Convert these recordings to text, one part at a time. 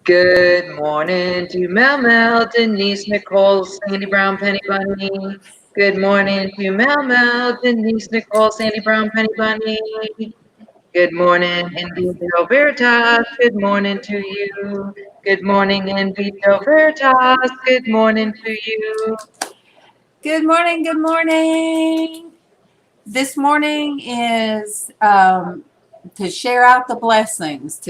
Good morning to Mel Mel, Denise, Nicole, Sandy Brown, Penny Bunny. Good morning to Mel Mel, Denise, Nicole, Sandy Brown, Penny Bunny. Good morning, Invito Veritas. Good morning to you. Good morning, Invito Veritas. Good morning to you. Good morning. Good morning. This morning is to share out the blessings, that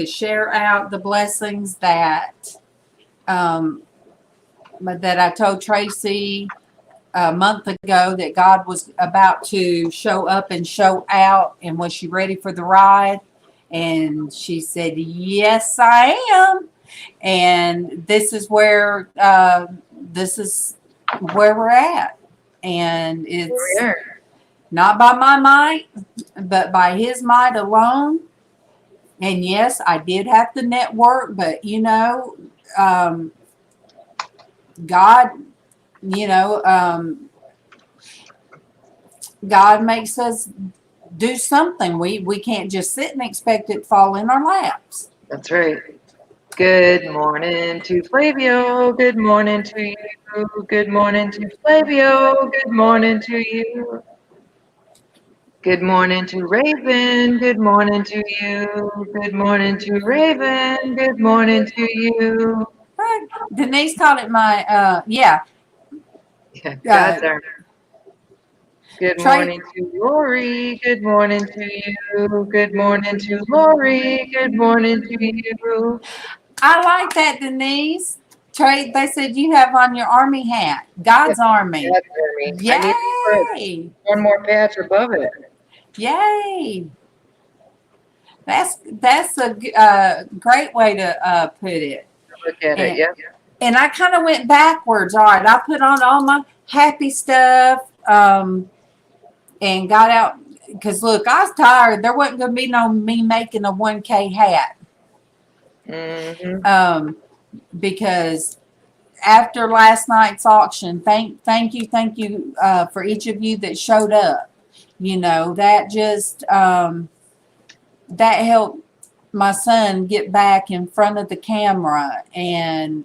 that I told Traci a month ago that God was about to show up and show out. And was she ready for the ride? And she said, "Yes, I am." And this is where we're at, and it's not by my might, but by His might alone. And yes, I did have to network, but God, God makes us do something. We can't just sit and expect it to fall in our laps. That's right. Good morning to Flavio. Good morning to you. Good morning to Flavio. Good morning to you. Good morning to Raven. Good morning to you. Good morning to Raven. Good morning to you. Denise called it my Yeah, God's our. Good morning to Lori. Good morning to you. Good morning to Lori. Good morning to you. I like that, Denise. Trey, they said you have on your army hat. God's Army. God's Army. Yay! I need one more patch above it. Yay! That's a great way to put it. Look at it, yeah. And I kind of went backwards. All right, I put on all my happy stuff and got out. Because, look, I was tired. There wasn't going to be no me making a 1K hat. Mm-hmm. Because after last night's auction, thank you for each of you that showed up. That just that helped my son get back in front of the camera and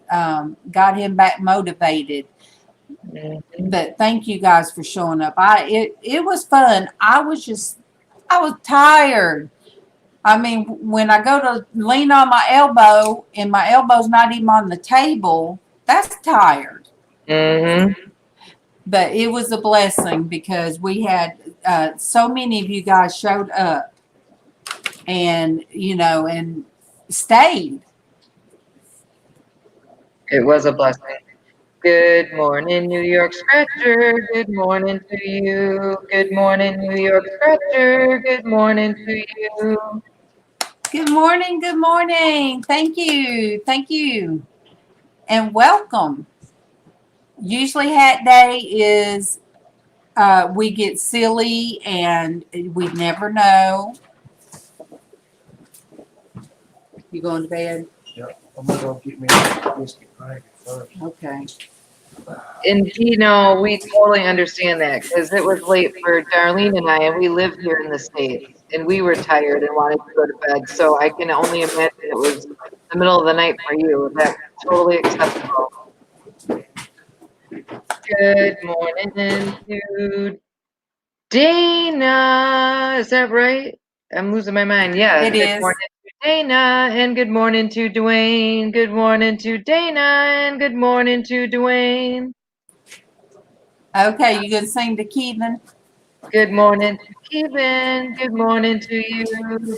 got him back motivated. Mm-hmm. But thank you guys for showing up. It was fun. I was tired. I mean, when I go to lean on my elbow and my elbow's not even on the table, that's tired. Mm-hmm. But it was a blessing because we had so many of you guys showed up and stayed. It was a blessing. Good morning, New York Scratcher. Good morning to you. Good morning, New York Scratcher. Good morning to you. Good morning. Good morning. Thank you. Thank you. And welcome. Usually hat day is we get silly and we never know. You going to bed? Yeah, I'm gonna go get me a biscuit packet first. Okay. And we totally understand that because it was late for Darlene and I, and we live here in the States, and we were tired and wanted to go to bed. So I can only imagine it was the middle of the night for you. That's totally acceptable. Good morning to Dana. Is that right? I'm losing my mind. Yeah. It is. Good morning to Dana, and good morning to Dwayne. Good morning to Dana, and good morning to Dwayne. Okay, you gonna sing to Kevin? Good morning to Kevin. Good morning to you.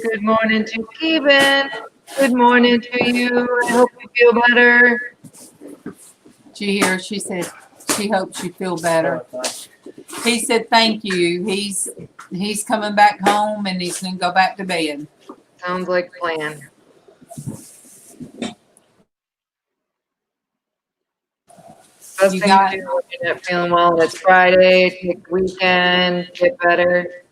Good morning to Kevin. Good morning to you. I hope you feel better. Did you hear? She said she hopes you feel better. He said thank you. He's coming back home and he's gonna go back to bed. Sounds like a plan. Best thing to do when you're not feeling well, and it's Friday, take the weekend, get better.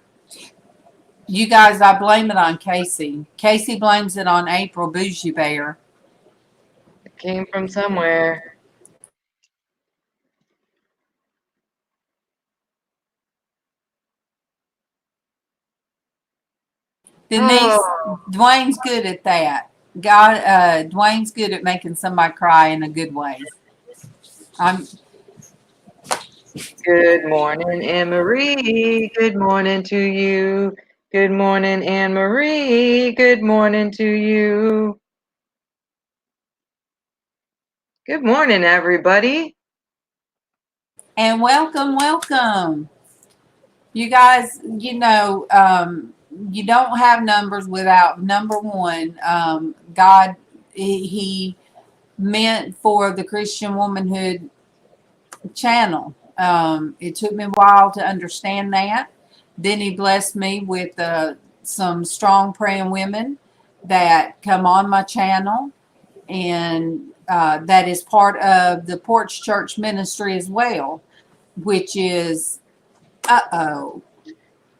You guys, I blame it on Casey. Casey blames it on April Bougie Bear. It came from somewhere. Denise, Dwayne's good at that. Dwayne's good at making somebody cry in a good way. Good morning, Anne Marie. Good morning to you. Good morning, Anne Marie. Good morning to you. Good morning, everybody. And welcome. You guys, you don't have numbers without number one. God, he meant for the Christian Womanhood channel. It took me a while to understand that. Then he blessed me with some strong praying women that come on my channel, and that is part of the Porch Church Ministry as well, which is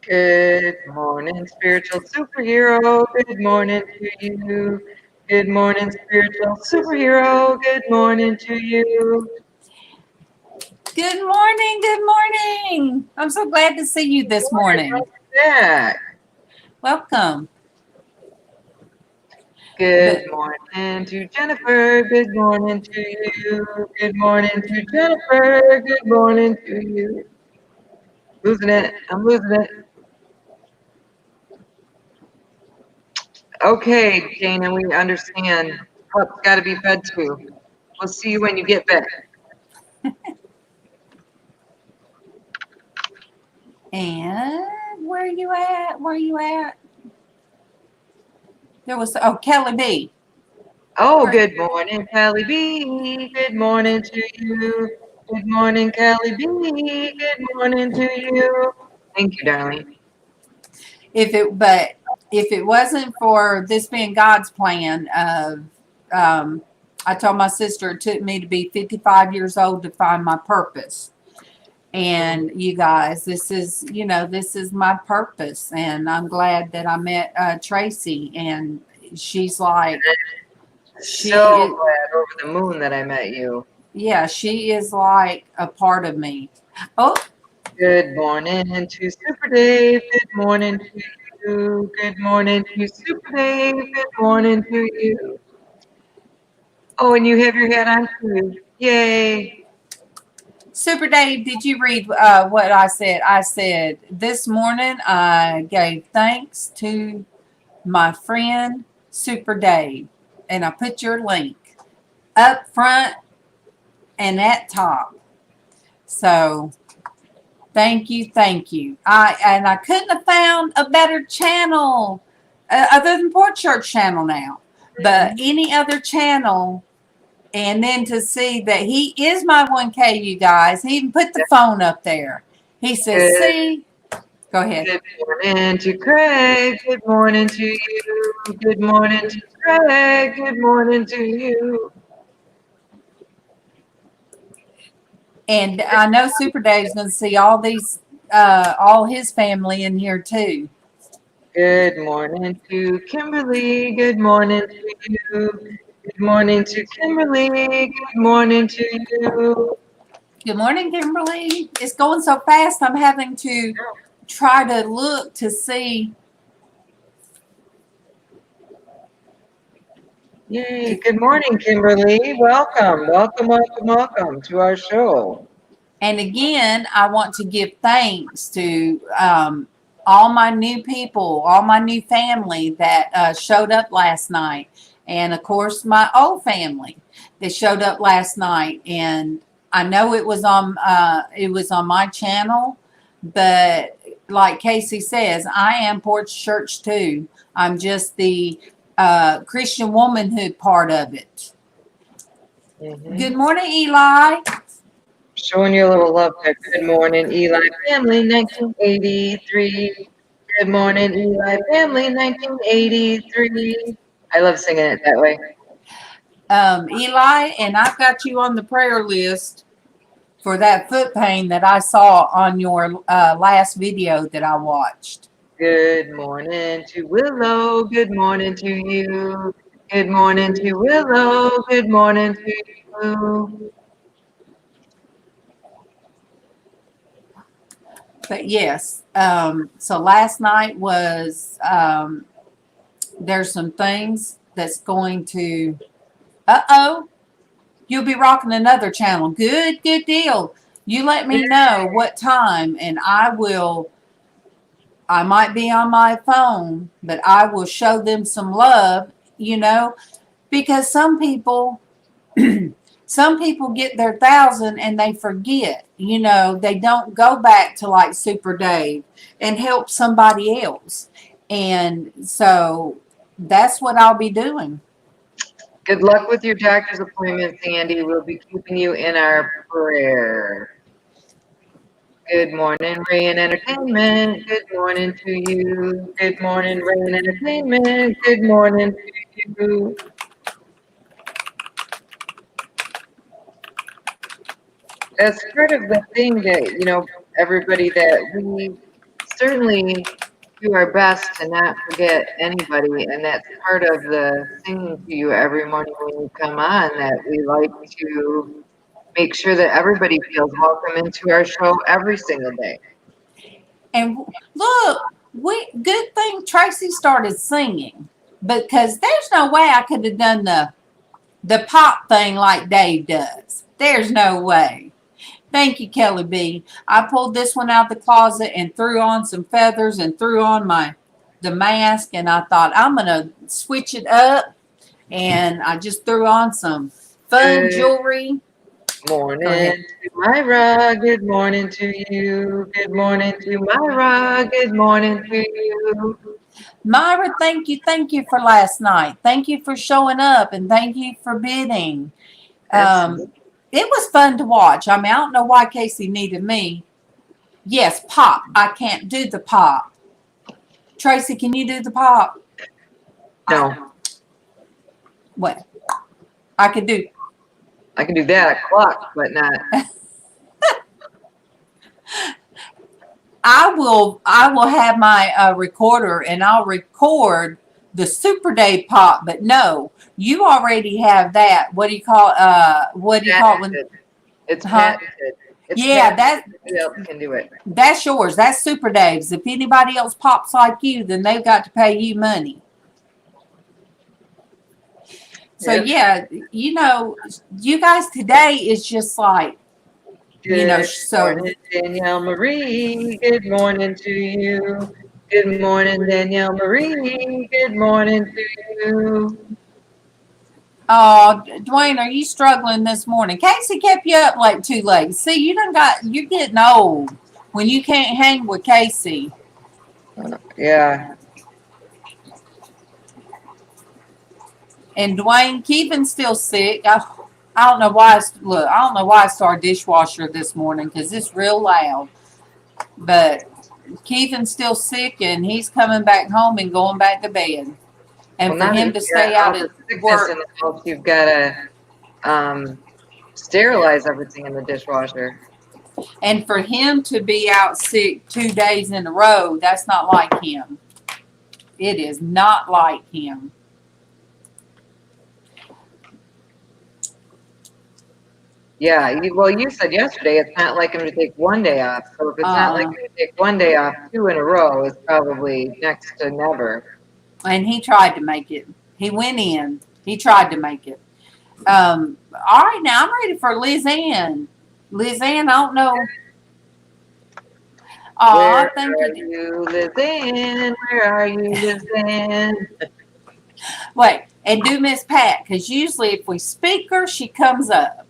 Good morning, spiritual superhero. Good morning to you. Good morning, spiritual superhero. Good morning to you. Good morning. I'm so glad to see you this morning. Back. Welcome. Good morning to Jennifer. Good morning to you. Good morning to Jennifer. Good morning to you. Losing it. I'm losing it. Okay, Dana, we understand. Pup's got to be fed too. We'll see you when you get back. And where you at? There was Kelly B. Oh, good morning, Kelly B. Good morning to you. Good morning, Kelly B. Good morning to you. Thank you, darling. If it wasn't for this being God's plan of I told my sister it took me to be 55 years old to find my purpose. And you guys, this is my purpose. And I'm glad that I met Traci, and she's like, So glad over the moon that I met you. Yeah, she is like a part of me. Oh, good morning to Super Dave. Good morning to you. Good morning to Super Dave. Good morning to you. Oh, and you have your hat on too. Yay. Super Dave, did you read what I said? I said, this morning I gave thanks to my friend Super Dave, and I put your link up front and at top. So thank you. I couldn't have found a better channel other than Porch Church channel now, but any other channel. And then to see that he is my 1K, you guys. He even put the phone up there. He says, see, go ahead. Good morning to Craig. Good morning to you. Good morning to Craig. Good morning to you. And I know Super Dave's going to see all his family in here too. Good morning to Kimberly. Good morning to you. Good morning to Kimberly. Good morning to you. Good morning, Kimberly. It's going so fast, I'm having to try to look to see. Yay. Good morning, Kimberly. Welcome to our show. And again, I want to give thanks to all my new people, all my new family that showed up last night. And of course, my old family that showed up last night. And I know it was on my channel, but like Casey says, I am Porch Church too. I'm just the Christian womanhood part of it. Mm-hmm. Good morning, Eli. Showing you a little love there. Good morning, Eli family, 1983. Good morning, Eli family, 1983. I love singing it that way. Eli, and I've got you on the prayer list for that foot pain that I saw on your last video that I watched. Good morning to Willow. Good morning to you. Good morning to Willow. Good morning to you. But yes, so last night was, there's some things that's going to, you'll be rocking another channel. Good deal. You let me know what time, and I might be on my phone, but I will show them some love, because some people get their 1,000 and they forget, they don't go back to like Super Dave and help somebody else. And so that's what I'll be doing. Good luck with your doctor's appointment, Sandy. We'll be keeping you in our prayer. Good morning, Ray and Entertainment. Good morning to you. Good morning, Ray and Entertainment. Good morning to you. That's part of the thing that, everybody, that we certainly do our best to not forget anybody. And that's part of the singing to you every morning when you come on, that we like to make sure that everybody feels welcome into our show every single day. And look, good thing Traci started singing, because there's no way I could have done the pop thing like Dave does. There's no way. Thank you, Kelly B. I pulled this one out the closet and threw on some feathers and threw on the mask, and I thought I'm gonna switch it up, and I just threw on some fun jewelry. Morning to Myra. Good morning to you. Good morning to Myra. Good morning to you. Myra, thank you for last night. Thank you for showing up, and thank you for bidding. It was fun to watch. I don't know why Casey needed me. Yes, pop. I can't do the pop. Traci, can you do the pop? No. What? I can do that clock, but not. I will have my recorder, and I'll record the Super Dave pop, but no, you already have that. What do you call it? It's patented. Nobody else can do it. That's yours. That's Super Dave's. If anybody else pops like you, then they've got to pay you money. So you guys today is just like, Good morning, Danielle Marie. Good morning to you. Good morning, Danielle Marie. Good morning to you. Oh, Dwayne, are you struggling this morning? Casey kept you up like too late. See, you're getting old when you can't hang with Casey. Yeah. And Dwayne, Keevan's still sick. I don't know why. I don't know why I started dishwasher this morning, because it's real loud. But Keevan's still sick, and he's coming back home and going back to bed. And for him to stay out at work, in the house, you've got to sterilize everything in the dishwasher. And for him to be out sick 2 days in a row, that's not like him. It is not like him. Yeah, you said yesterday it's not like him to take 1 day off. So if it's not like him to take 1 day off 2 in a row, it's probably next to never. And he tried to make it. He went in. He tried to make it. All right, now I'm ready for LizzAnn. LizzAnn, I don't know. Oh, thank you. LizzAnn? Where are you, LizzAnn? Wait, and do Miss Pat, because usually if we speak her, she comes up.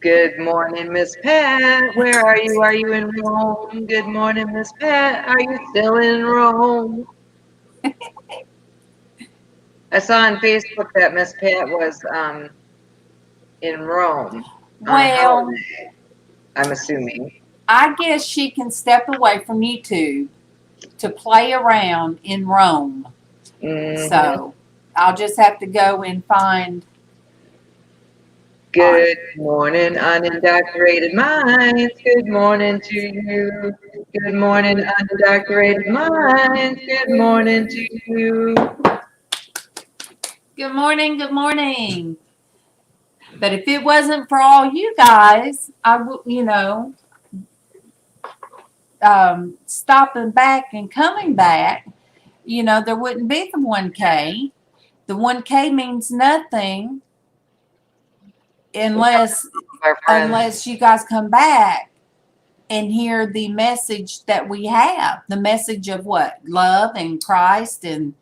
Good morning, Miss Pat. Where are you? Are you in Rome? Good morning, Miss Pat. Are you still in Rome? I saw on Facebook that Miss Pat was in Rome. Well, I'm assuming. I guess she can step away from YouTube to play around in Rome. Mm-hmm. So I'll just have to go and find. Good morning, unindoctorated minds. Good morning to you. Good morning, unindoctorated minds. Good morning to you. Good morning. Good morning. But if it wasn't for all you guys, I would, stopping back and coming back, there wouldn't be the 1K. The 1K means nothing unless Our friends. unless you guys come back and hear the message that we have. The message of what? Love and Christ and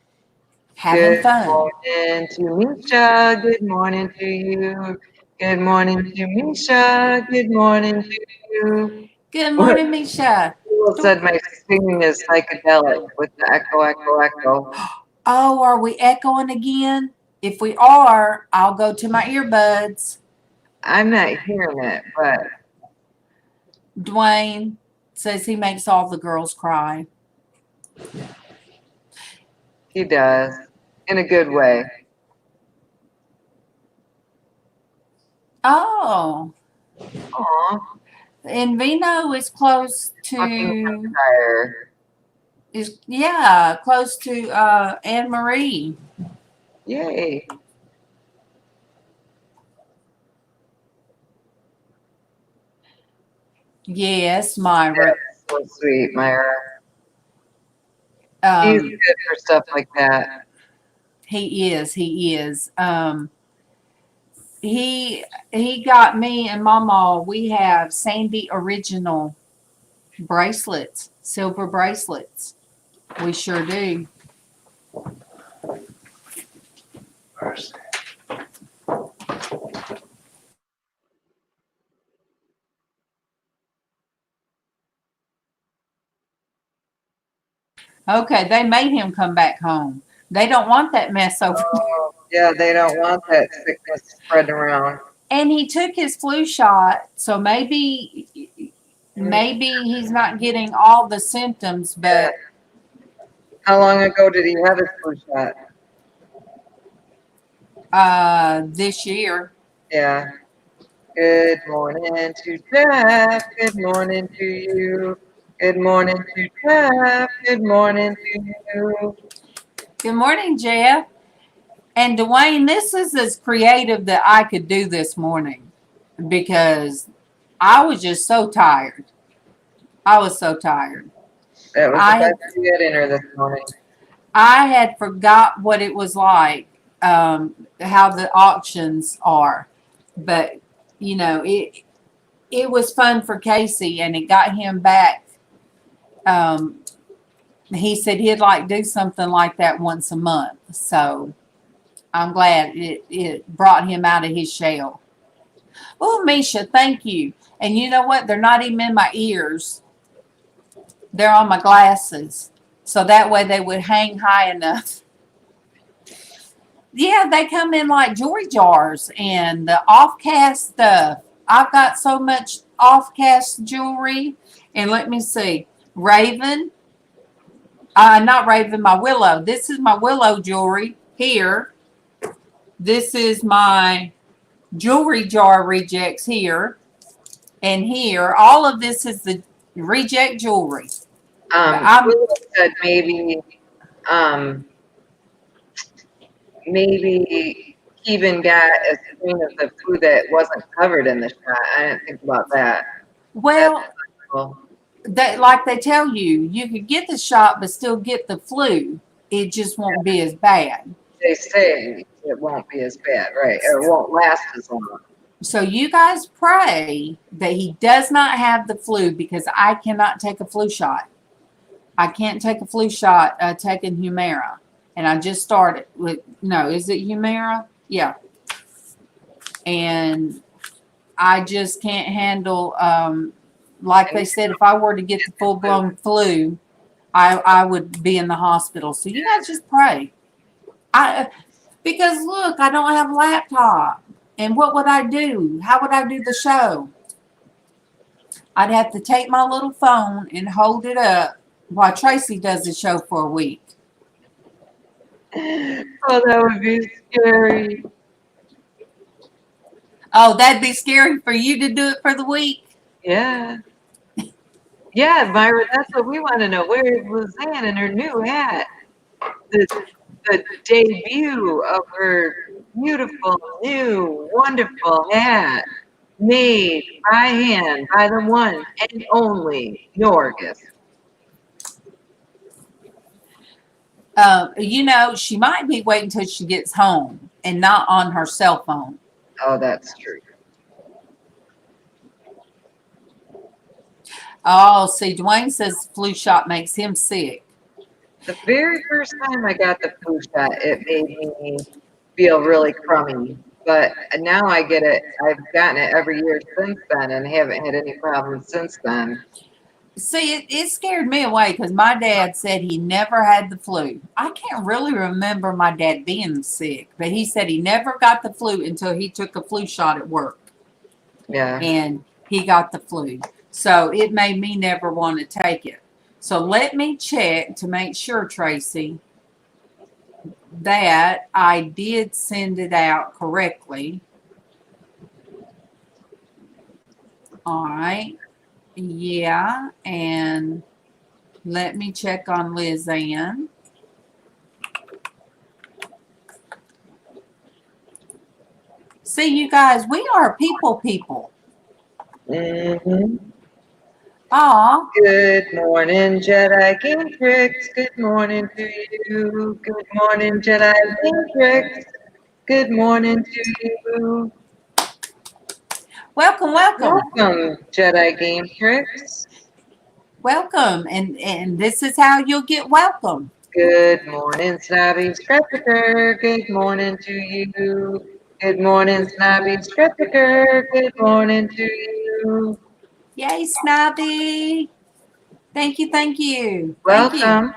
having Good fun. morning to Misha. Good morning to you. Good morning to Misha. Good morning to you. Good morning, Misha. People said my singing is psychedelic with the echo, echo, echo. Oh, are we echoing again? If we are, I'll go to my earbuds. I'm not hearing it, but Dwayne says he makes all the girls cry. he does in a good way. Oh, Aw, and Vino is close fucking to empire. close to Anne Marie. Yay. Yes, Myra. That's so sweet, Myra. He's good for stuff like that. He is. He is. He got me and MawMaw. We have Sandy original bracelets, silver bracelets. We sure do. First. Okay, they made him come back home. They don't want that mess over. Oh, yeah, they don't want that sickness spreading around. And he took his flu shot, so maybe he's not getting all the symptoms, but How long ago did he have his flu shot? this year. Yeah. Good morning to Jeff. Good morning to you. Good morning to Jeff. Good morning to you. Good morning, Jeff. And Dwayne, this is as creative that I could do this morning because I was just so tired. I was so tired. That was I the had- best you had in her this morning. I had forgot what it was like, how the auctions are, but you know, it was fun for Casey, and it got him back. He said he'd like to do something like that once a month, so I'm glad it brought him out of his shell. Oh, Misha, thank you. And you know what? They're not even in my ears. They're on my glasses, so that way they would hang high enough. Yeah, they come in like jewelry jars and the off-cast stuff. I've got so much off-cast jewelry. And let me see. Raven. Not Raven, my Willow. This is my Willow jewelry here. This is my jewelry jar rejects here. And here. All of this is the reject jewelry. Willow said maybe he even got a screen of the food that wasn't covered in the shot. I didn't think about that. Well, Cool. like they tell you, you could get the shot but still get the flu. It just won't be as bad. They say it won't be as bad, right? Or it won't last as long. So you guys pray that he does not have the flu because I cannot take a flu shot. I can't take a flu shot taking Humira. And I just started with, is it Humira? Yeah. And I just can't handle, like they said, if I were to get the full-blown flu, I would be in the hospital. So you guys just pray. Because look, I don't have a laptop. And what would I do? How would I do the show? I'd have to take my little phone and hold it up while Traci does the show for a week. Oh, that would be scary. Oh, that'd be scary for you to do it for the week? Yeah. Yeah, Myra, that's what we want to know. Where is LizzAnn and her new hat? The debut of her beautiful, new, wonderful hat made by hand by the one and only Norgus. She might be waiting until she gets home and not on her cell phone. Oh, that's true. Oh, see, Dwayne says the flu shot makes him sick. The very first time I got the flu shot, it made me feel really crummy. But now I get it. I've gotten it every year since then and haven't had any problems since then. See, it scared me away because my dad said he never had the flu. I can't really remember my dad being sick, but he said he never got the flu until he took a flu shot at work. Yeah. And he got the flu. So it made me never want to take it. So let me check to make sure, Tracy, that I did send it out correctly. All right. Yeah. And let me check on LizzAnn. See, you guys, we are people. Mm-hmm. Aw. Good morning, Jedi Game Tricks. Good morning to you. Good morning, Jedi Game Tricks. Good morning to you. Welcome. Welcome, Jedi Game Tricks. Welcome. And this is how you'll get welcome. Good morning, Snobby Scrappicker. Good morning to you. Good morning, Snobby Scrappicker. Good morning to you. Yay, Snobby. Thank you. Thank you. Welcome.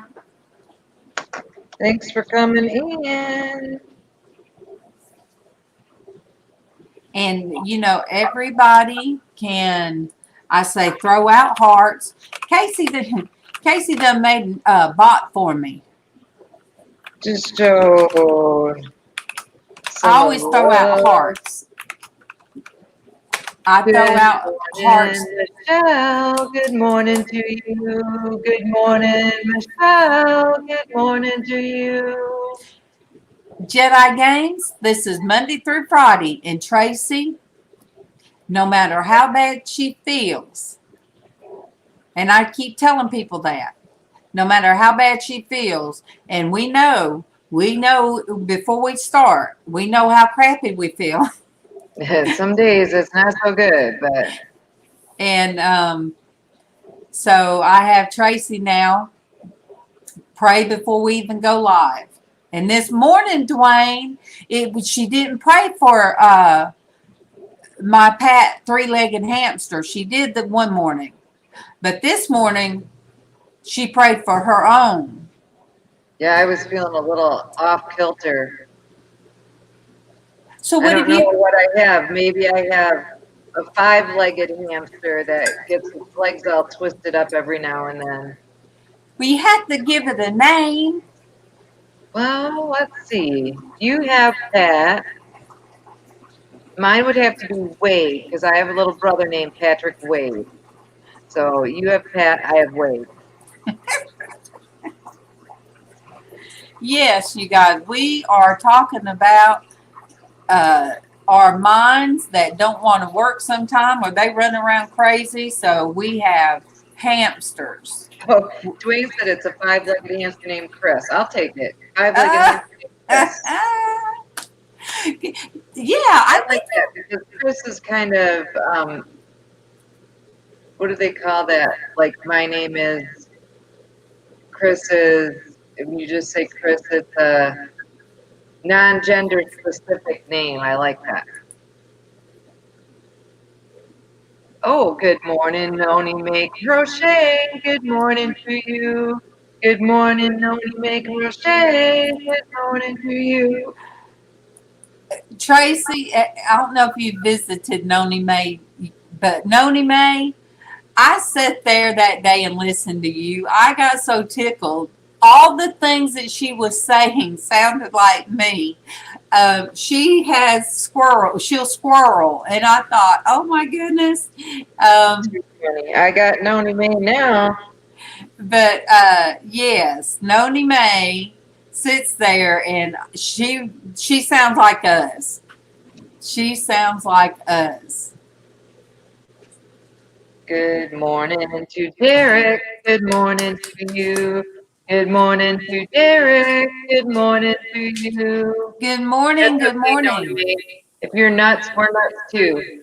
Thanks for coming in. And, everybody can, I say, throw out hearts. Casey done made a bot for me. Just show. I always throw out hearts. I throw out hearts. Michelle, good morning to you. Good morning, Michelle. Good morning to you. Jedi Games, this is Monday through Friday. And Tracy, no matter how bad she feels, and I keep telling people that, no matter how bad she feels, and we know before we start, we know how crappy we feel. Some days it's not so good, but. And so I have Tracy now pray before we even go live. And this morning, Dwayne, she didn't pray for my pet three-legged hamster. She did the one morning. But this morning, she prayed for her own. Yeah, I was feeling a little off kilter. So what I don't know what I have. Maybe I have a 5-legged hamster that gets its legs all twisted up every now and then. Well, you have to give it a name. Well, let's see. You have Pat. Mine would have to be Wade because I have a little brother named Patrick Wade. So you have Pat, I have Wade. Yes, you guys, we are talking about our minds that don't want to work sometime or they run around crazy. So we have hamsters. Oh, Dwayne said it's a 5-legged hamster named Chris. I'll take it. 5-legged hamster named Chris. Yeah, I like that because Chris is kind of, what do they call that? Like my name is Chris is, if you just say Chris, it's a non-gender specific name. I like that. Oh, good morning, Noni Make Crochet. Good morning to you. Good morning, Noni Make Crochet. Good morning to you. Tracy, I don't know if you visited Noni May, but Noni May, I sat there that day and listened to you. I got so tickled. All the things that she was saying sounded like me. She has squirrel. She'll squirrel. And I thought, oh my goodness. I got Noni May now. But yes, Noni May sits there and she sounds like us. She sounds like us. Good morning to Derek. Good morning to you. Good morning to Derek. Good morning to you. Good morning. That's Good okay, morning. Tony. If you're nuts, we're nuts too.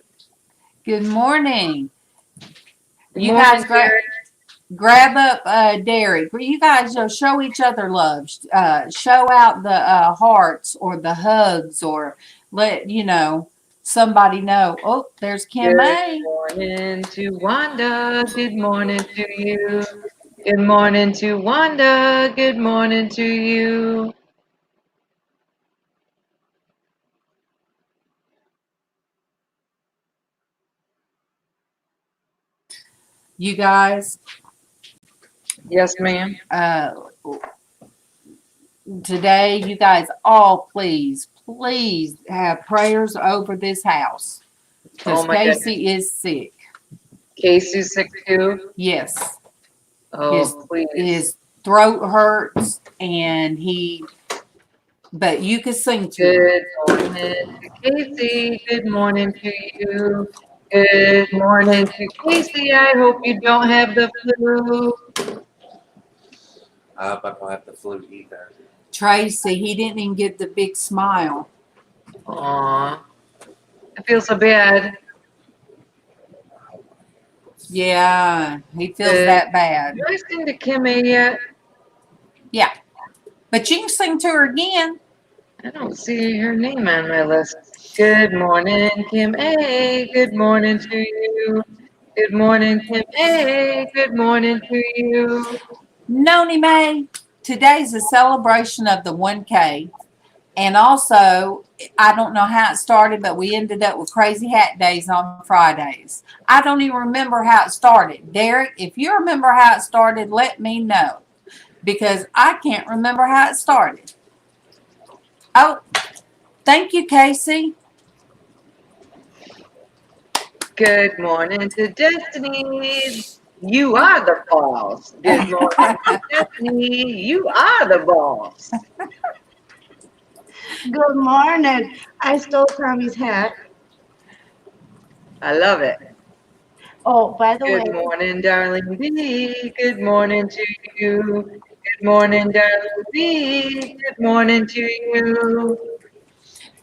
Good morning. Good You morning, guys Derek. grab up Derek. You guys show each other love. Show out the hearts or the hugs or let somebody know. Oh, there's Kim Good A. morning to Wanda. Good morning to you. Good morning to Wanda. Good morning to you. You guys, Yes, ma'am. today, you guys all please have prayers over this house because Oh my goodness. Casey is sick. Casey's sick too. Yes, Oh, please. his throat hurts and but you can sing to him. Good morning to Casey. Good morning to you. Good morning to Casey. I hope you don't have the flu. I hope I don't have the flu either. Traci, he didn't even get the big smile. Aw. I feel so bad. Yeah, he feels Good. that bad. Did I sing to Kim A yet? Yeah, but you can sing to her again. I don't see her name on my list. Good morning, Kim A. Good morning to you. Good morning, Kim A. Good morning to you. Noni May, today's a celebration of the 1K. And also, I don't know how it started, but we ended up with Crazy Hat Days on Fridays. I don't even remember how it started. Derek, if you remember how it started, let me know. Because I can't remember how it started. Oh, thank you, Casey. Good morning to Destiny. You are the boss. Good morning to Destiny. You are the boss. Good morning. I stole Tommy's hat. I love it. Oh, by the way, Good morning, darling B. Good morning to you. Good morning, darling B. Good morning to you.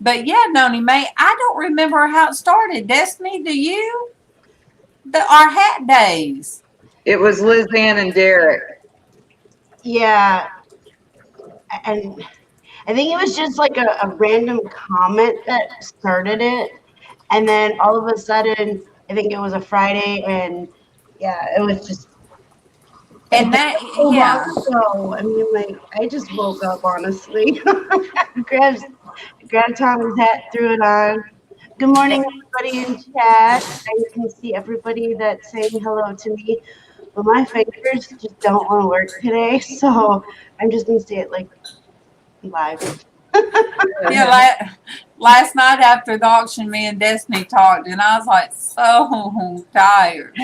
But yeah, Noni May, I don't remember how it started. Destiny, do you? Our hat days. It was LizzAnn and Derek. yeah, and I think it was just like a random comment that started it. And then all of a sudden, I think it was a Friday, and yeah, it was just And that, so long yeah. ago. I mean, like, I just woke up, honestly. grabbed Tommy's hat, threw it on. Good morning, everybody in chat. I can see everybody that's saying hello to me. But my fingers just don't want to work today, so I'm just gonna say it like live. Yeah, last night after the auction, me and Destiny talked, and I was like so tired.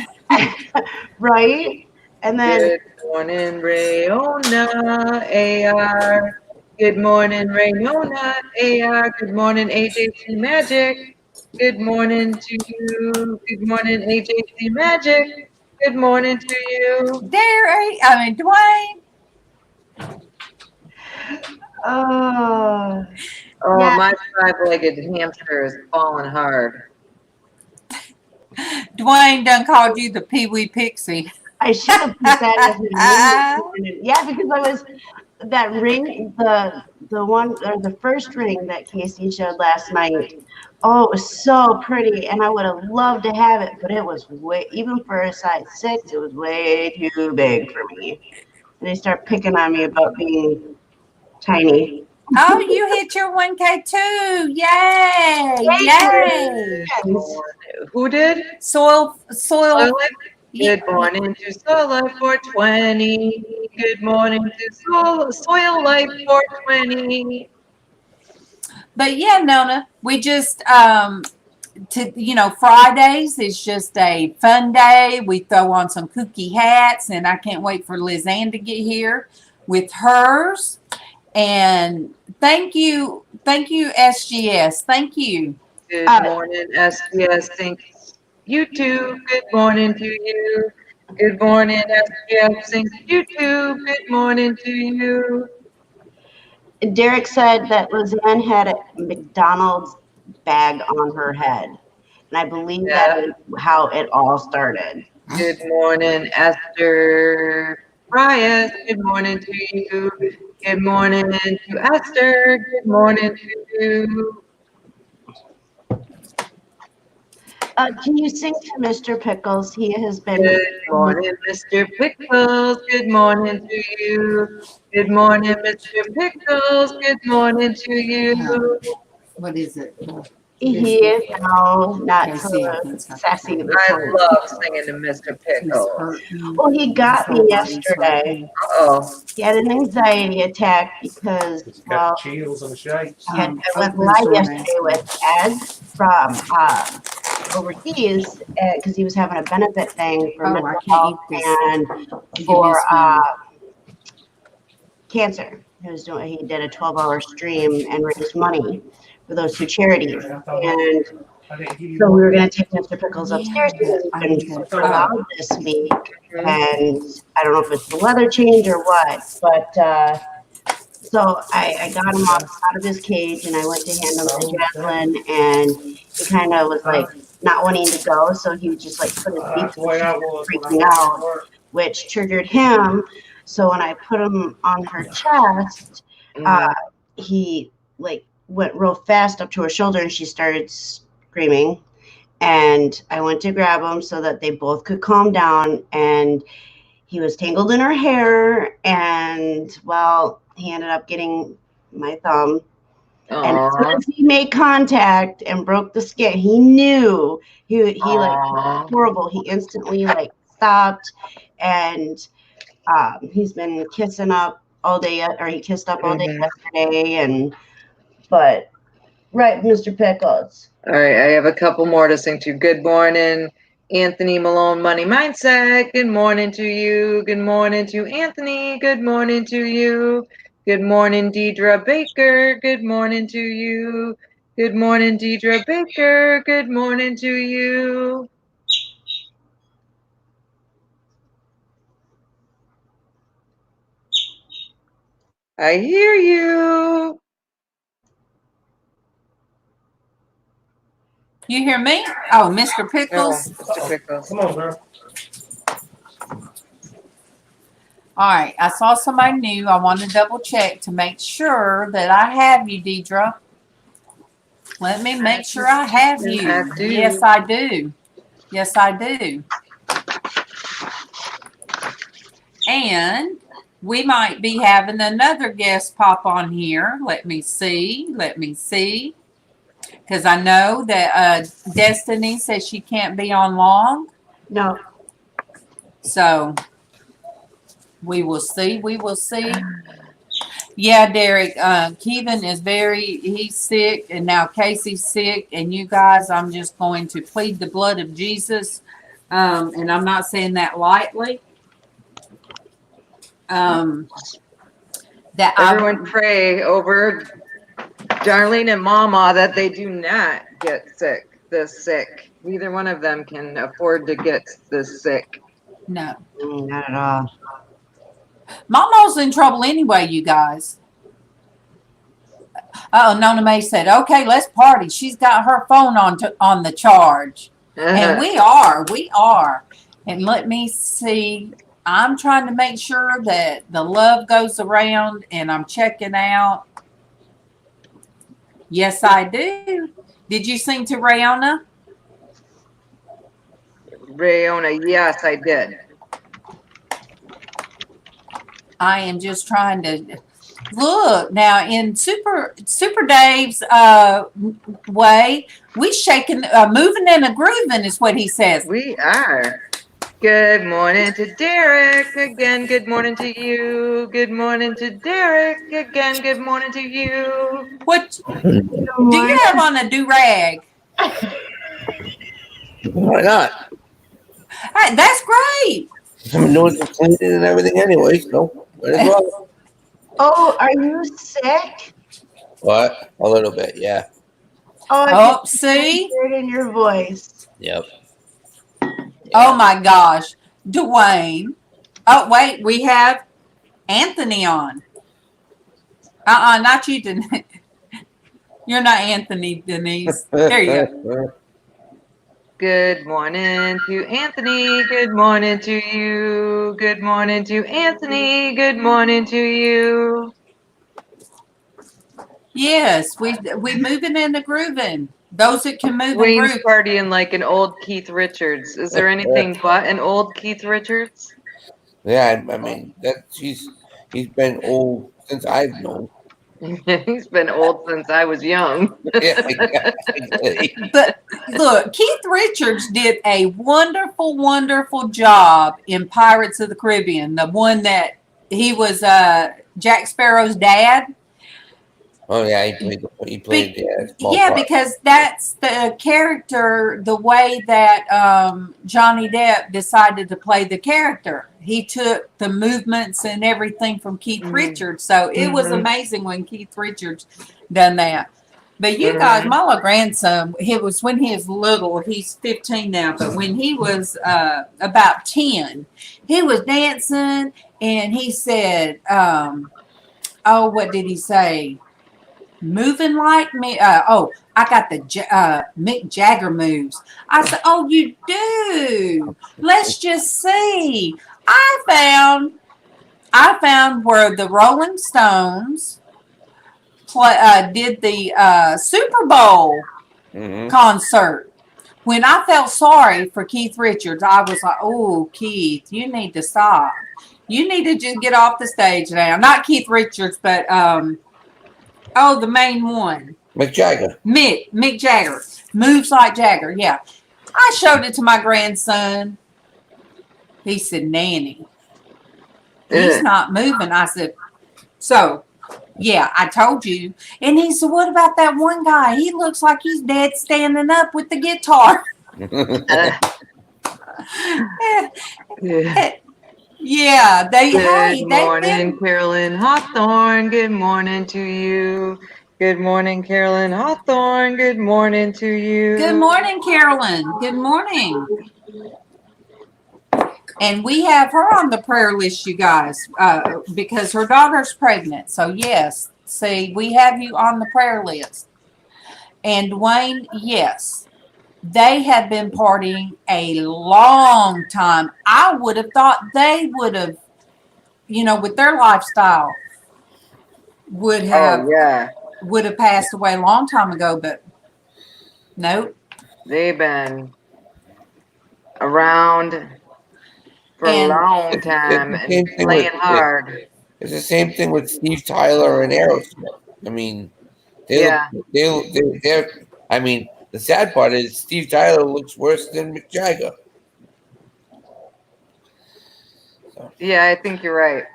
Right? And then Good morning, Rayona AR. Good morning, Rayona AR. Good morning, AJC Magic. Good morning to you. Good morning, AJC Magic. Good morning to you. Dwayne. uh Oh, yeah, my five-legged hamster is falling hard. Dwayne done called you the Pee Wee Pixie. I should have put that as my name. Yeah, because I was that ring, the one or the first ring that Casey showed last night. Oh, it was so pretty, and I would have loved to have it, but it was way, even for a size 6, it was way too big for me. And they start picking on me about being tiny. Oh, you hit your 1K too! Yay! Yay! Who did? Soil. Soil. Yeah. Good morning to Soil Life 420. Good morning to Soil Life 420. But yeah, Nona, we just Fridays is just a fun day. We throw on some kooky hats, and I can't wait for LizzAnn to get here with hers. And thank you, SGS. Thank you. Good morning, SPS. Thank you too. Good morning to you. Good morning, SGF Sync YouTube. Good morning to you. Derek said that LizzAnn had a McDonald's bag on her head. And I believe that is how it all started. Good morning, Esther Prias. Good morning to you. Good morning to Esther. Good morning to you. Can you sing to Mr. Pickles? He has been. Good morning, Mr. Pickles. Good morning to you. Good morning, Mr. Pickles. Good morning to you. What is it? He is now not Okay, so see, I think so. sassy this I morning. love singing to Mr. He's Pickles. hurting. Well, he got His me whole body's yesterday. hurting. Oh, He had an anxiety attack because, It's well, got chills and shakes. I went Open live store yesterday with Ed from overseas because he was having a benefit thing for Oh, I mental can't health eat this. and Give me for a spoon. cancer. He did a 12-hour stream and raised money for those two charities. And I didn't give you so we one. were going to take Mr. Pickles upstairs because I he's need been to- super loud this week. And I don't know if it's the weather change or what, but so I got him out of his cage and I went to hand him to Jacqueline, and he kind of was like not wanting to go, so he would just like put his feet That's the way I was when I freaking was out, at work. which triggered him. So when I put him on her chest, he like went real fast up to her shoulder and she started screaming. And I went to grab him so that they both could calm down. And he was tangled in her hair. And well, he ended up getting my thumb. And as soon as he made contact and broke the skin, he knew he like horrible. He instantly like stopped, and he's been kissing up all day, or he kissed up all day yesterday. And but right, Mr. Pickles. All right, I have a couple more to sing to. Good morning, Anthony Malone Money Mindset. Good morning to you. Good morning to Anthony. Good morning to you. Good morning, Deidre Baker. Good morning to you. Good morning, Deidre Baker. Good morning to you. I hear you. You hear me? Oh, Mr. Pickles. Oh, Mr. Pickles. Come on, girl. All right, I saw somebody new. I want to double check to make sure that I have you, Deidre. Let me make sure I have you. I do. Yes, I do. Yes, I do. And we might be having another guest pop on here. Let me see. Let me see. Because I know that Destiny says she can't be on long. No. So we will see. We will see. Yeah, Derek. Kevin is he's sick, and now Casey's sick. And you guys, I'm just going to plead the blood of Jesus. And I'm not saying that lightly. That Everyone pray over Darlene and MawMaw that they do not get this sick. Neither one of them can afford to get this sick. No. Not at all. MawMaw's in trouble anyway, you guys. Oh, Nona May said, okay, let's party. She's got her phone on the charge. And we are. And let me see. I'm trying to make sure that the love goes around, and I'm checking out. Yes, I do. Did you sing to Rayona? Rayona, yes, I did. I am just trying to look now in Super Dave's way. We shaking, moving and a grooving is what he says. We are. Good morning to Derek again. Good morning to you. Good morning to Derek again. Good morning to you. What do you have on a do-rag? Why not? Hey, that's great. I'm doing some cleaning and everything anyway, so might as well. Oh, are you sick? What? A little bit, yeah. Oh, see? Hear it in your voice. Yep. Oh my gosh. Dwayne. Oh, wait, we have Anthony on. Not you, Denise. You're not Anthony, Denise. There you go. Good morning to Anthony. Good morning to you. Good morning to Anthony. Good morning to you. Yes, we moving and a grooving. Those that can move and Wayne's groove. partying like an old Keith Richards. Is there anything but an old Keith Richards? Yeah, I mean he's been old since I've known. He's been old since I was young. Yeah, exactly. But look, Keith Richards did a wonderful, wonderful job in Pirates of the Caribbean. The one that he was Jack Sparrow's dad. Oh yeah, he played small Yeah, part. because that's the character, the way that Johnny Depp decided to play the character. He took the movements and everything from Keith Richards. So it was amazing when Keith Richards done that. But you guys, my little grandson, it was when he was little. He's 15 now, but when he was about 10, he was dancing and he said, what did he say? Moving like me. I got the Mick Jagger moves. I said, oh, you do? Let's just see. I found where the Rolling Stones did the Super Bowl concert. When I felt sorry for Keith Richards, I was like, oh, Keith, you need to stop. You need to just get off the stage now. Not Keith Richards, but the main one. Mick Jagger. Mick Jagger. Moves like Jagger, yeah. I showed it to my grandson. He said, Nanny, he's not moving. I said, so, yeah, I told you. And he said, what about that one guy? He looks like he's dead standing up with the guitar. Yeah, Good morning, Carolyn Hawthorne. Good morning to you. Good morning, Carolyn Hawthorne. Good morning to you. Good morning, Carolyn. Good morning. And we have her on the prayer list, you guys, because her daughter's pregnant. So, yes, see, we have you on the prayer list. And Dwayne, yes, they have been partying a long time. I would have thought they would have, with their lifestyle, would have passed away a long time ago, but nope. They've been around for a long time and playing hard. It's the same thing with Steve Tyler and Aerosmith. I mean, they're. I mean, the sad part is Steve Tyler looks worse than Mick Jagger. So. Yeah, I think you're right.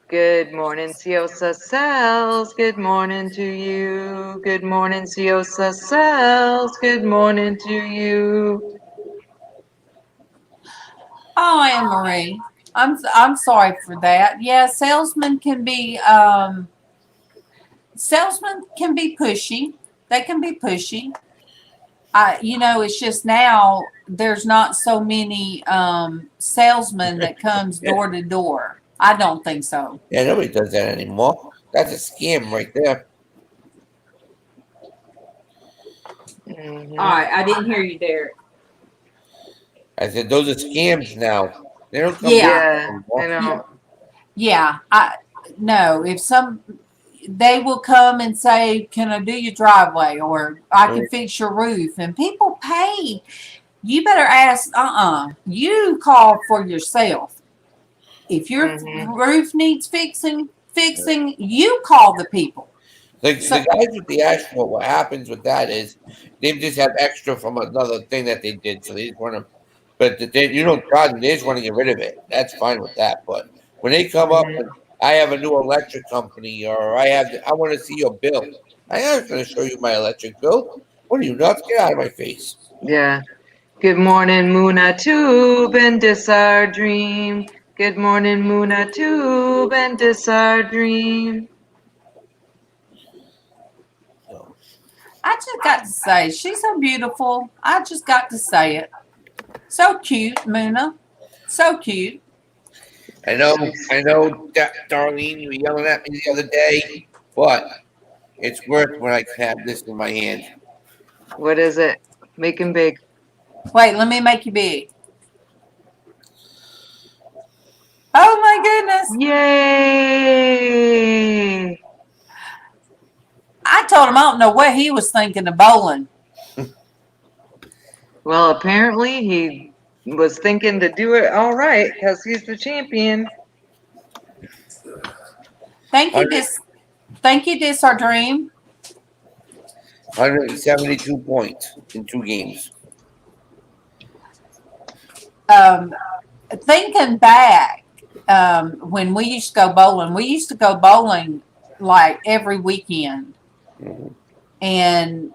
Good morning, Ciosa Cells. Good morning to you. Good morning, Ciosa Cells. Good morning to you. Oh, Anne Marie, I'm sorry for that. Yeah, salesmen can be pushy. They can be pushy. It's just now there's not so many salesmen that comes door to door. I don't think so. Yeah, nobody does that anymore. That's a scam right there. All right, I didn't hear you there. I said those are scams now. They don't come I know. Yeah, they will come and say, can I do your driveway, or I can fix your roof, and people pay. You better ask, you call for yourself. If your roof needs fixing, you call the people. The guys with the asphalt, what happens with that is they just have extra from another thing that they did, so they just want to. But you don't charge them; they just want to get rid of it. That's fine with that. But when they come up and I have a new electric company, or I want to see your bill. I am going to show you my electric bill. What are you nuts? Get out of my face! Yeah. Good morning, Muna Tube, and this our dream. Good morning, Muna Tube, and this our dream. I just got to say, she's so beautiful. I just got to say it. So cute, Muna. So cute. I know, Darlene, you were yelling at me the other day, but it's worth when I have this in my hand. What is it? Make him big. Wait, let me make you big. Oh my goodness. Yay! I told him I don't know what he was thinking of bowling. Well, apparently he was thinking to do it all right because he's the champion. Thank you, Dis Our Dream. 172 points in 2 games. Thinking back, when we used to go bowling like every weekend. Mhm. And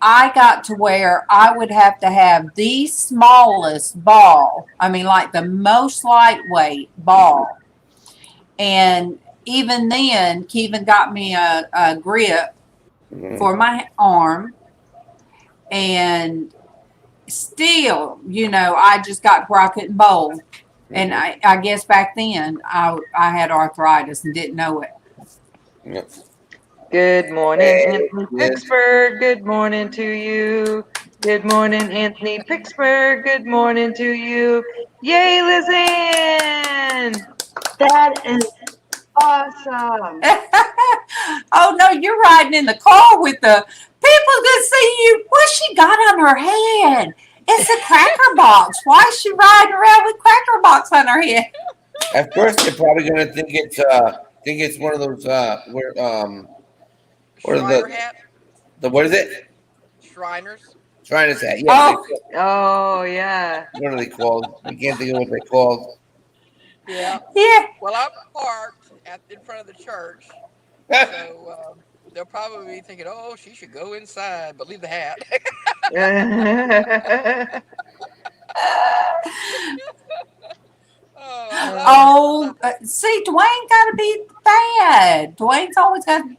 I got to where I would have to have the smallest ball. I mean, like the most lightweight ball. And even then, Kevin got me a grip Mhm. for my arm. And still, I just got where I couldn't bowl. And I guess back then I had arthritis and didn't know it. Yep. Good morning, Hey, Anthony Liz. Pittsburgh. Good morning to you. Good morning, Anthony Pittsburgh. Good morning to you. Yay, LizzAnn! That is awesome. Oh no, you're riding in the car with the people gonna see you. What she got on her head? It's a cracker box. Why is she riding around with cracker box on her head? At first, they're probably gonna think it's one of those what are Shriner hat, what is it? Shriners. Shriners hat. Yeah. Oh. Oh, yeah. What are they called? I can't think of what they're called. Yeah. Yeah. Well, I'm parked in front of the church, so they'll probably be thinking, "Oh, she should go inside, but leave the hat." See, Dwayne got to be bad. Dwayne's always got to be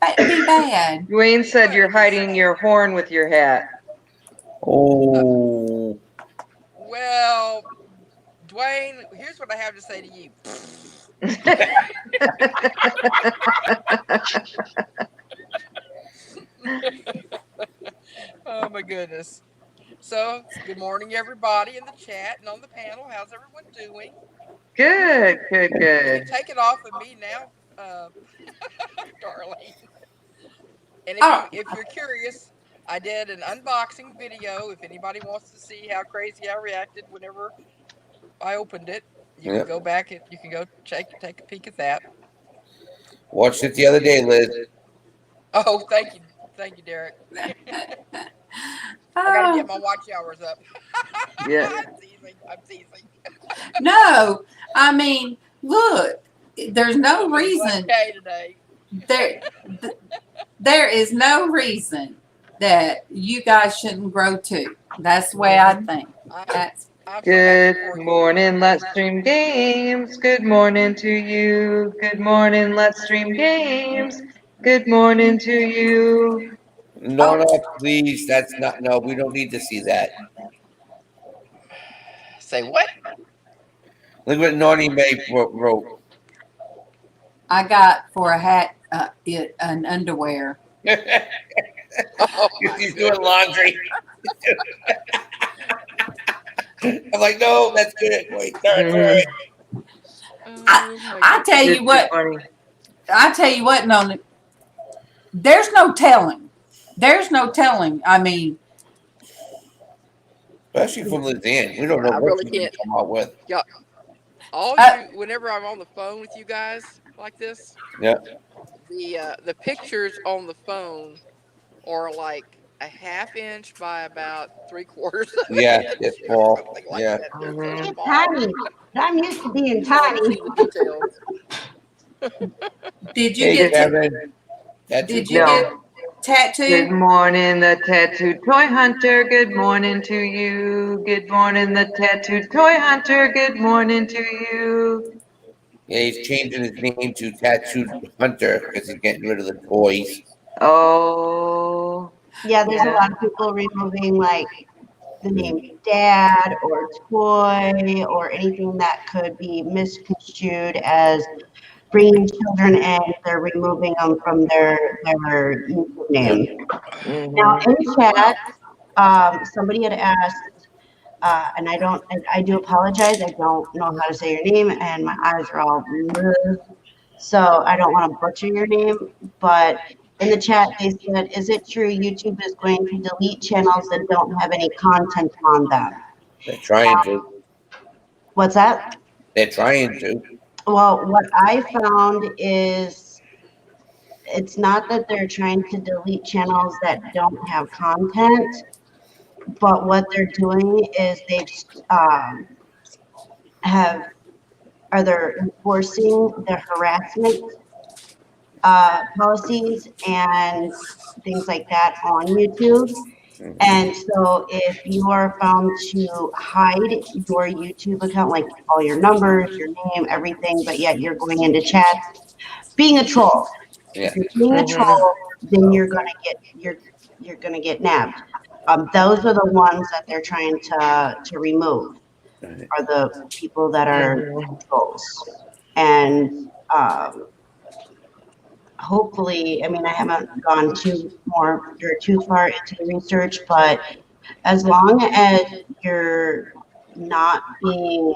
bad. Dwayne said you're hiding your horn with your hat. Oh. Well, Dwayne, here's what I have to say to you. Oh my goodness. So, good morning, everybody in the chat and on the panel. How's everyone doing? Good. You can take it off of me now, darling. And if you're curious, I did an unboxing video. If anybody wants to see how crazy I reacted whenever I opened it, you can go back and you can go take a peek at that. Watched it the other day, Liz. Oh, thank you, Derek. I gotta get my watch hours up. Yeah. I'm teasing. No, I mean, look, there's no reason. Okay, today. There is no reason that you guys shouldn't grow too. That's the way I think. Good morning, Let's Stream Games. Good morning to you. Good morning, Let's Stream Games. Good morning to you. No, please. That's not. No, we don't need to see that. Say what? Look what Naughty May wrote. I got for a hat an underwear. He's doing laundry. I'm like, no, that's good. Wait, sorry. I tell you what. I tell you what, no, there's no telling. There's no telling. I mean, Especially from LizzAnn, we don't know I what really she's gonna can't. come out with. Yeah. Whenever I'm on the phone with you guys like this, Yeah. The pictures on the phone are like a half inch by about 3/4. Yeah, it's small. Like Yeah. that. It's tiny. I'm used to being tiny. did you Hey, get Kevin. did you get tattooed? Good morning, the tattooed toy hunter. Good morning to you. Good morning, the tattooed toy hunter. Good morning to you. Yeah, he's changing his name to Tattooed Hunter because he's getting rid of the toys. Oh. Yeah, there's a lot of people removing like the name dad or toy or anything that could be misconstrued as bringing children in, they're removing them from their YouTube name. Now in chat, somebody had asked, and I do apologize. I don't know how to say your name, and my eyes are all bleh, so I don't want to butcher your name. But in the chat, they said, "Is it true YouTube is going to delete channels that don't have any content on them?" They're trying to. What's that? They're trying to. Well, what I found is it's not that they're trying to delete channels that don't have content, but what they're doing is they're enforcing the harassment policies and things like that on YouTube. And so if you are found to hide your YouTube account, like all your numbers, your name, everything, but yet you're going into chats, being a troll. Yeah. If you're being a troll, then you're gonna get nabbed. Those are the ones that they're trying to remove, are the people that are trolls. And hopefully, I mean, I haven't gone too far into the research, but as long as you're not being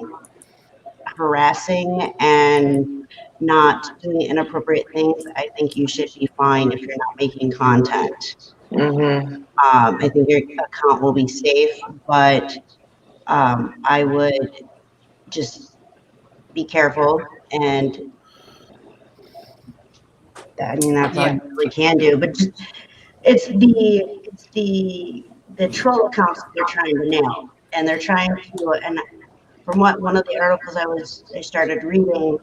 harassing and not doing inappropriate things, I think you should be fine if you're not making content. I think your account will be safe, but I would just be careful, and I mean that's all you really can do. But just, it's the troll accounts that they're trying to nail, and they're trying to. And from what one of the articles I started reading,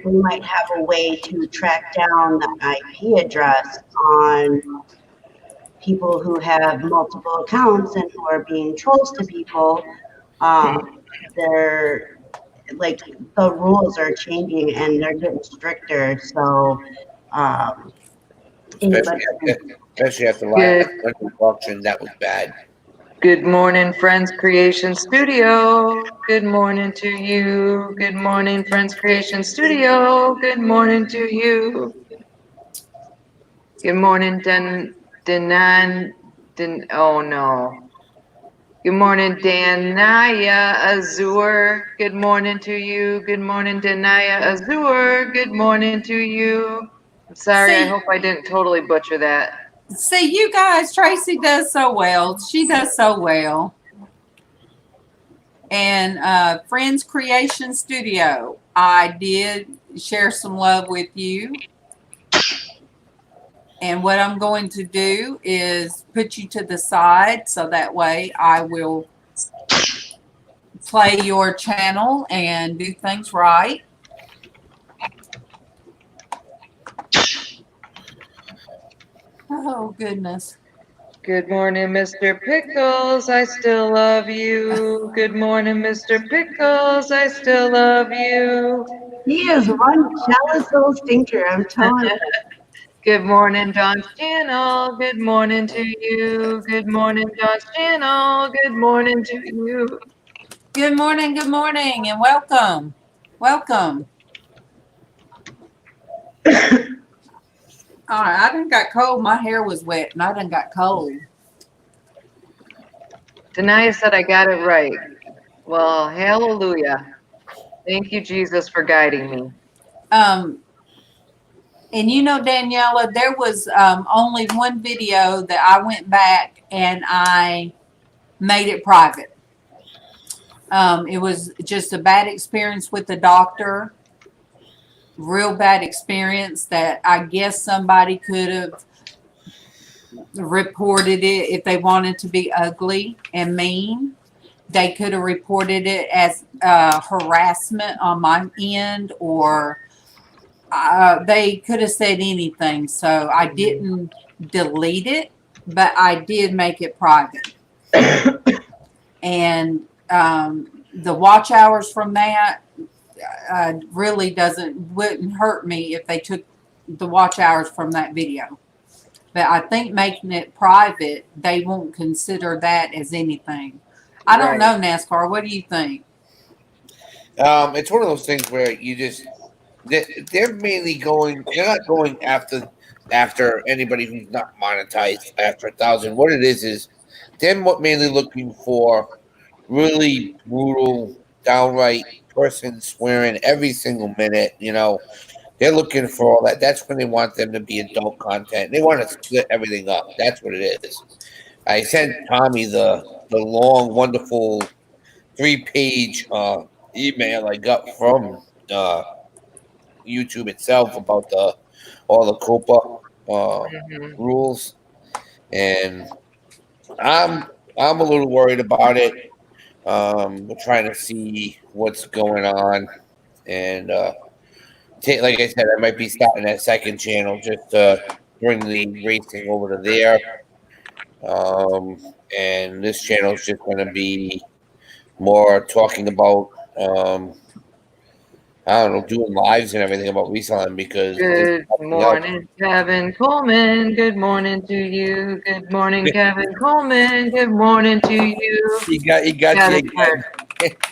we might have a way to track down the IP address on people who have multiple accounts and who are being trolls to people. They're like, the rules are changing and they're getting stricter. So, Especially after last auction, that was bad. Good morning, Friends Creation Studio. Good morning to you. Good morning, Friends Creation Studio. Good morning to you. Good morning, oh no. Good morning, Danaya Azur. Good morning to you. Good morning, Danaya Azur. Good morning to you. I'm sorry, I hope I didn't totally butcher that. See, you guys, Traci does so well. She does so well. And Friends Creation Studio, I did share some love with you. And what I'm going to do is put you to the side so that way I will play your channel and do things right. Oh, goodness. Good morning, Mr. Pickles. I still love you. Good morning, Mr. Pickles. I still love you. he is one jealous little stinker, I'm telling you. Good morning, Dawn's channel. Good morning to you. Good morning, Dawn's channel. Good morning to you. Good morning, and welcome. Welcome. All right, I done got cold. My hair was wet, and I done got cold. Denaya said I got it right. Well, hallelujah. Thank you, Jesus, for guiding me. And you know, Daniela, there was only one video that I went back and I made it private. It was just a bad experience with the doctor. Real bad experience that I guess somebody could have reported it if they wanted to be ugly and mean. They could have reported it as harassment on my end, or they could have said anything. So I didn't delete it, but I did make it private. And the watch hours from that really wouldn't hurt me if they took the watch hours from that video. But I think making it private, they won't consider that as anything. I don't know, NASCAR. What do you think? It's one of those things where you just they're mainly going. They're not going after anybody who's not monetized after 1,000. What it is they're mainly looking for really brutal, downright person swearing every single minute. They're looking for all that. That's when they want them to be adult content. They want to split everything up. That's what it is. I sent Tommy the long, wonderful 3-page email I got from YouTube itself about all the COPA rules, and I'm a little worried about it. We're trying to see what's going on, and like I said, I might be starting that second channel just to bring the racing over to there. And this channel is just going to be more talking about I don't know, doing lives and everything about reselling because Good morning, Kevin Coleman. Good morning to you. Good morning, Kevin Coleman. Good morning to you. He got you again.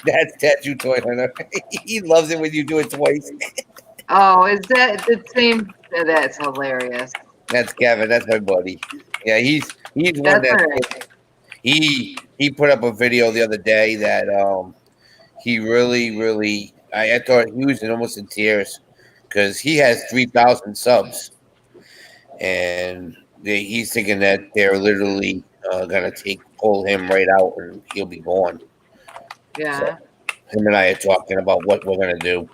That's Tattoo Toy Hunter. He loves it when you do it twice. Oh, is that the same? That's hilarious. That's Kevin. That's my buddy. Yeah, he's one That's that all right. he put up a video the other day that he really I thought he was almost in tears because he has 3,000 subs and he's thinking that they're literally gonna pull him right out and he'll be gone. Yeah. So, him and I are talking about what we're gonna do.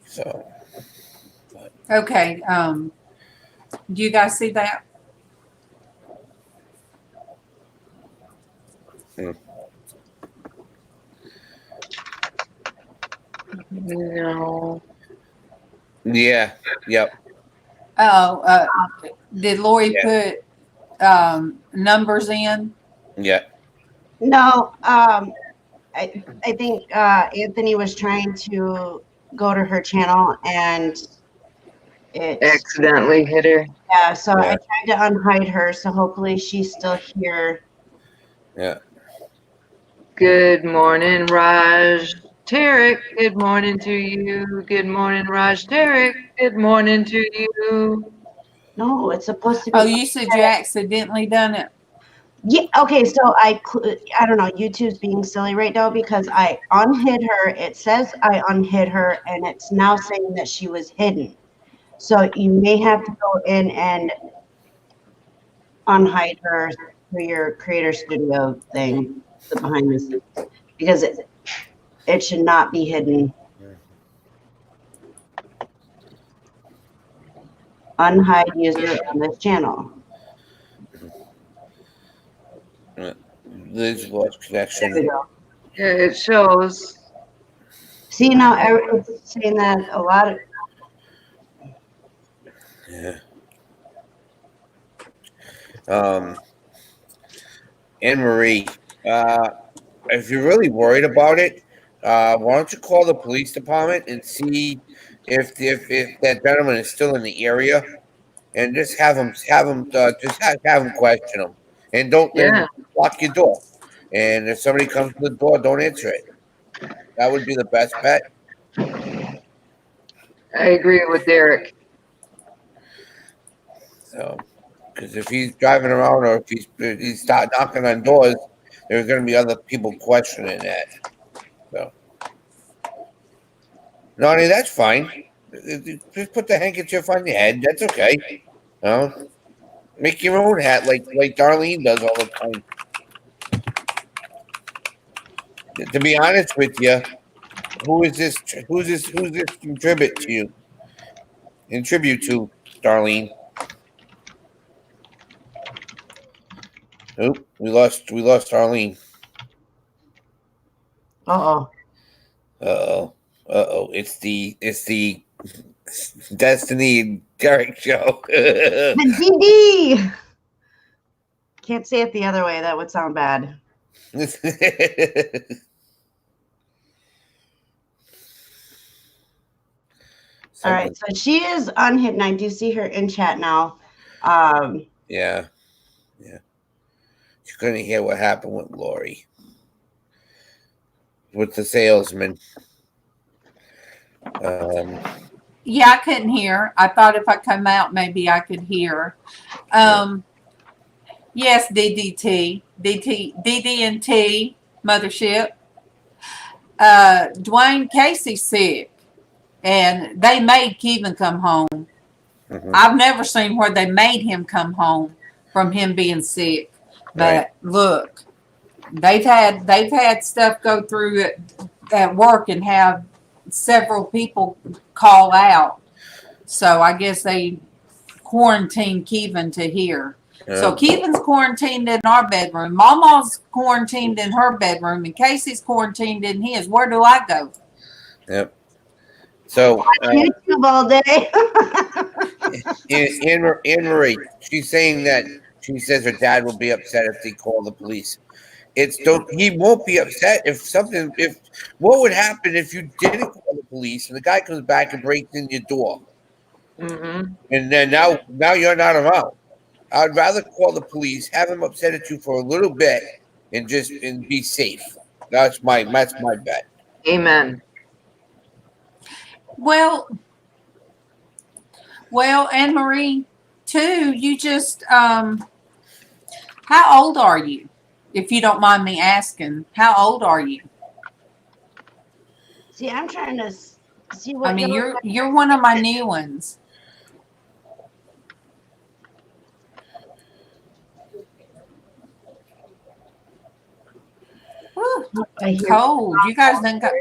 So. Okay. Do you guys see that? No. Yeah. Yep. Oh, did Lori put numbers in? Yeah. No, I think Anthony was trying to go to her channel and it Accidentally hit her. Yeah, so I tried to unhide her, so hopefully she's still here. Yeah. Good morning, Raj Tarek. Good morning to you. Good morning, Raj Tarek. Good morning to you. No, it's supposed to be. Oh, you said you accidentally done it? Yeah, okay, so I don't know, YouTube's being silly right now because I unhid her. It says I unhid her, and it's now saying that she was hidden. So you may have to go in and unhide her through your Creator Studio thing, the behind the scenes, because it should not be hidden. Unhide user on this channel. Liz lost connection. There we go. Yeah, it shows. See, now it's saying that a lot of. Yeah. Anne Marie, if you're really worried about it, why don't you call the police department and see if that gentleman is still in the area, and just have him question him, and don't lock your door. And if somebody comes to the door, don't answer it. That would be the best bet. I agree with Derek. So, because if he's driving around or if he's start knocking on doors, there's going to be other people questioning that. So, Nani, that's fine. Just put the handkerchief on your head. That's okay. Make your own hat like Darlene does all the time. To be honest with you, who's this in tribute to you? In tribute to Darlene. Oop, we lost Darlene. Uh-oh. It's the Destiny and Derek show. DD! Can't say it the other way. That would sound bad. All right, so she is unhidden. I do see her in chat now. Yeah. You couldn't hear what happened with Lori, with the salesman. Yeah, I couldn't hear. I thought if I come out, maybe I could hear. Yes, DD&T, Mothership. Dwayne Casey's sick, and they made Kevin come home. I've never seen where they made him come home from him being sick. But look, they've had stuff go through at work and have several people call out. So I guess they quarantined Kevin to here. So Kevin's quarantined in our bedroom. MawMaw's quarantined in her bedroom, and Casey's quarantined in his. Where do I go? Yep. So YouTube all day. Anne Marie, she's saying that she says her dad will be upset if they call the police. He won't be upset if what would happen if you didn't call the police and the guy comes back and breaks in your door, and then now you're not around. I'd rather call the police, have him upset at you for a little bit, and be safe. That's my bet. Amen. Well, Anne Marie, too. You just how old are you? If you don't mind me asking, how old are you? See, I'm trying to see what. I mean, you're one of my new ones. Whew, cold. You guys done got.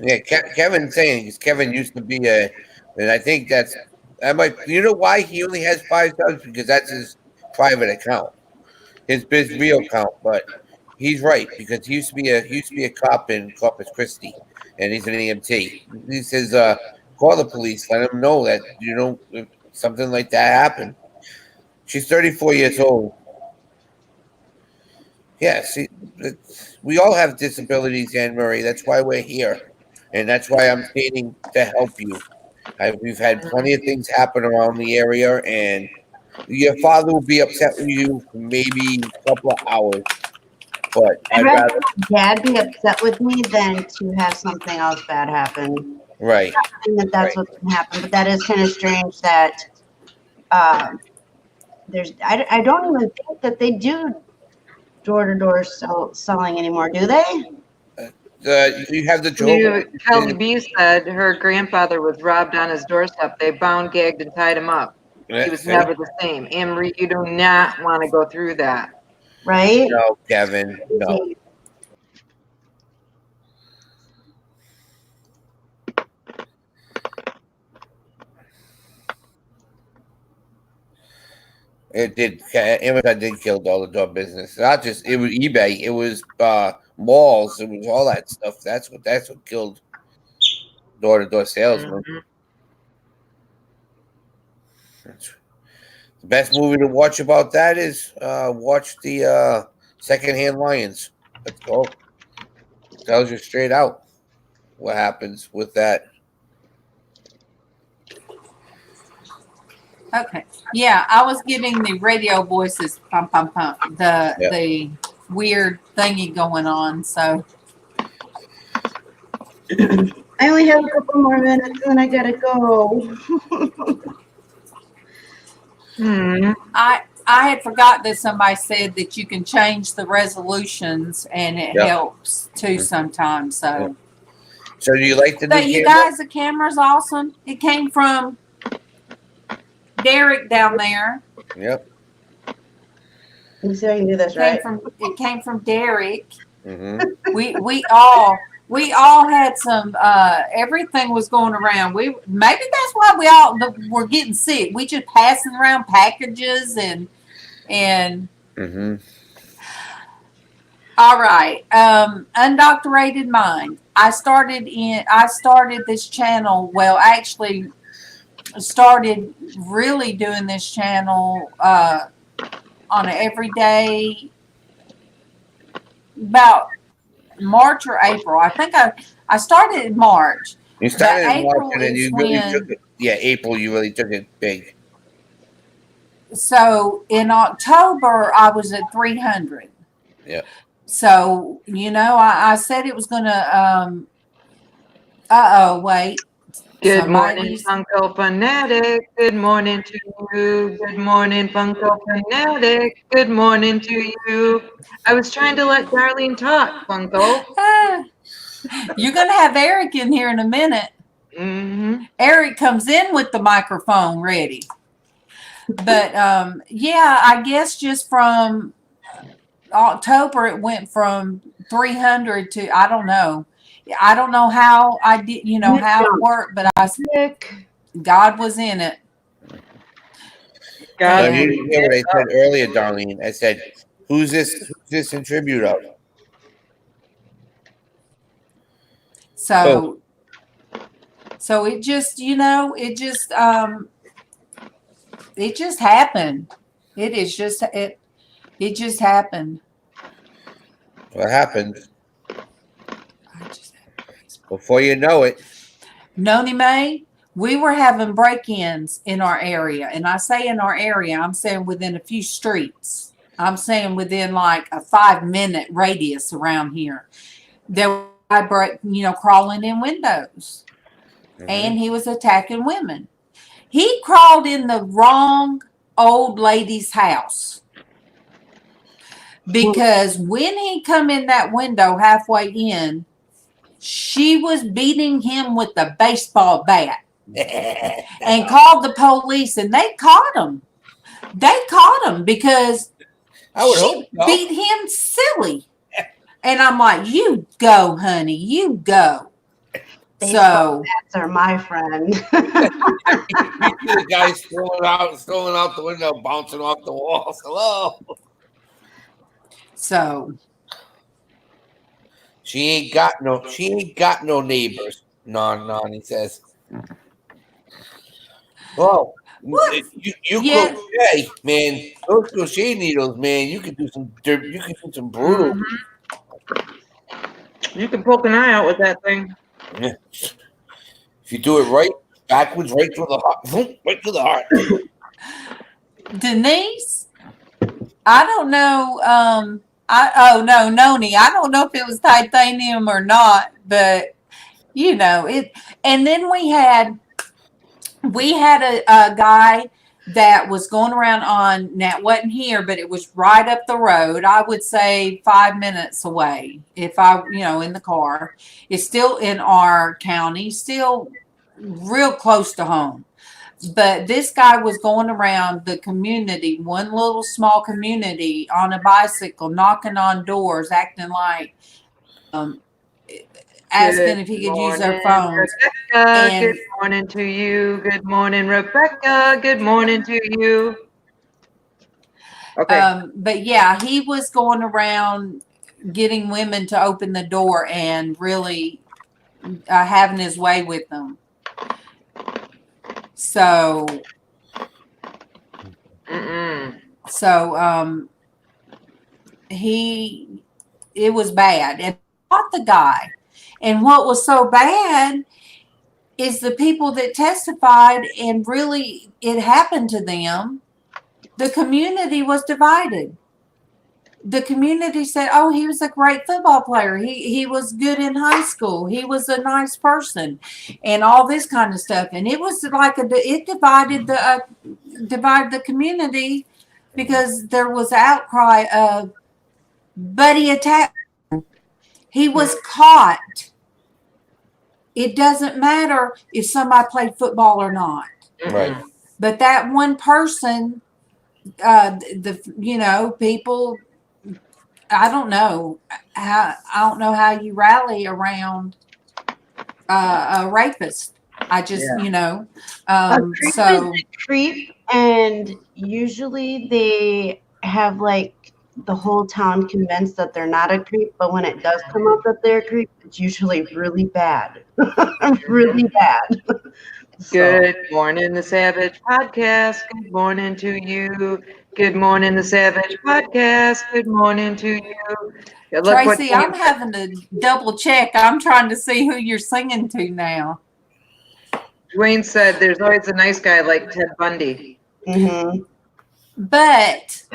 Yeah, Kevin's saying because Kevin used to be and I think you know why he only has 5 subs, because that's his private account, his real account. But he's right, because he used to be a cop in Corpus Christi, and he's an EMT. He says, call the police, let them know that if something like that happened. She's 34 years old. Yeah, see, we all have disabilities, Anne Marie. That's why we're here. And that's why I'm stating to help you. We've had plenty of things happen around the area, and your father will be upset with you for maybe a couple of hours. But I'd rather Dad be upset with me than to have something else bad happen. Right. That's what's going to happen. But that is kind of strange that I don't even think that they do door-to-door selling anymore, do they? You have the Kelly B said her grandfather was robbed on his doorstep. They bound, gagged, and tied him up. He was never the same. Anne Marie, you do not want to go through that. Right? No, Kevin, no. It did. Amazon did kill door-to-door business. Not just it was eBay. It was malls. It was all that stuff. That's what killed door-to-door salesmen. The best movie to watch about that is watch the Secondhand Lions. Let's go. It tells you straight out what happens with that. Okay. Yeah, I was giving the radio voices pump, the weird thingy going on. So I only have a couple more minutes and then I gotta go. I had forgot that somebody said that you can change the resolutions and it helps too sometimes. So do you like the new you guys, the camera's awesome. It came from Derek down there. Yep. You say I can do this, right? It came from Derek. Mm-hmm. We all had some. Everything was going around. Maybe that's why we all were getting sick. We just passing around packages and. Mm-hmm. All right. Undoctorated Mind. I started this channel. Well, actually, started really doing this channel on an everyday about March or April. I think I started in March. You started But in March April and then is you really when- took it. Yeah, April, you really took it big. So in October, I was at 300. Yeah. So, I said it was going to, wait. Good morning, Somebody's- Funko Fanatic. Good morning to you. Good morning, Funko Fanatic. Good morning to you. I was trying to let Darlene talk, Funko. You're going to have Eric in here in a minute. Mm-hmm. Eric comes in with the microphone ready. But, I guess just from October, it went from 300 to, I don't know. I don't know how I did, how it worked, but God was in it. God, So you didn't hear what I said earlier, Darlene. I said, who's this in tribute of? So it just, it just happened. It just happened. What happened? Before you know it. Noni May, we were having break-ins in our area. And I say in our area, I'm saying within a few streets. I'm saying within like a 5-minute radius around here. There were crawling in windows. Mhm. And he was attacking women. He crawled in the wrong old lady's house. Because when he come in that window halfway in, she was beating him with a baseball bat and called the police, and they caught him. They caught him because she beat him silly. And I'm like, you go, honey, you go. Baseball bats are my friend. The guy strolling out the window, bouncing off the walls. Hello. So she ain't got no neighbors. No, he says. Well, you crochet, man. Those crochet needles, man. You can do some dirt. You can do some brutal. You can poke an eye out with that thing. Yeah. If you do it right, backwards, right through the heart, right through the heart. Denise, I don't know. Noni. I don't know if it was titanium or not, but it. And then we had a guy that was going around on, now it wasn't here, but it was right up the road. I would say 5 minutes away if I, in the car. It's still in our county, still real close to home. But this guy was going around the community, one little small community, on a bicycle, knocking on doors, acting like, asking if he could use their phones. Rebecca, good morning to you. Good morning, Rebecca. Good morning to you. Okay. But yeah, he was going around getting women to open the door and really having his way with them. So, it was bad. And I caught the guy. And what was so bad is the people that testified and really it happened to them, the community was divided. The community said, oh, he was a great football player. He was good in high school. He was a nice person and all this kind of stuff. And it was like it divided the community because there was outcry of, but he attacked. He was caught. It doesn't matter if somebody played football or not. Right. But that one person, people, I don't know how you rally around a rapist. I just, so creep, and usually they have like the whole town convinced that they're not a creep, but when it does come up that they're a creep, it's usually really bad. Really bad. Good morning, the Savage Podcast. Good morning to you. Good morning, the Savage Podcast. Good morning to you. Yeah, look what Tracy, I'm having to double check. I'm trying to see who you're singing to now. Dwayne said. There's always a nice guy like Ted Bundy. Mm-hmm. But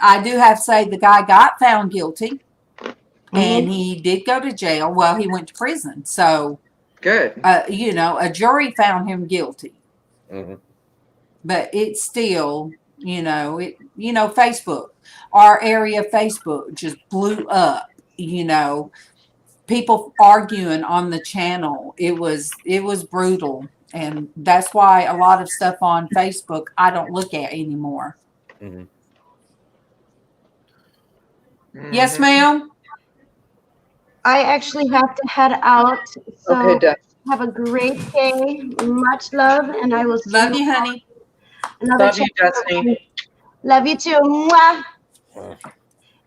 I do have to say the guy got found guilty, and he did go to jail. Well, he went to prison. So Good. a jury found him guilty. Mm-hmm. But it's still, Facebook, our area Facebook just blew up, people arguing on the channel. It was brutal. And that's why a lot of stuff on Facebook I don't look at anymore. Mm-hmm. Yes, ma'am. I actually have to head out. So Okay, Duck. have a great day. Much love, and I will see Love you, honey. another Love you, Destiny. Love you too. Mwah.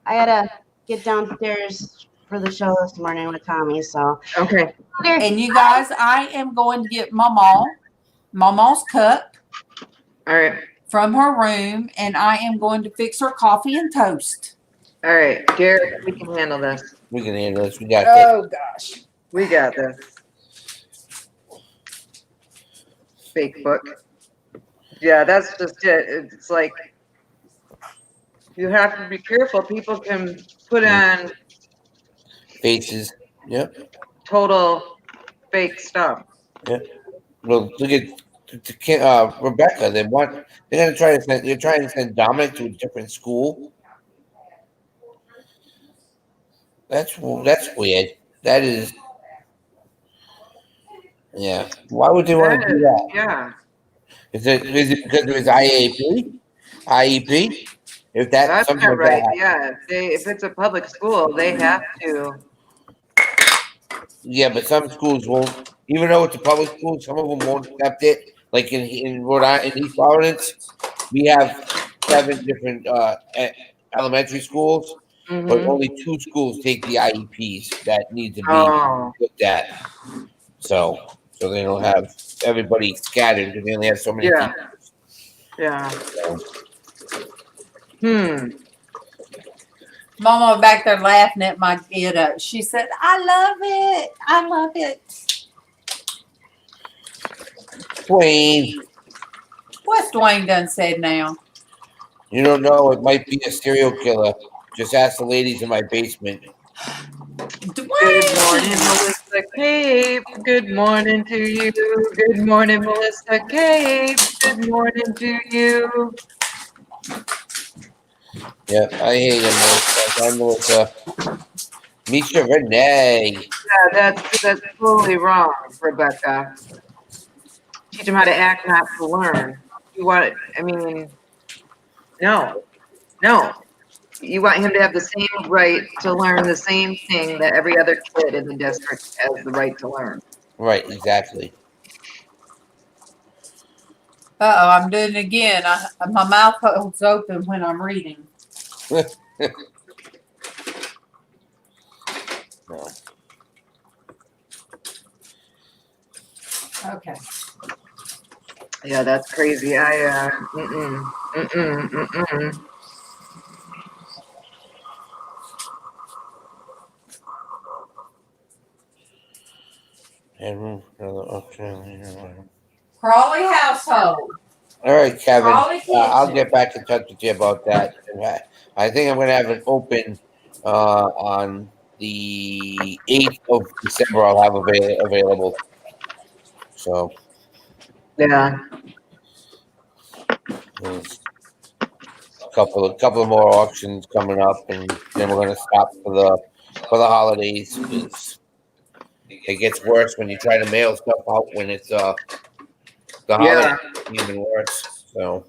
I gotta get downstairs for the show this morning with Tommy. So Okay. And you guys, I am going to get MawMaw's cup All right. from her room, and I am going to fix her coffee and toast. All right, Garrett, we can handle this. We can handle this. We got this. Oh gosh. We got this. Fake book. Yeah, that's just it. It's like you have to be careful. People can put on Faces. Yep. total fake stuff. Yep. Well, look at Rebecca. They're gonna try to send. You're trying to send Dominic to a different school. That's weird. That is. Yeah. Why would they want to do that? Yeah. Is it because of his IEP? IEP? If That's something not like right. that. Yeah. If it's a public school, they have to. Yeah, but some schools won't. Even though it's a public school, some of them won't accept it. Like in Rhode Island, in East Providence, we have 7 different elementary schools, but only 2 schools take the IEPs that need to be looked at. So they don't have everybody scattered because they only have so many teachers. Yeah. So, Mama back there laughing at my get up. She said, I love it. I love it. Dwayne, What's Dwayne done said now? you don't know. It might be a serial killer. Just ask the ladies in my basement. Good morning, Melissa Cape. Good morning to you. Good morning, Melissa Cape. Good morning to you. Yeah, I hate him, Melissa. I'm Melissa. Misha Renee. Yeah, that's totally wrong, Rebecca. Teach them how to act, not to learn. No. You want him to have the same right to learn the same thing that every other kid in the district has the right to learn. Right, exactly. Uh-oh, I'm doing it again. My mouth holds open when I'm reading. No. Okay. Yeah, that's crazy. Crawley household. All right, Kevin. Crawley kitchen. I'll get back in touch with you about that. I think I'm going to have it open on the 8th of December. I'll have available. So Yeah. there's a couple of more auctions coming up, and then we're going to stop for the holidays. It gets worse when you try to mail stuff out when it's the holidays. Even worse. So,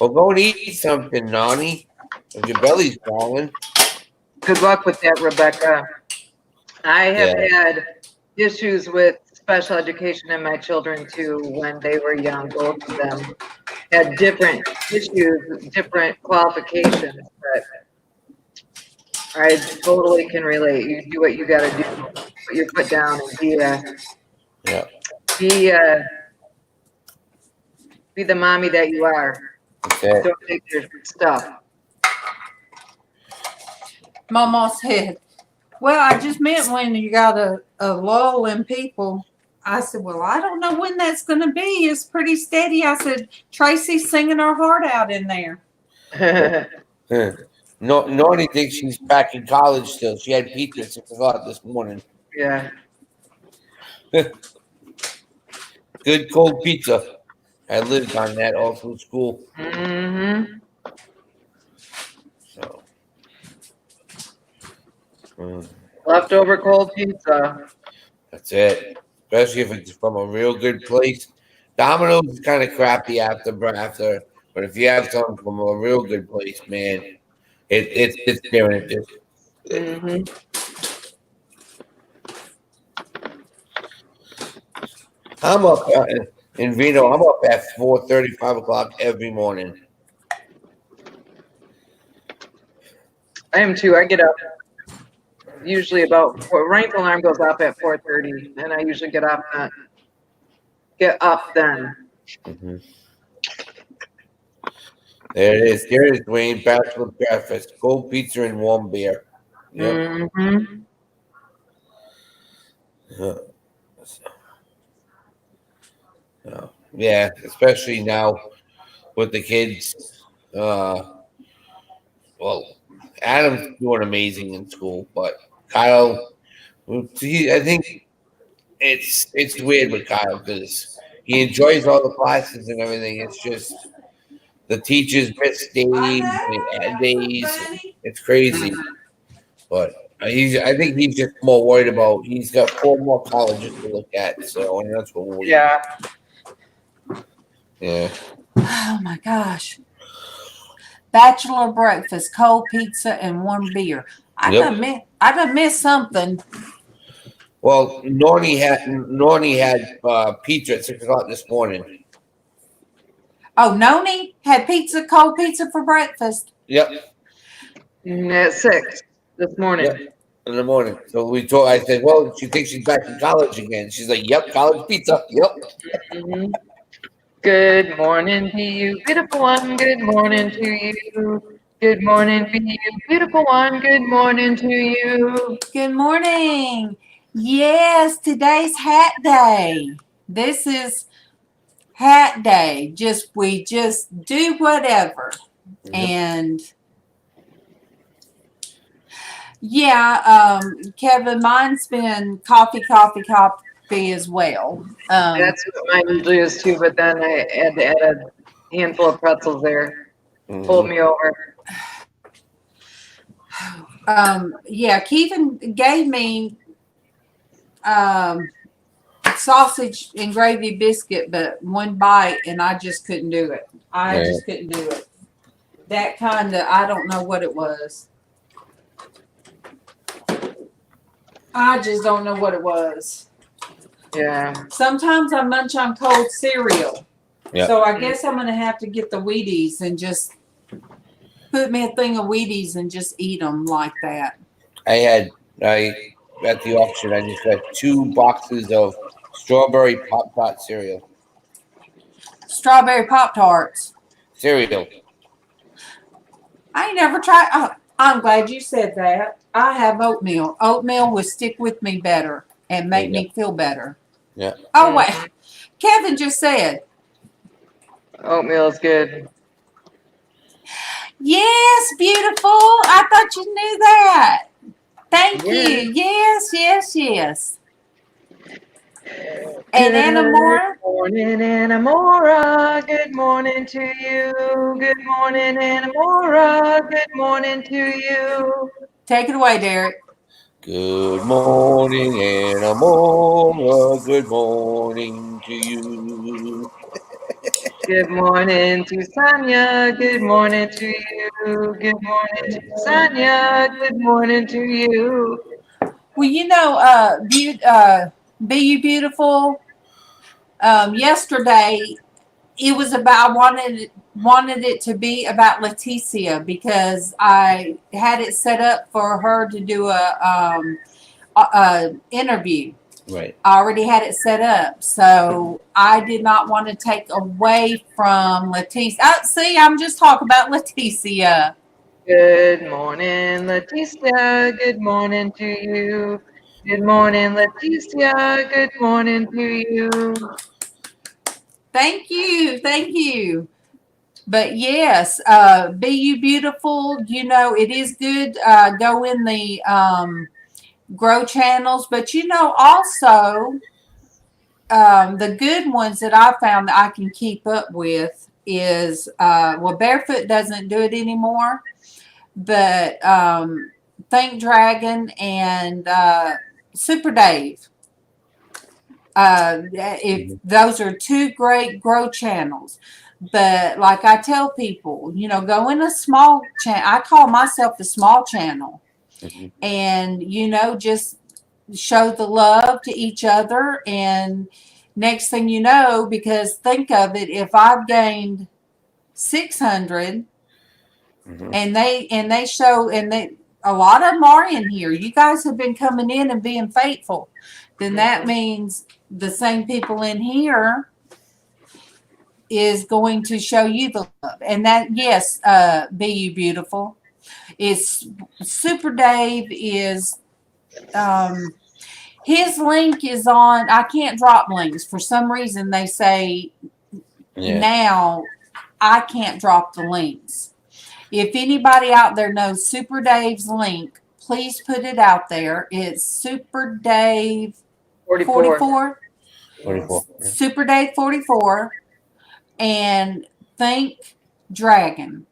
well, go and eat something, Nani. If your belly's falling. Good luck with that, Rebecca. I have had issues with special education in my children too when they were young. Both of them had different issues, different qualifications, but I totally can relate. You do what you got to do. put your foot down and Yeah. be the mommy that you are. That's it. Don't take your stuff. MawMaw said, well, I just meant when you got a lull in people. I said, well, I don't know when that's going to be. It's pretty steady. I said, Tracy's singing her heart out in there. No, Noni thinks she's back in college still. She had pizza at 6 o'clock this morning. Yeah. Good cold pizza. I lived on that all through school. Mm-hmm. So. Leftover cold pizza. That's it. Especially if it's from a real good place. Domino's is kind of crappy after, but if you have something from a real good place, man, it's staring at this. Mm-hmm. I'm up in Reno. I'm up at 4:30, 5 o'clock every morning. I am too. I get up usually about rainbow alarm goes off at 4:30, and I usually get up then. Mm-hmm. There it is. There it is, Dwayne. Bachelor breakfast, cold pizza, and warm beer. Yep. Mm-hmm. Yeah, especially now with the kids. Well, Adam's doing amazing in school, but Kyle, I think it's weird with Kyle because he enjoys all the classes and everything. It's just the teachers miss days and add days. It's crazy, but I think he's just more worried about. He's got 4 more colleges to look at, so and that's what we. Yeah. Yeah. Oh my gosh. Bachelor breakfast, cold pizza, and warm beer. I done missed something. Well, Nornie had pizza at 6 o'clock this morning. Oh, Noni had cold pizza for breakfast. Yep. At 6 this morning. Yep. In the morning. So I said, well, she thinks she's back in college again. She's like, yep, college pizza. Yep. Mm-hmm. Good morning to you, beautiful one. Good morning to you. Good morning to you, beautiful one. Good morning to you. Good morning. Yes, today's hat day. This is hat day. We just do whatever. Yep. And yeah, Kevin, mine's been coffee as well. That's what mine usually is too, but then I had to add a handful of pretzels there. Pulled me over. Yeah, Kevin gave me sausage and gravy biscuit, but one bite, and I just couldn't do it. I just couldn't do it. That kind of, I don't know what it was. I just don't know what it was. Yeah. Sometimes I munch on cold cereal. Yep. So I guess I'm going to have to get the Wheaties and just put me a thing of Wheaties and just eat them like that. At the auction, I just got 2 boxes of strawberry Pop-Tart cereal. Strawberry Pop-Tarts. Cereal. I ain't never tried. Oh, I'm glad you said that. I have oatmeal. Oatmeal would stick with me better and make me feel better. Yeah. Oh, wait. Kevin just said. Oatmeal is good. Yes, beautiful. I thought you knew that. Thank you. Yes. And Anamora? Good morning, Anamora. Good morning to you. Good morning, Anamora. Good morning to you. Take it away, Derek. Good morning, Anamora. Good morning to you. Good morning to Sonia. Good morning to you. Good morning to Sonia. Good morning to you. Well, you know, Be You Beautiful. Yesterday, it was about. I wanted it to be about Leticia because I had it set up for her to do a interview. Right. I already had it set up, so I did not want to take away from Leticia. Oh, see, I'm just talking about Leticia. Good morning, Leticia. Good morning to you. Good morning, Leticia. Good morning to you. Thank you, thank you. But yes, be you beautiful. You know, it is good. Go in the grow channels, but you know, also the good ones that I found that I can keep up with is well, Barefoot doesn't do it anymore, but Think Dragon and Super Dave. If those are two great grow channels. But like I tell people, you know, go in a small channel. I call myself a small channel. And, you know, just show the love to each other. And next thing you know, because think of it, if I've gained 600 and they show, and they, a lot of them are in here. You guys have been coming in and being faithful. Then that means the same people in here is going to show you the love. And that, yes, Be You Beautiful. It's Super Dave is his link is on. I can't drop links. For some reason they say now I can't drop the links. If anybody out there knows Super Dave's link, please put it out there. It's Super Dave 44. Super Dave 44 and Think Dragon.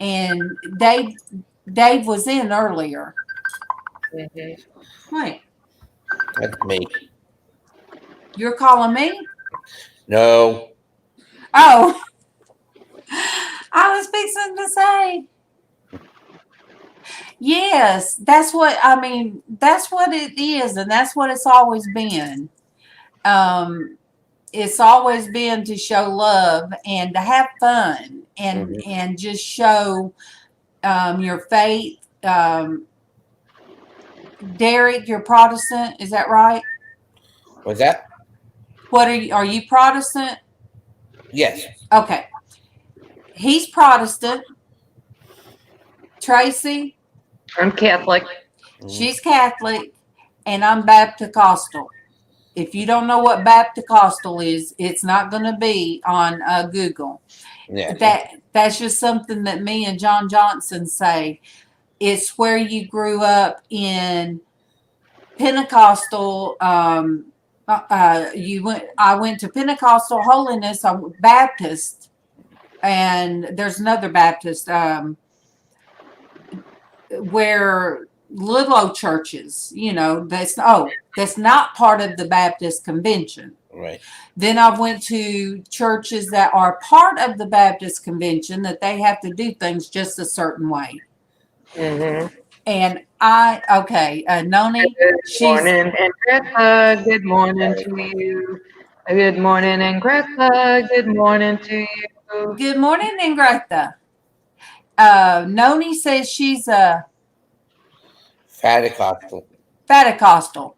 And Dave was in earlier. Wait, That's me. you're calling me? No. Oh, I was fixing to say. Yes, that's what I mean. That's what it is, and that's what it's always been. It's always been to show love and to have fun and just show your faith. Derek, you're Protestant, is that right? What's that? What are you? Are you Protestant? Yes. Okay. He's Protestant. Traci, I'm Catholic. she's Catholic, and I'm Baptist-costal. If you don't know what Baptist-costal is, it's not going to be on Google. Yeah. That's just something that me and John Johnson say. It's where you grew up in Pentecostal. I went to Pentecostal holiness. I'm Baptist, and there's another Baptist where little churches. You know, that's not part of the Baptist convention. Right. Then I went to churches that are part of the Baptist convention that they have to do things just a certain way. And Noni, Good morning, and Greta. Good morning to you. Good morning, and Greta. Good morning to you. Good morning, Ingrata. Noni says she's a Pentecostal. Pentecostal.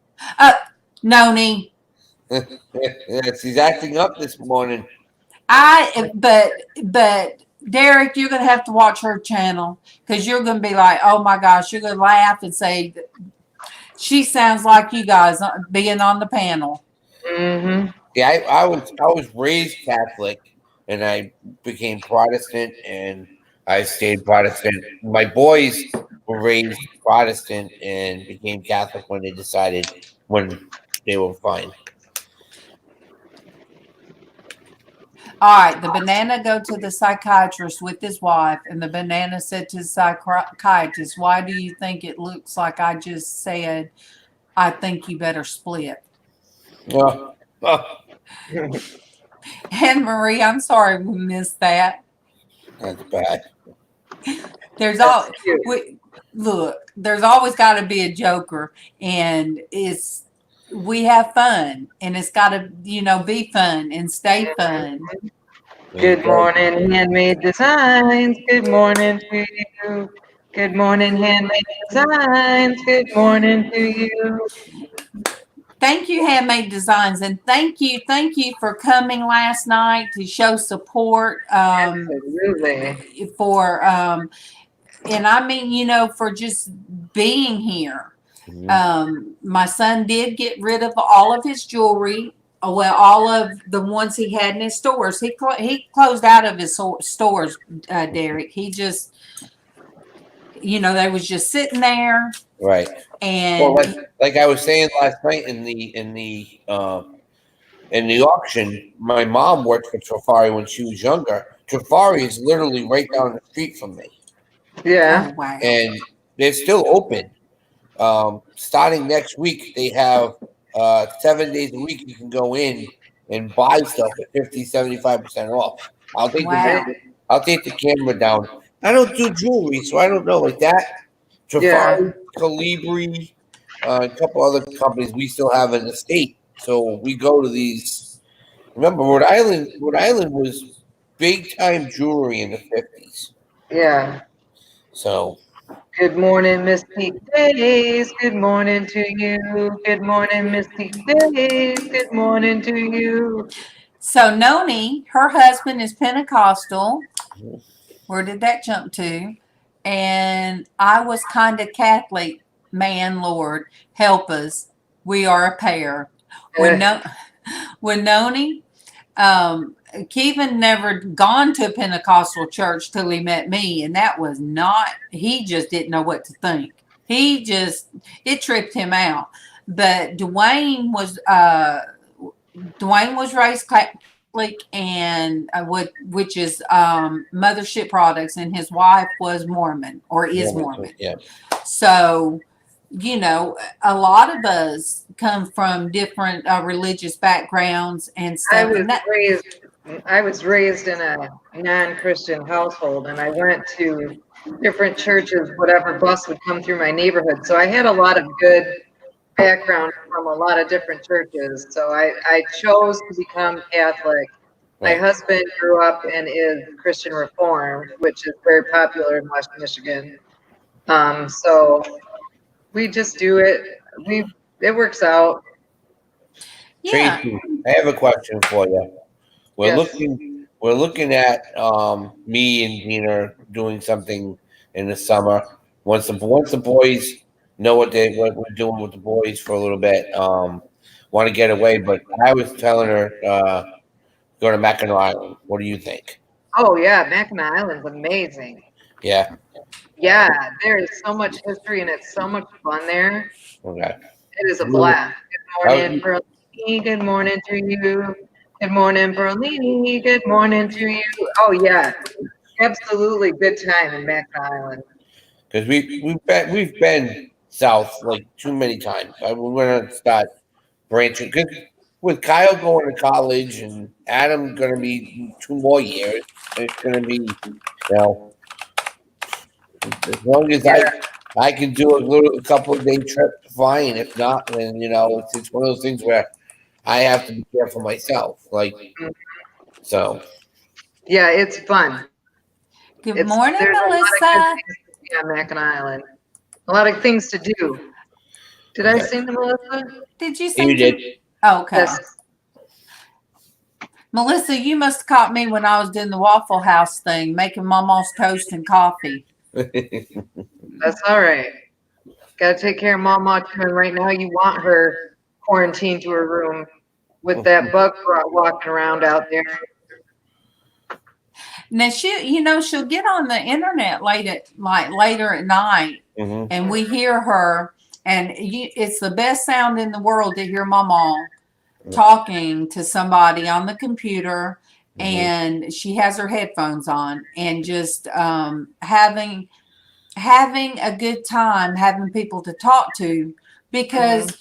Noni, She's acting up this morning. but Derek, you're gonna have to watch her channel because you're gonna be like, oh my gosh, you're gonna laugh and say she sounds like you guys being on the panel. Yeah, I was raised Catholic, and I became Protestant, and I stayed Protestant. My boys were raised Protestant and became Catholic when they were fine. All right, the banana go to the psychiatrist with his wife, and the banana said to the psychiatrist, why do you think it looks like I just said, I think you better split? Anne Marie, I'm sorry we missed that. That's bad. There's always got to be a joker, and we have fun, and it's got to, be fun and stay fun. Good morning, Handmade Designs. Good morning to you. Good morning, Handmade Designs. Good morning to you. Thank you, Handmade Designs, and thank you for coming last night to show support. Absolutely. For and I mean, you know, for just being here. My son did get rid of all of his jewelry. Well, all of the ones he had in his stores. He closed out of his stores, Derek. He just, you know, they was just sitting there. Right. And Well, like I was saying last night in the auction, my mom worked for Trafari when she was younger. Trafari is literally right down the street from me. Yeah. oh, wow. And they're still open. Starting next week, they have 7 days a week you can go in and buy stuff at 50-75% off. I'll take Wow. I'll take the camera down. I don't do jewelry, so I don't know like that. Trafari, Calibri, a couple other companies we still have in the state. So we go to these. Remember, Rhode Island was big time jewelry in the 50s. Yeah. So Good morning, Mystique Days. Good morning to you. Good morning, Mystique Days. Good morning to you. So Noni, her husband is Pentecostal. Where did that jump to? And I was kind of Catholic. Man, Lord, help us. We are a pair. When Noni, Kevin never gone to a Pentecostal church till he met me, and that was not. He just didn't know what to think. It tripped him out. But Dwayne was raised Catholic, and which is Mothership Products, and his wife was Mormon or is Mormon. Yeah. So, you know, a lot of us come from different religious backgrounds and stuff. I was raised in a non-Christian household, and I went to different churches, whatever bus would come through my neighborhood. So I had a lot of good background from a lot of different churches. So I chose to become Catholic. My husband grew up and is Christian Reformed, which is very popular in West Michigan. So we just do it. It works out. Yeah. Traci, I have a question for you. We're looking at me and Dina doing something in the summer. Once the boys know what we're doing with the boys for a little bit, want to get away. But I was telling her go to Mackinac Island. What do you think? Oh yeah, Mackinac Island's amazing. Yeah. Yeah, there is so much history and it's so much fun there. Okay. It is a blast. Good morning, Perlini. Good morning to you. Good morning, Perlini. Good morning to you. Oh yeah, absolutely good time in Mackinac Island. Because we've been south like too many times. We're gonna start branching. Because with Kyle going to college and Adam gonna be 2 more years, it's gonna be, you know, as long as I can do a couple of day trip, fine. If not, then you know it's one of those things where I have to be careful myself. Like so. Yeah, it's fun. Good morning, there's Melissa. A lot of good things to see on Mackinac Island. A lot of things to do. Did I sing to Melissa? Did you sing? You did. Oh, okay. Yes. Melissa, you must have caught me when I was doing the Waffle House thing, making MawMaw's toast and coffee. That's all right. Got to take care of MawMaw too. And right now, you want her quarantined to her room with that bug walking around out there. Now she'll get on the internet later at night, and we hear her, and it's the best sound in the world to hear MawMaw talking to somebody on the computer, and she has her headphones on, and just having a good time, having people to talk to, because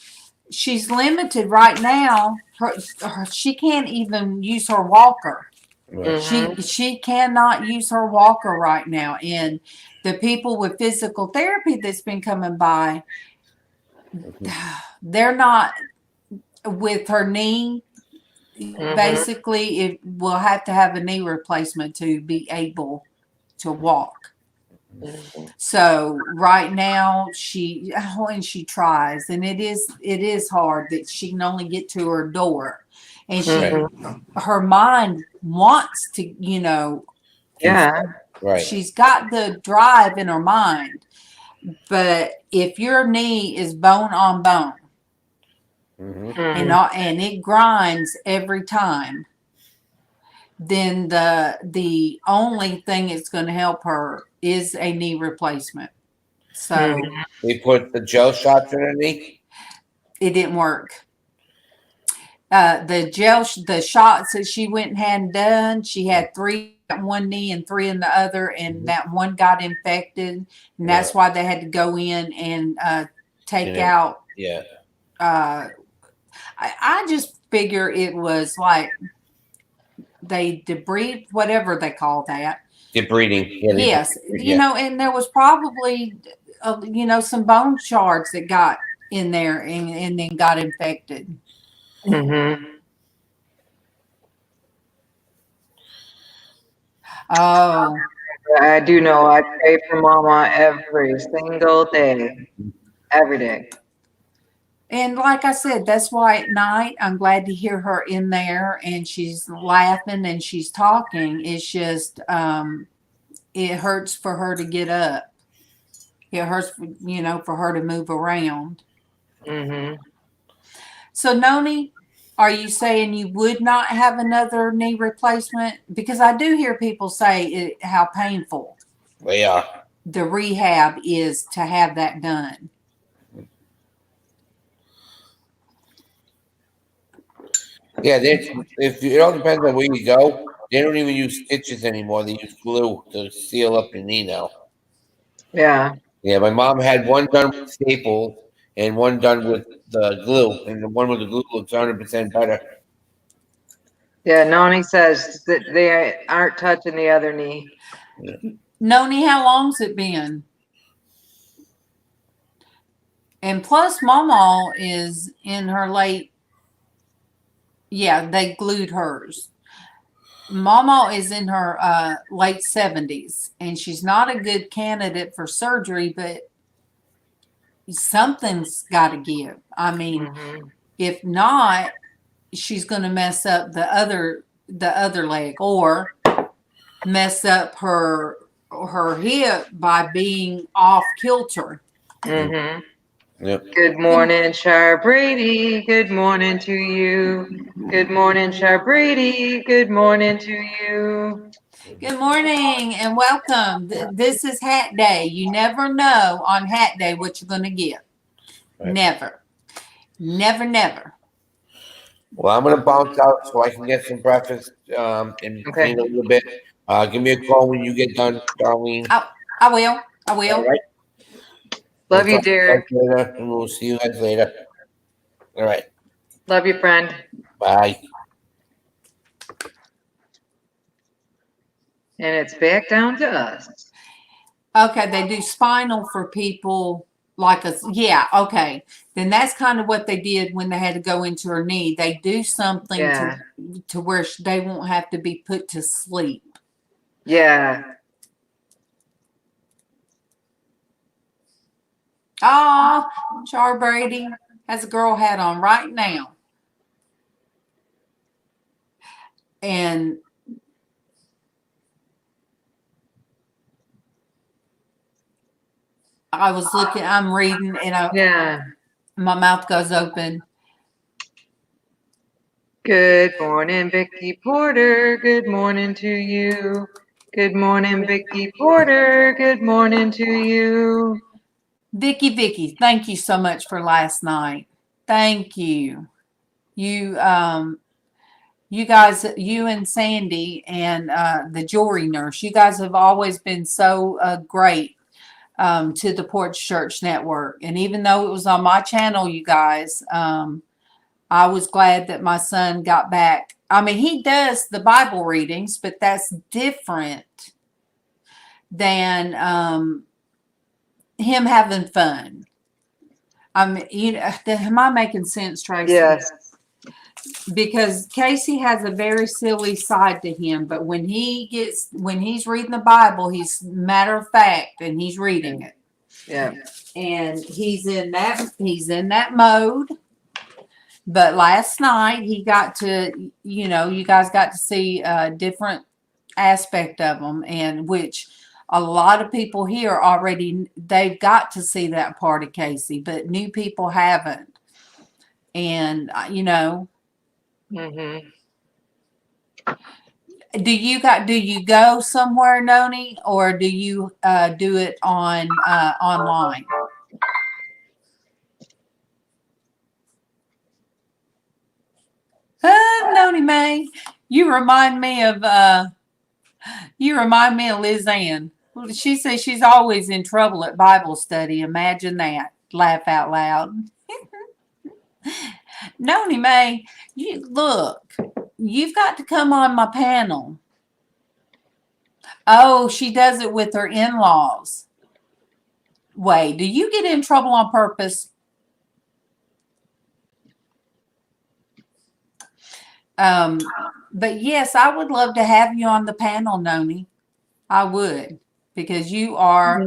she's limited right now. She can't even use her walker. She cannot use her walker right now, and the people with physical therapy that's been coming by, they're not with her knee. Basically, it will have to have a knee replacement to be able to walk. So right now and she tries, and it is hard that she can only get to her door, and her mind wants to, Yeah. Right. she's got the drive in her mind, but if your knee is bone on bone and it grinds every time, then the only thing that's going to help her is a knee replacement. So They put the gel shots in her knee. it didn't work. The shots that she went and had done, she had 3 in one knee and 3 in the other, and that one got infected, and that's why they had to go in and take out. Yeah. I just figure it was like they debrided, whatever they call that. Debriding. Yeah, Yes, and there was probably some bone shards that got in there and then got infected. Oh, I do know I pray for MawMaw every single day. Every day. and like I said, that's why at night I'm glad to hear her in there and she's laughing and she's talking. It's just it hurts for her to get up. It hurts, for her to move around. So, Noni, are you saying you would not have another knee replacement? Because I do hear people say how painful the rehab is to have that done. Yeah, it all depends on where you go. They don't even use stitches anymore. They use glue to seal up your knee now. Yeah. Yeah, my mom had one done with staples and one done with the glue, and the one with the glue looks 100% better. Yeah, Noni says that they aren't touching the other knee. Noni, how long's it been? And plus, MawMaw is in her late. Yeah, they glued hers. MawMaw is in her late 70s, and she's not a good candidate for surgery, but something's got to give. I mean, if not, she's going to mess up the other leg or mess up her hip by being off kilter. Yep. Good morning, Char Brady. Good morning to you. Good morning, Char Brady. Good morning to you. Good morning and welcome. This is Hat Day. You never know on Hat Day what you're going to get. Right. Never. Never. Well, I'm going to bounce out so I can get some breakfast and clean a little bit. Give me a call when you get done, Darlene. I will. All right. Love you, Derek. Later, and we'll see you guys later. All right. Love you, friend. Bye. And it's back down to us. Okay, they do spinal for people like us. Yeah, okay. Then that's kind of what they did when they had to go into her knee. They do something to where they won't have to be put to sleep. Yeah. Oh, Char Brady has a girl hat on right now. And I was looking, I'm reading, and my mouth goes open. Good morning, Vicky Porter. Good morning to you. Good morning, Vicky Porter. Good morning to you. Vicky, thank you so much for last night. Thank you. You guys, you and Sandy and the jewelry nurse, you guys have always been so great to the Porch Church Network. And even though it was on my channel, you guys, I was glad that my son got back. I mean, he does the Bible readings, but that's different than him having fun. Am I making sense, Traci? Yes. because Casey has a very silly side to him, but when he's reading the Bible, he's matter of fact and he's reading it. Yeah. And he's in that mode. But last night he got to, you guys got to see a different aspect of him, and which a lot of people here already, they've got to see that part of Casey, but new people haven't. And, Mm-hmm. do you go somewhere, Noni, or do you do it on online? Noni May, you remind me of LizzAnn. She says she's always in trouble at Bible study. Imagine that. Laugh out loud. Noni May, you've got to come on my panel. Oh, she does it with her in-laws. Wait, do you get in trouble on purpose? But yes, I would love to have you on the panel, Noni. I would, because you are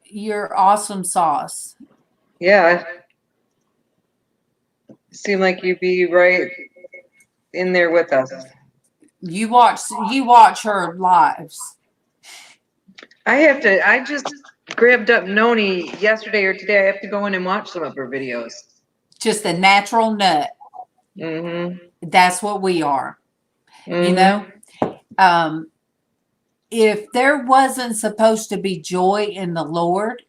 you're awesome sauce. Yeah. Seem like you'd be right in there with us. You watch her lives. I just grabbed up Noni yesterday or today. I have to go in and watch some of her videos. Just a natural nut. Mm-hmm. That's what we are. Mm-hmm. If there wasn't supposed to be joy in the Lord,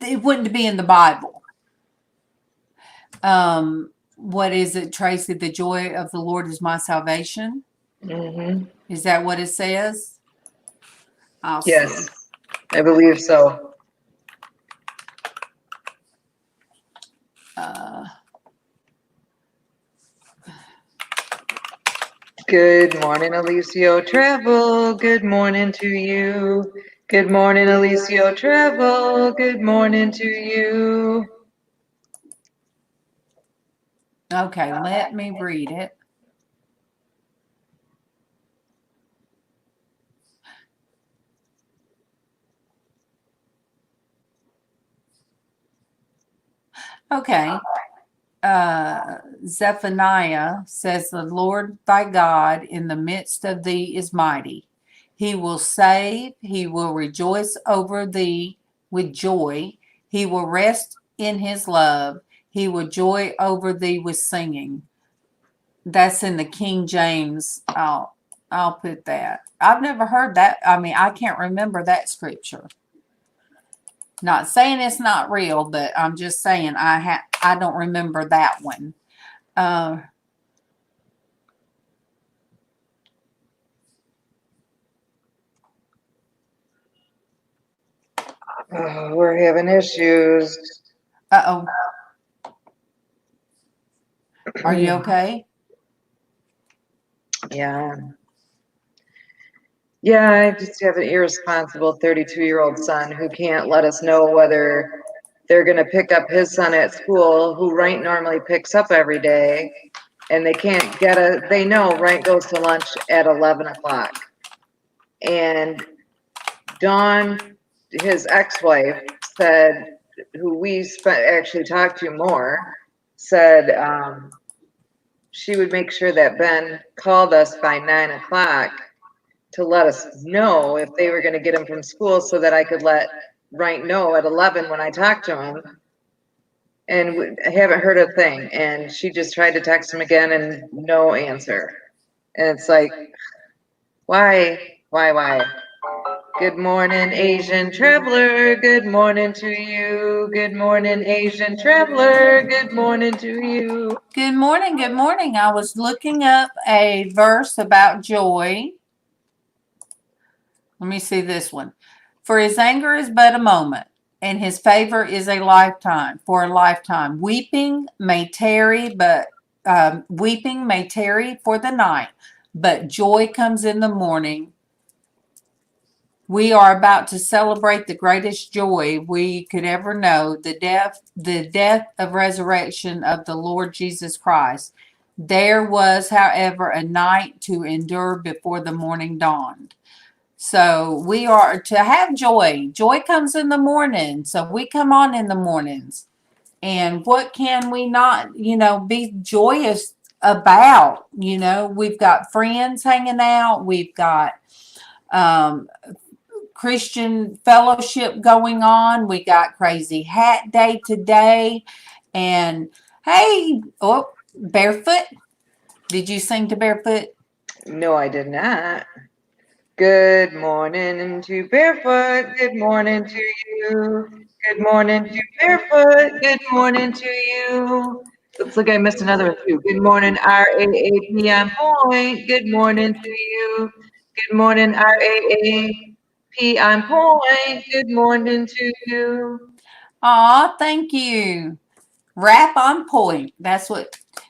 it wouldn't be in the Bible. What is it, Traci? The joy of the Lord is my salvation. Mm-hmm. Is that what it says? Yes, I believe so. Good morning, Alicio Travel. Good morning to you. Good morning, Alicio Travel. Good morning to you. Okay, let me read it. Okay. Zephaniah says, the Lord thy God in the midst of thee is mighty. He will save. He will rejoice over thee with joy. He will rest in his love. He will joy over thee with singing. That's in the King James. I'll put that. I've never heard that. I mean, I can't remember that scripture. Not saying it's not real, but I'm just saying I don't remember that one. Oh, we're having issues. Uh-oh. Are you okay? Yeah. Yeah, I just have an irresponsible 32-year-old son who can't let us know whether they're going to pick up his son at school, who Wright normally picks up every day, and they can't they know Wright goes to lunch at 11 o'clock. And Dawn, his ex-wife, said, who we actually talked to more, said she would make sure that Ben called us by 9 o'clock to let us know if they were going to get him from school so that I could let Wright know at 11 when I talked to him. And I haven't heard a thing. And she just tried to text him again and no answer. And it's like, why? Good morning, Asian traveler. Good morning to you. Good morning, Asian traveler. Good morning to you. Good morning. Good morning. I was looking up a verse about joy. Let me see this one. For his anger is but a moment, and his favor is a lifetime, for a lifetime. Weeping may tarry for the night, but joy comes in the morning. We are about to celebrate the greatest joy we could ever know, the death of resurrection of the Lord Jesus Christ. There was, however, a night to endure before the morning dawned. So we are to have joy. Joy comes in the morning. So we come on in the mornings. And what can we not, be joyous about? We've got friends hanging out. We've got Christian fellowship going on. We got Crazy Hat Day today. And hey, Barefoot. Did you sing to Barefoot? No, I did not. Good morning to Barefoot. Good morning to you. Good morning to Barefoot. Good morning to you. Looks like I missed another one too. Good morning, RAAP on point. Good morning to you. Good morning, RAAP on point. Good morning to you. Aw, thank you. Rap on point.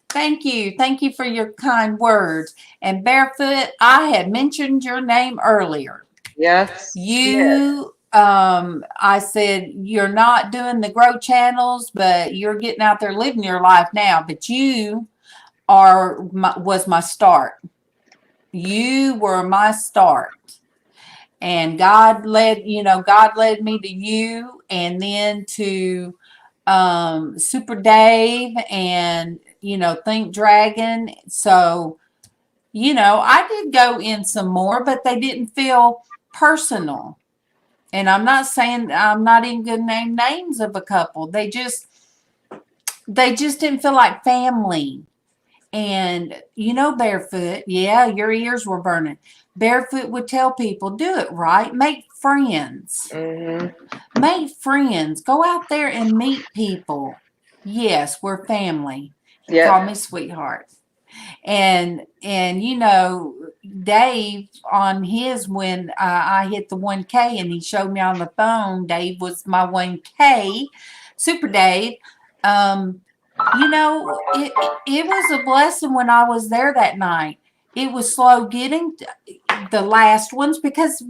Thank you. Thank you for your kind words. And Barefoot, I had mentioned your name earlier. Yes. I said, you're not doing the grow channels, but you're getting out there living your life now. But you was my start. You were my start. And God led me to you, and then to Super Dave, and Think Dragon. So I did go in some more, but they didn't feel personal. And I'm not saying, I'm not even gonna name names of a couple. They just didn't feel like family. And Barefoot, yeah, your ears were burning. Barefoot would tell people, do it right, make friends. Mm-hmm. Make friends. Go out there and meet people. Yes, we're family. Yep. Call me sweetheart. And Dave on his, when I hit the 1K and he showed me on the phone, Dave was my 1K, Super Dave. It was a blessing when I was there that night. It was slow getting the last ones because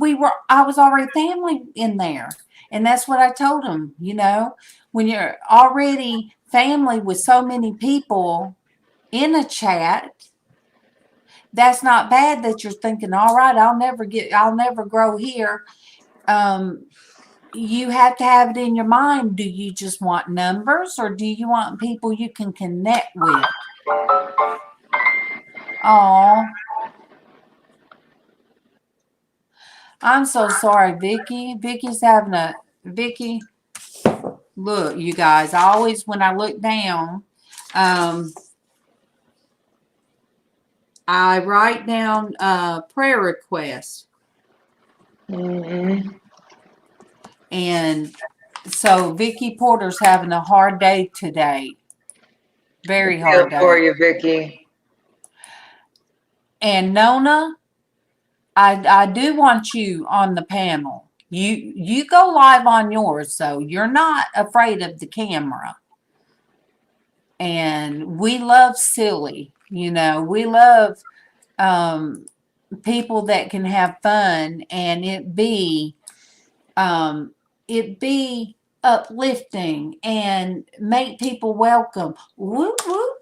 I was already family in there. And that's what I told him, when you're already family with so many people in a chat, that's not bad that you're thinking, all right, I'll never grow here. You have to have it in your mind. Do you just want numbers, or do you want people you can connect with? Oh, I'm so sorry, Vicky. Vicky, look, you guys, when I look down, I write down prayer requests. Mm-hmm. And so Vicky Porter's having a hard day today. Very hard day. For you, Vicky. And Nona, I do want you on the panel. You go live on yours, so you're not afraid of the camera. And we love silly, we love people that can have fun, and it be uplifting and make people welcome. Whoop whoop.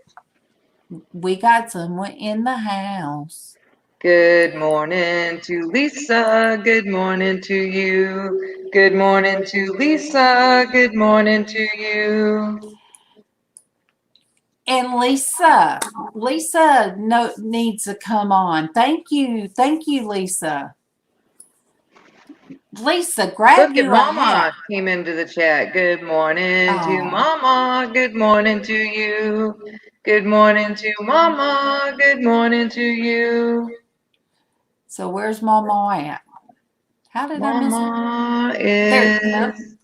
We got someone in the house. Good morning to Lisa. Good morning to you. Good morning to Lisa. Good morning to you. And Lisa needs to come on. Thank you, Lisa. Lisa, grab Look at you a MawMaw hat. came into the chat. Good morning to MawMaw. Good morning to you. Good morning to MawMaw. Good morning to you. So where's MawMaw at? How did I miss MawMaw There, is.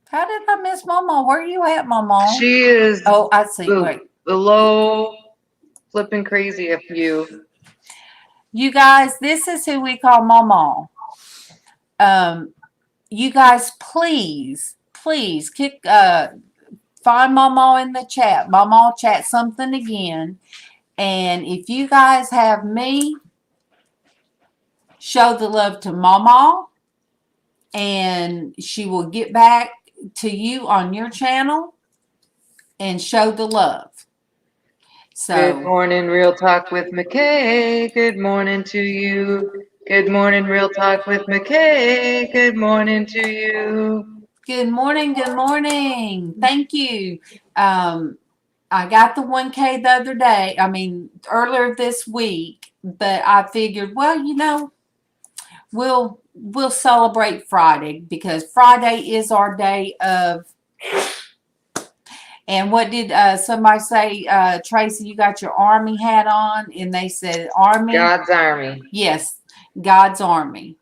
How did I miss MawMaw? Where are you at, MawMaw? She is. Oh, I see. Wait. Below flipping crazy of you. You guys, this is who we call MawMaw. You guys, please find MawMaw in the chat. MawMaw chat something again. And if you guys have me, show the love to MawMaw, and she will get back to you on your channel and show the love. Good So, morning, Real Talk with McKay. Good morning to you. Good morning, Real Talk with McKay. Good morning to you. good morning. Good morning. Thank you. I got the 1K the other day. I mean, earlier this week, but I figured, well, we'll celebrate Friday because Friday is our day of. And what did somebody say? Traci, you got your army hat on, and they said army. God's Army. Yes, God's army.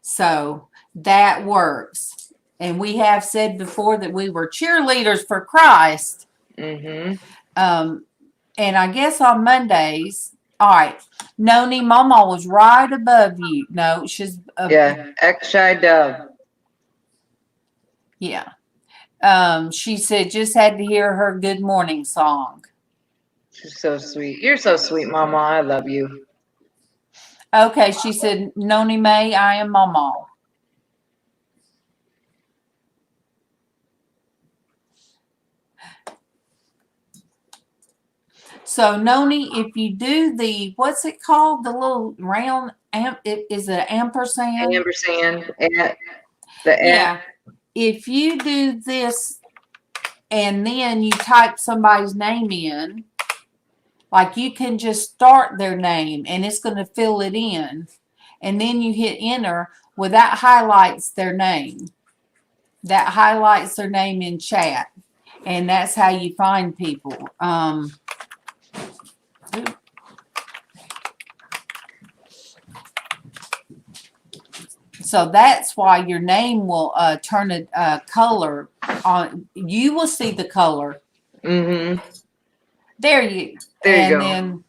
So that works. And we have said before that we were cheerleaders for Christ. Mm-hmm. And I guess on Mondays, all right, Noni MawMaw was right above you. No, she's Yeah, Xshydovex. yeah. She said just had to hear her good morning song. She's so sweet. You're so sweet, Mama. I love you. Okay, she said, Noni May, I am MawMaw. So Noni, if you do the what's it called? The little round is it ampersand? Ampersand at the Yeah. If you do this and then you type somebody's name in, like you can just start their name and it's going to fill it in. And then you hit enter. Well, that highlights their name. That highlights their name in chat. And that's how you find people. So that's why your name will turn a color on. You will see the color. Mm-hmm. There you go. Then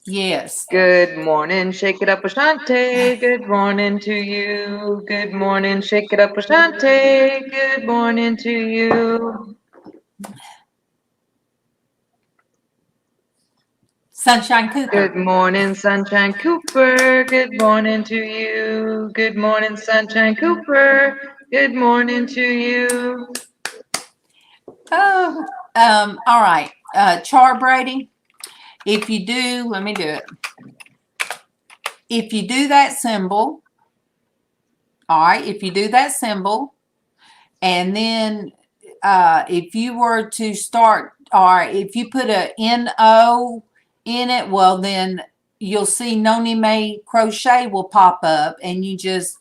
yes. Good morning, shake it up, Ashante. Good morning to you. Good morning, shake it up, Ashante. Good morning to you. Sunshine Cooper. Good morning, Sunshine Cooper. Good morning to you. Good morning, Sunshine Cooper. Good morning to you. Oh, all right. Char Brady, if you do, let me do it. If you do that symbol, all right, if you do that symbol, and then if you were to start, or if you put a N-O in it, well, then you'll see Noni May Crochet will pop up, and you just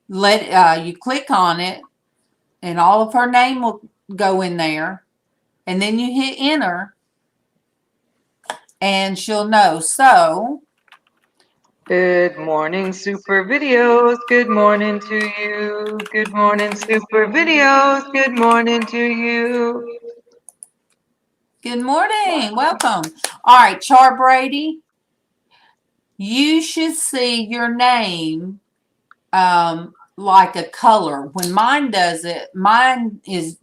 you click on it, and all of her name will go in there, and then you hit enter, and she'll know. So, good morning, Super Videos. Good morning to you. Good morning, Super Videos. Good morning to you. good morning. Welcome. All right, Char Brady, you should see your name like a color. When mine does it, mine is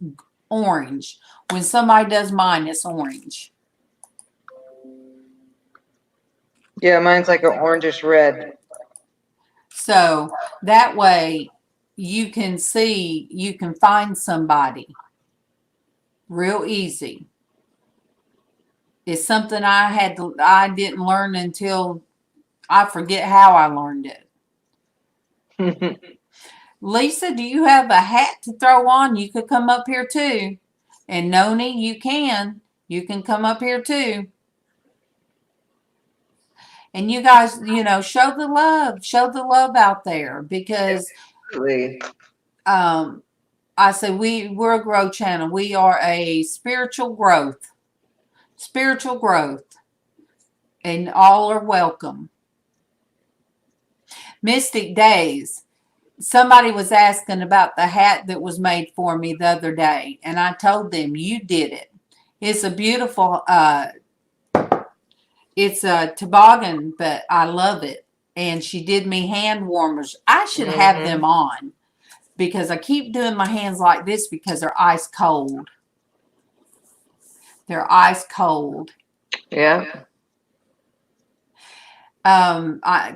orange. When somebody does mine, it's orange. Yeah, mine's like an orangish red. So that way you can see, you can find somebody real easy. It's something I didn't learn until I forget how I learned it. Lisa, do you have a hat to throw on? You could come up here too. And Noni, you can come up here too. And you guys, show the love out there, because I said we're a growth channel. We are a spiritual growth, and all are welcome. Mystic Days. Somebody was asking about the hat that was made for me the other day, and I told them you did it. It's a beautiful, it's a toboggan, but I love it. And she did me hand warmers. I should have them on, because I keep doing my hands like this because they're ice cold. They're ice cold. Yeah.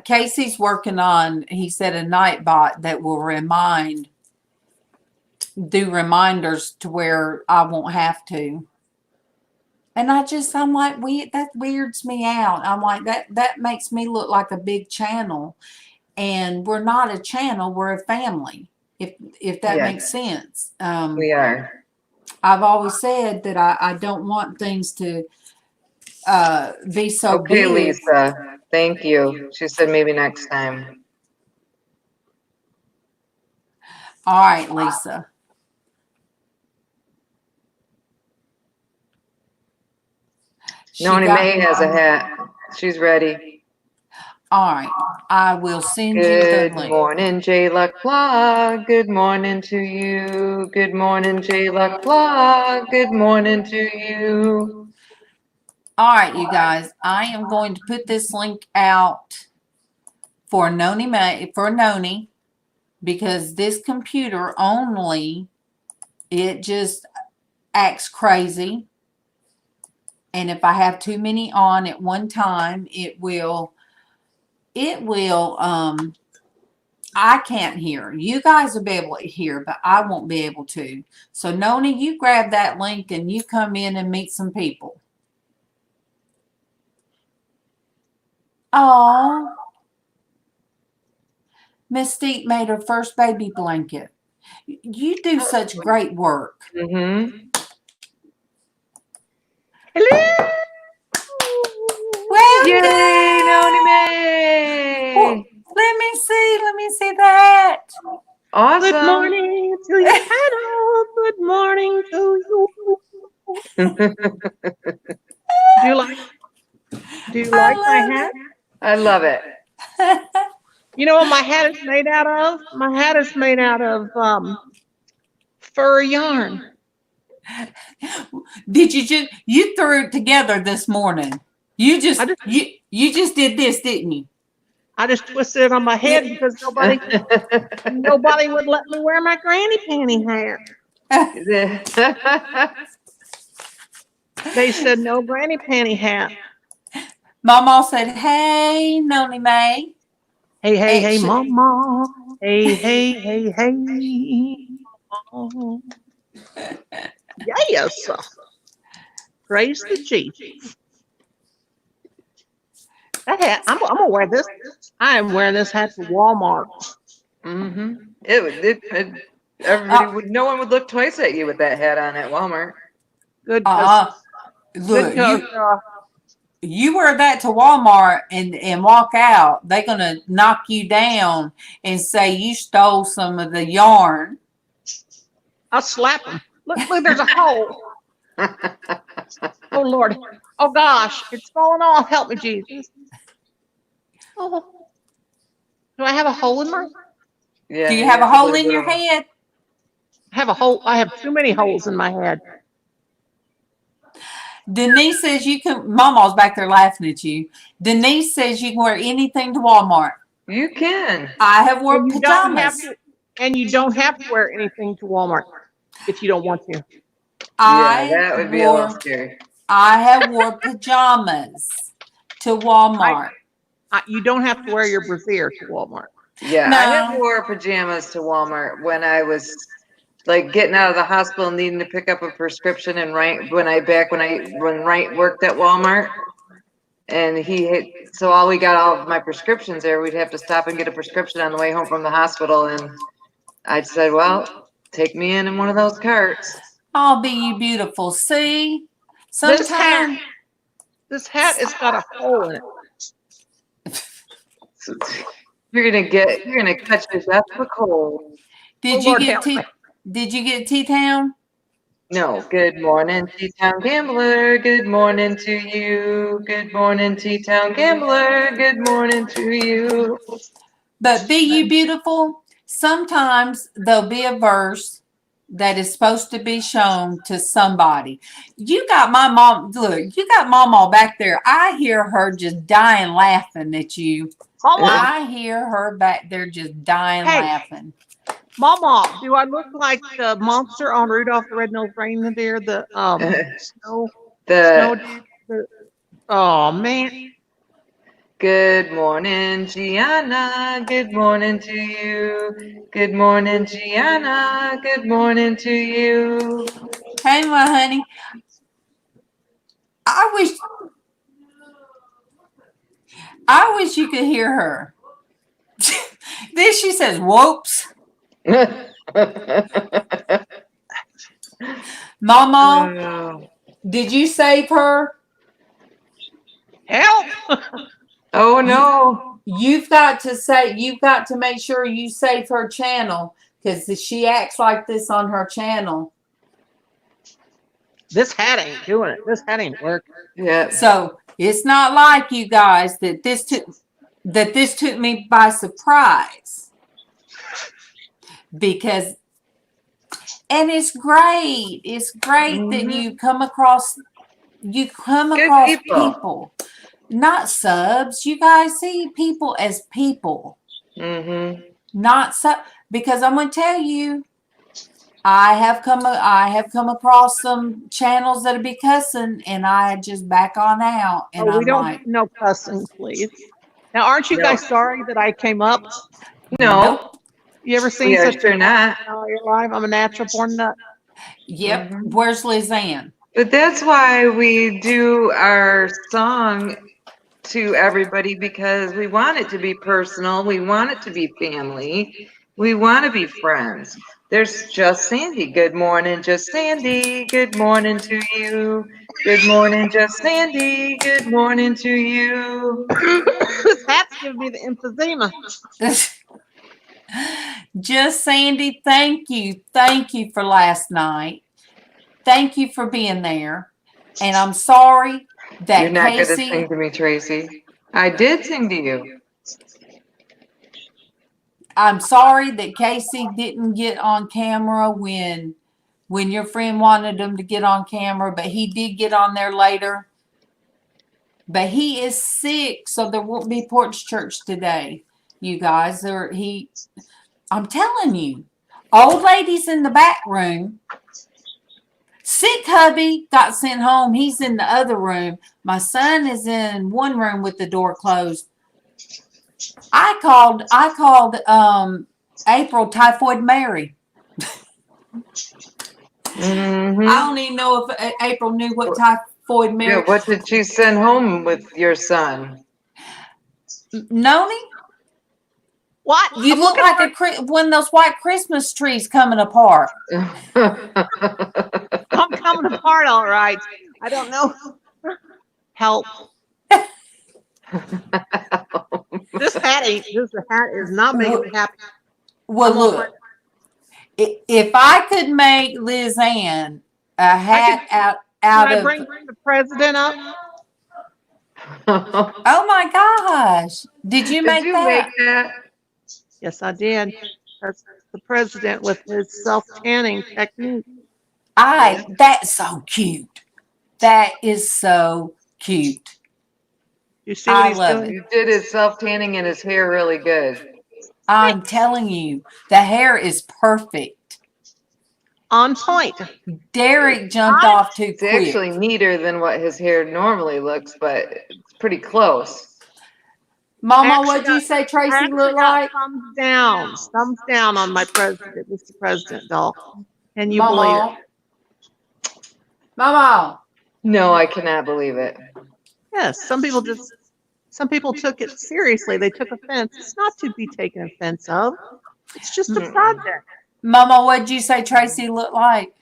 Casey's working on, he said, a night bot that will do reminders to where I won't have to. And I'm like, that weirds me out. I'm like, that makes me look like a big channel. And we're not a channel, we're a family. If that makes sense. We are. I've always said that I don't want things to be so Okay, big. Lisa. Thank you. She said maybe next time. All right, Lisa. Noni May has a hat. She's ready. All right. I will send you the Good link. morning, J Luck Vlog. Good morning to you. Good morning, J Luck Vlog. Good morning to you. All right, you guys. I am going to put this link out for Noni, because this computer only, it just acts crazy. And if I have too many on at one time, it will, I can't hear. You guys will be able to hear, but I won't be able to. So Noni, you grab that link and you come in and meet some people. Oh, Mystique made her first baby blanket. You do such great work. Mm-hmm. Hello. Well Yay, done. Noni May. Oh, let me see that. Awesome. Good morning to your panel. Good morning to you. Do you like my hat? I love it. You know what my hat is made out of? My hat is made out of fur yarn. Did you threw it together this morning? You just did this, didn't you? I just twisted it on my head because nobody would let me wear my granny panty hat. They said no granny panty hat. MawMaw said, "Hey, Noni May." Hey, mama. Hey. Mama. Yes. Praise the Jesus. That hat, I'm gonna wear this. I am wearing this hat to Walmart. Mm-hmm. No one would look twice at you with that hat on at Walmart. Good. Look, you wear that to Walmart and walk out, they're gonna knock you down and say you stole some of the yarn. I'll slap them. Look, there's a hole. Oh Lord. Oh gosh, it's falling off. Help me, Jesus. Oh. Do I have a hole in my? Yeah. Do you have a hole in your head? I have a hole. I have too many holes in my head. Denise says you can. MawMaw's back there laughing at you. Denise says you can wear anything to Walmart. You can. I have worn pajamas. And you don't have to wear anything to Walmart if you don't want to. That would be a little scary. I have wore pajamas to Walmart. You don't have to wear your brassiere to Walmart. Yeah, No. I have wore pajamas to Walmart when I was like getting out of the hospital, needing to pick up a prescription, and when Wright worked at Walmart, and so we got all of my prescriptions there. We'd have to stop and get a prescription on the way home from the hospital, and I said, "Well, take me in one of those carts." I'll be you beautiful. See, sometimes this hat has got a hole in it. You're gonna catch your death of a cold. Did you get T-Town? No. Good morning, T-Town Gambler. Good morning to you. Good morning, T-Town Gambler. Good morning to you. But be you beautiful. Sometimes there'll be a verse that is supposed to be shown to somebody. You got my mom. Look, you got MawMaw back there. I hear her just dying laughing at you. I hear her back there just dying laughing. MawMaw, do I look like the monster on Rudolph the Red-Nosed Reindeer? The snow. Snow The day. Oh man. good morning, Gianna. Good morning to you. Good morning, Gianna. Good morning to you. Hey, my honey. I wish you could hear her. Then she says, "Whoops, Mama, Oh. did you save her? Help! Oh no. You've got to make sure you save her channel because she acts like this on her channel. This hat ain't doing it. This hat ain't working. Yeah. So it's not like you guys that this took me by surprise because, and it's great. It's great that you come across people, not subs. You guys see people as people, not sub. Because I'm going to tell you, I have come across some channels that'll be cussing, and I just back on out. And we I'm don't like, no cussing, please. Now, aren't you guys sorry that I came up? No. nope. You ever seen We are such sure not. all your life? I'm a natural born nut. Yep. Where's LizzAnn? But that's why we do our song to everybody, because we want it to be personal. We want it to be family. We want to be friends. There's Just Sandy. Good morning, Just Sandy. Good morning to you. Good morning, Just Sandy. Good morning to you. This hat's giving me the emphysema. Just Sandy, thank you. Thank you for last night. Thank you for being there. And I'm sorry that You're not going to Casey. sing to me, Tracy. I did sing to you. I'm sorry that Casey didn't get on camera when your friend wanted him to get on camera, but he did get on there later. But he is sick, so there won't be Porch Church today. You guys, I'm telling you, old lady's in the back room. Sick hubby got sent home. He's in the other room. My son is in one room with the door closed. I called April Typhoid Mary. I don't even know if April knew what Typhoid Mary. Yeah, what did she send home with your son? Noni? What? You look like one of those white Christmas trees coming apart. I'm coming apart, all right. I don't know. Help. This hat is not making me happy. Well, look, if I could make LizzAnn a hat out Can I of. bring the president up? Oh my gosh! Did you make that? Yes, I did. That's the president with his self-tanning technique. That's so cute. That is so cute. You see what he's love doing? He did his self-tanning and his hair really good. I'm telling you, the hair is perfect. On point. Derek jumped off too It's quick. actually neater than what his hair normally looks, but it's pretty close. Mama, what'd you say Tracy looked like? Thumbs down on my president, Mr. President doll. Can you believe it? Mama. No, I cannot believe it. Yes, some people took it seriously. They took offense. It's not to be taken offense of. It's just a project. Mama, what'd you say Tracy looked like?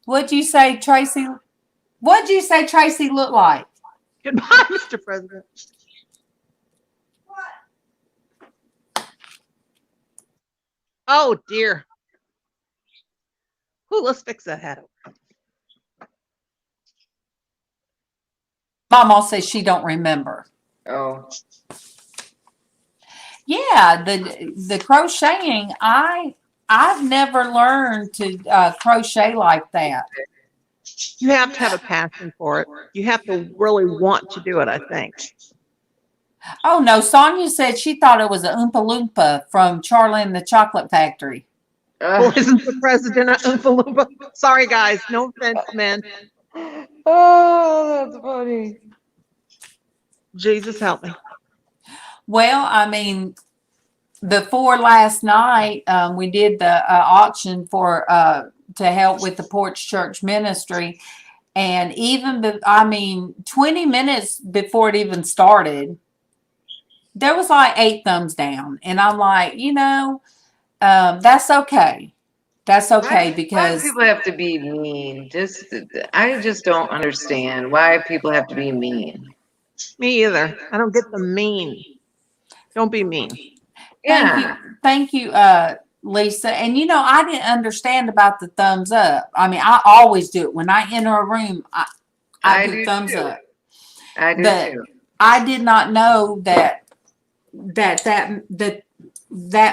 What'd you say Tracy looked like? Goodbye, Mr. President. Oh dear. Ooh, let's fix that hat. Mama says she don't remember. Oh. Yeah, the crocheting, I've never learned to crochet like that. You have to have a passion for it. You have to really want to do it, I think. Oh no, Sonia said she thought it was a Oompa Loompa from Charlie and the Chocolate Factory. Poison's the president of Oompa Loompa. Sorry, guys. No offense, man. Oh, that's funny. Jesus help me. Well, I mean, before last night, we did the auction for to help with the Porch Church Ministry, and even 20 minutes before it even started, there was like 8 thumbs down, and I'm like, that's okay. That's okay Why because people have to be mean? I just don't understand why people have to be mean. Me either. I don't get the mean. Don't be mean. Thank you, Lisa. And I didn't understand about the thumbs up. I mean, I always do it when I enter a room. I do thumbs up. I do But too. I did not know that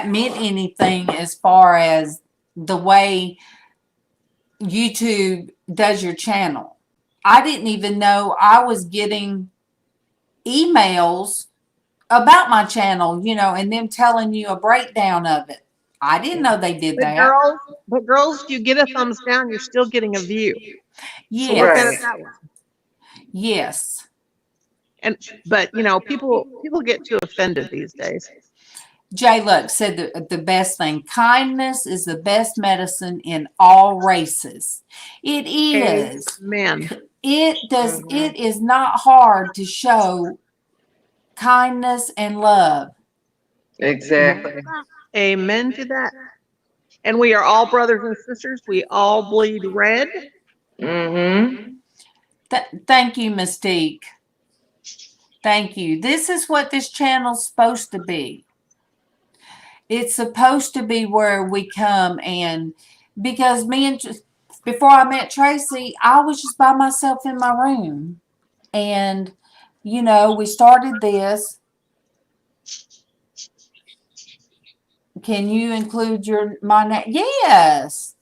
meant anything as far as the way YouTube does your channel. I didn't even know I was getting emails about my channel, and them telling you a breakdown of it. I didn't know they did that. But girls, if you get a thumbs down, you're still getting a view. Yes. So look at it that way. Yes. But people get too offended these days. Jay Luck said the best thing. Kindness is the best medicine in all races. It is. Amen. It does. It is not hard to show kindness and love. Exactly. Amen to that. And we are all brothers and sisters. We all bleed red. Mm-hmm. Thank you, Mystique. Thank you. This is what this channel's supposed to be. It's supposed to be where we come, and because before I met Traci, I was just by myself in my room, and we started this. Can you include my name? Yes,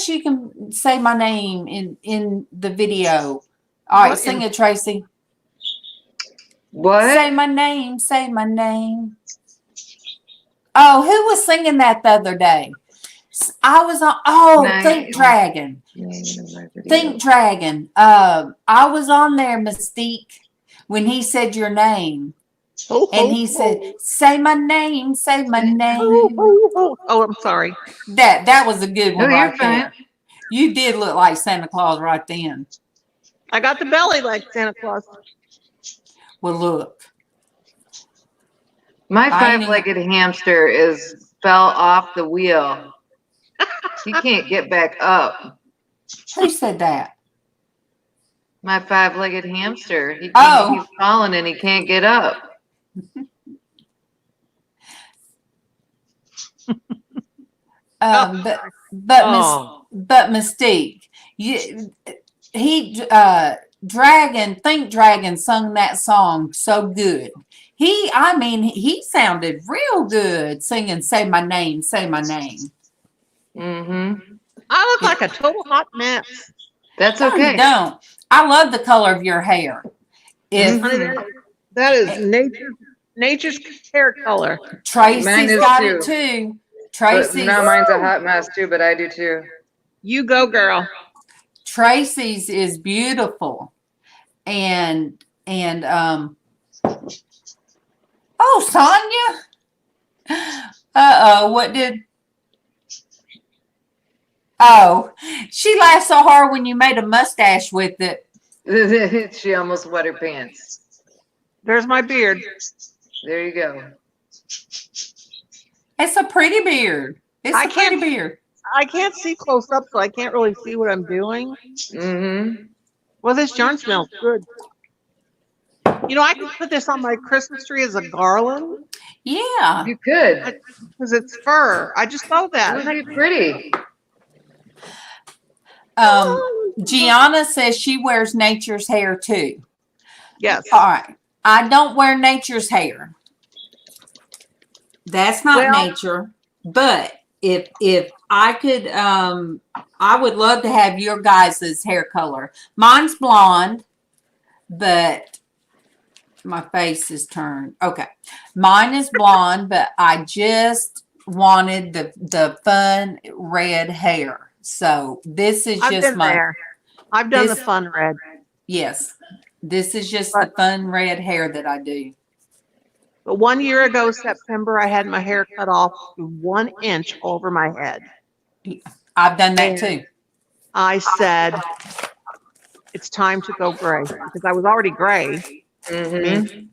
you can say my name in the video. All right, sing it, Traci. What? Say my name. Say my name. Oh, who was singing that the other day? I was on. Think Dragon. Think Dragon. I was on there, Mystique, when he said your name. And he said, say my name, say my name. Oh, I'm sorry. That was a good one right there. You did look like Santa Claus right then. I got the belly like Santa Claus. Well, look. My 5-legged hamster fell off the wheel. He can't get back up. Who said that? My 5-legged hamster. He keeps falling and he can't get up. But Mystique, Think Dragon sung that song so good. He sounded real good singing "Say My Name, Say My Name." Mm-hmm. I look like a total hot mess. That's okay. You don't. I love the color of your hair. That is nature's hair color. Traci's got it too. Traci's. Now mine's a hot mess too, but I do too. You go, girl. Traci's is beautiful, and oh, Sonia. What did? Oh, she laughed so hard when you made a mustache with it. She almost wet her pants. There's my beard. There you go. It's a pretty beard. Pretty beard. I can't see close up, so I can't really see what I'm doing. Mm-hmm. Well, this yarn smells good. I could put this on my Christmas tree as a garland. Yeah. You could. Because it's fur. I just thought that. It would be pretty. Gianna says she wears nature's hair too. Yes. All right. I don't wear nature's hair. That's not nature. But if I could, I would love to have your guys' hair color. Mine's blonde, but my face is turned. Okay. Mine is blonde, but I just wanted the fun red hair. So this is I've just been my there. I've done the this- fun red. yes. This is just But- the fun red hair that I do. But 1 year ago, September, I had my hair cut off to 1 inch over my head. I've done that And too. I said, it's time to go gray because I was already gray. I mean,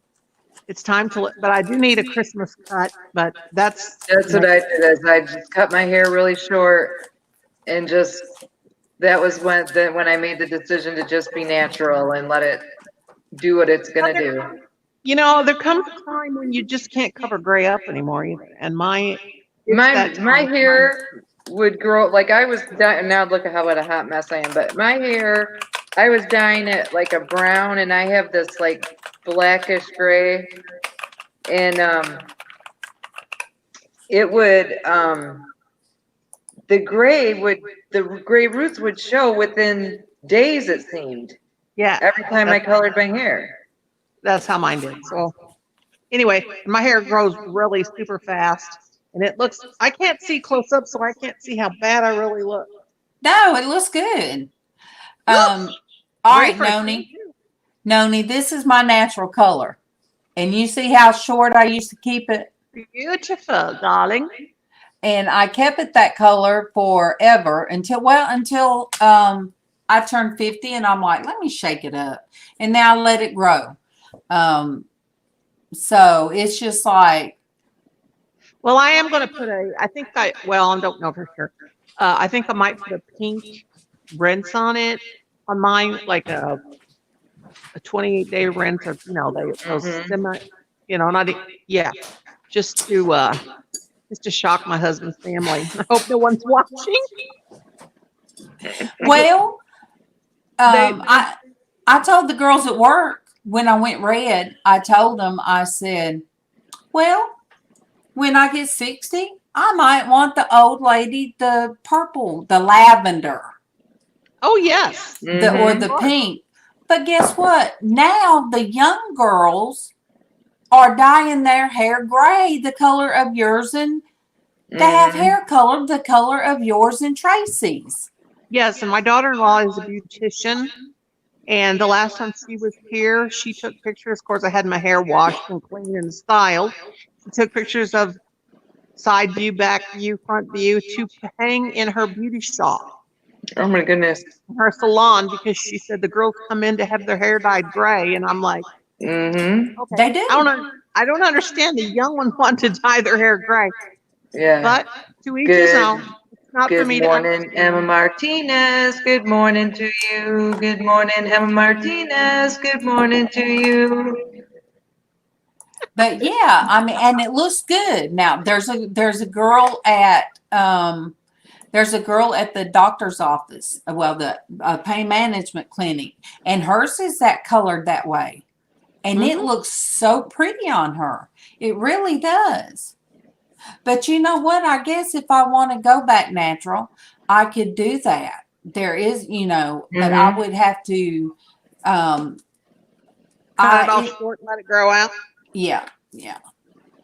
it's time to, but I do need a Christmas cut, but that's That's what I did, is I just cut my hair really short and just, that was when I made the decision to just be natural and let it do what it's gonna do. You know, there comes a time when you just can't cover gray up anymore either. And my hair would grow, like I was dyeing, now look at what a hot mess I am, but my hair, I was dyeing it like a brown and I have this like blackish gray. And it would the gray roots would show within days, it seemed. Yeah. Every time I colored my hair. That's how mine did. So anyway, my hair grows really super fast and it looks, I can't see close up, so I can't see how bad I really look. No, it looks good. All right, Great for- Noni, this is my natural color. And you see how short I used to keep it? Beautiful, darling. And I kept it that color forever until I turned 50 and I'm like, let me shake it up. And now I let it grow. So it's just like. Well, I am going to put I don't know for sure. I think I might put a pink rinse on it, on mine, like a 28-day rinse of, those semi, just to shock my husband's family. I hope no one's watching. Well, I told the girls at work when I went red, I told them, I said, well, when I get 60, I might want the old lady, the purple, the lavender. Oh, yes. Or the pink. But guess what? Now the young girls are dyeing their hair gray, the color of yours, and they have hair colored the color of yours and Traci's. Yes, and my daughter-in-law is a beautician, and the last time she was here, she took pictures. Of course, I had my hair washed and cleaned and styled. She took pictures of side view, back view, front view to hang in her beauty shop. Oh my goodness. Her salon, because she said the girls come in to have their hair dyed gray, and I'm like, okay. They do. I don't understand. The young ones want to dye their hair gray. Yeah. But to each his own. It's not for me Good morning, Emma Martinez. Good morning to you. Good morning, Emma Martinez. Good morning to you. But yeah, I mean, and it looks good. Now there's a girl at the doctor's office, well, the pain management clinic, and hers is that colored that way. And it looks so pretty on her. It really does. But you know what? I guess if I want to go back natural, I could do that. There is, but I would have to cut it off short and let it grow out. Yeah.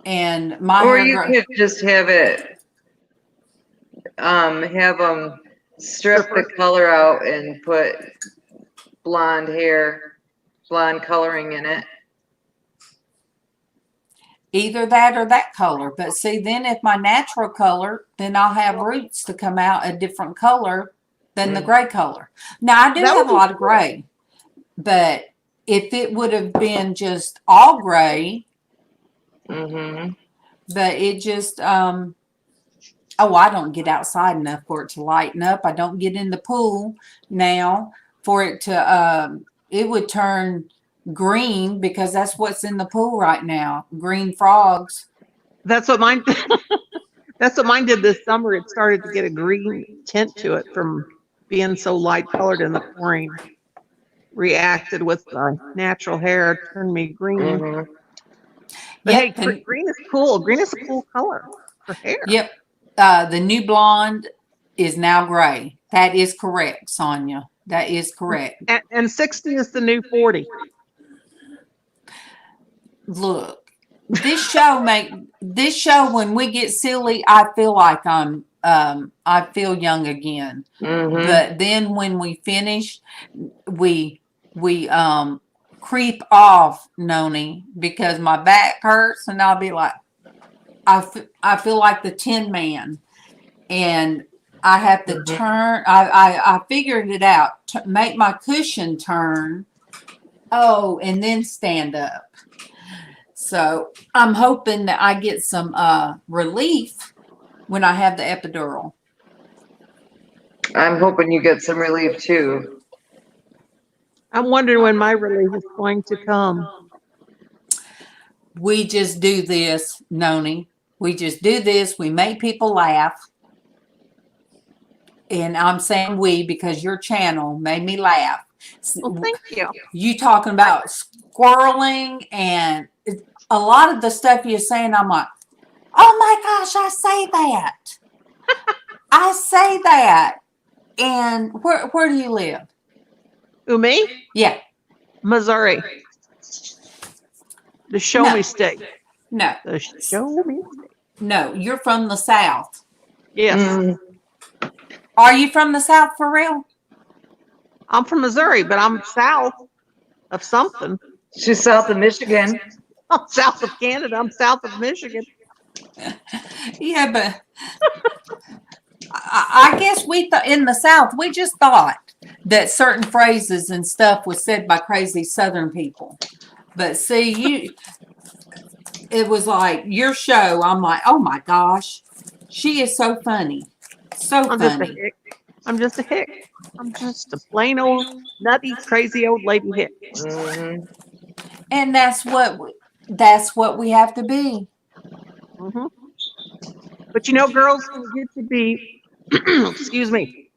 And my Or hair you could just have it, have them strip the color out and put blonde coloring in it. either that or that color. But see, then if my natural color, then I'll have roots to come out a different color than the gray color. Now I do have a lot of gray, but if it would have been just all gray, but it just, I don't get outside enough for it to lighten up. I don't get in the pool now for it to, it would turn green because that's what's in the pool right now. Green frogs. That's what mine did this summer. It started to get a green tint to it from being so light colored in the chlorine. Reacted with the natural hair, turned me green. But hey, green is cool. Green is a cool color for hair. Yep. The new blonde is now gray. That is correct, Sonia. That is correct. And 60 is the new 40. Look, this show when we get silly, I feel like I feel young again. Mm-hmm. But then when we finish, we creep off, Noni, because my back hurts, and I'll be like, I feel like the Tin Man, and I have to turn. I figured it out. Make my cushion turn. Oh, and then stand up. So I'm hoping that I get some relief when I have the epidural. I'm hoping you get some relief too. I'm wondering when my relief is going to come. We just do this, Noni. We just do this. We make people laugh. And I'm saying we because your channel made me laugh. Well, thank you. You talking about squirreling and a lot of the stuff you're saying, I'm like, oh my gosh, I say that. I say that. And where do you live? Who, me? Yeah. Missouri. The show No. me state. No. The show me state. No, you're from the South. Yes. Mm. Are you from the South for real? I'm from Missouri, but I'm south of something. She's south of Michigan. I'm south of Canada. I'm south of Michigan. Yeah, but I guess we thought in the South, we just thought that certain phrases and stuff was said by crazy Southern people. But see, it was like your show. I'm like, oh my gosh, she is so funny. So I'm just a funny. hick. I'm just a hick. I'm just a plain old nutty, crazy old lady hick. Mm-hmm. And that's what we have to be. Mm-hmm. But you know, girls, when you get to be, excuse me,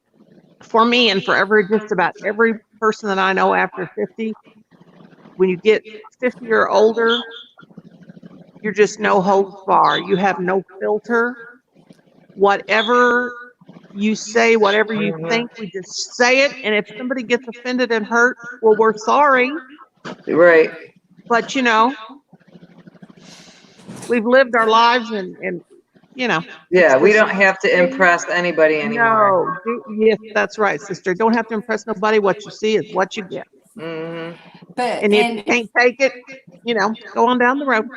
for me and for just about every person that I know after 50, when you get 50 or older, you're just no holds bar. You have no filter. Whatever you say, whatever you think, we just say it. And if somebody gets offended and hurt, well, we're sorry. Right. But, you know, we've lived our lives and you know. Yeah, we don't have to impress anybody anymore. No. Yes, that's right, sister. Don't have to impress nobody. What you see is what you get. Mm-hmm. And if you can't take it, you know, go on down the road.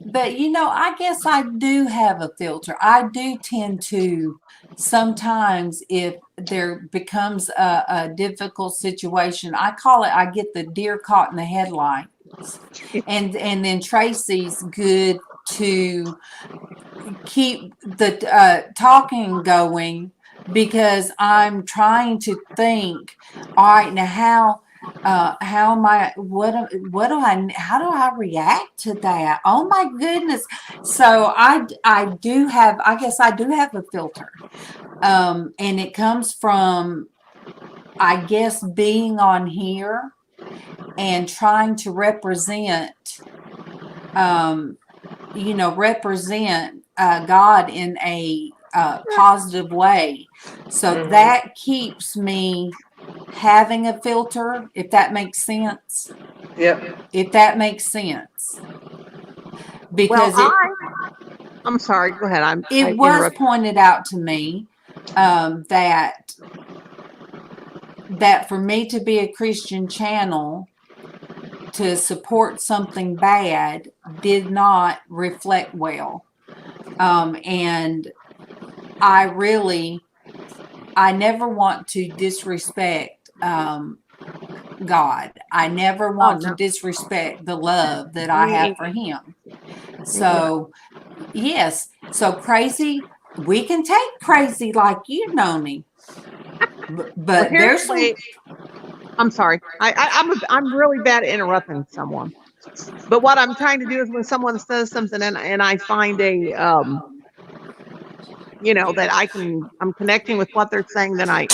But, you know, I guess I do have a filter. I do tend to sometimes, if there becomes a difficult situation, I call it, I get the deer caught in the headlights. And then Traci's good to keep the talking going because I'm trying to think, all right, now how am I, how do I react to that? Oh my goodness. So I do have, I guess I do have a filter. And it comes from, I guess, being on here and trying to represent, represent God in a positive way. So that keeps me having a filter, if that makes sense. Yep. If that makes sense. Because I'm sorry, go ahead. It was pointed out to me that for me to be a Christian channel, to support something bad did not reflect well. And I never want to disrespect God. I never want to disrespect the love that I have for him. So, yes. So crazy, we can take crazy like you know me. But there's some... I'm sorry. I'm really bad at interrupting someone. But what I'm trying to do is when someone says something and I find a that I'm connecting with what they're saying, then I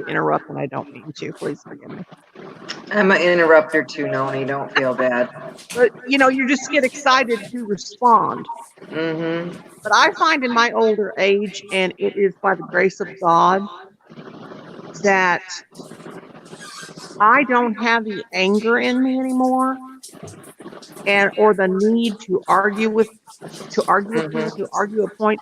interrupt and I don't mean to. Please forgive me. I'm an interrupter too, Noni. Don't feel bad. But you just get excited to respond. Mm-hmm. But I find in my older age, and it is by the grace of God, that I don't have the anger in me anymore. and or the need to argue with people, to argue a point,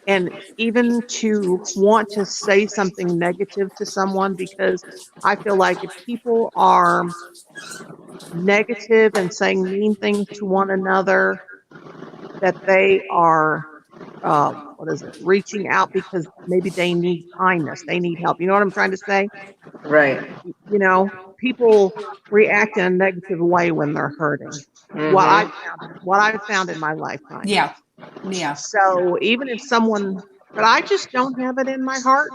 and even to want to say something negative to someone, because I feel like if people are negative and saying mean things to one another, that they are reaching out because maybe they need kindness, they need help. You know what I'm trying to say? Right. You know, people react in a negative way when they're hurting. What I've found in my lifetime. Yeah. Yeah. So even if someone, but I just don't have it in my heart.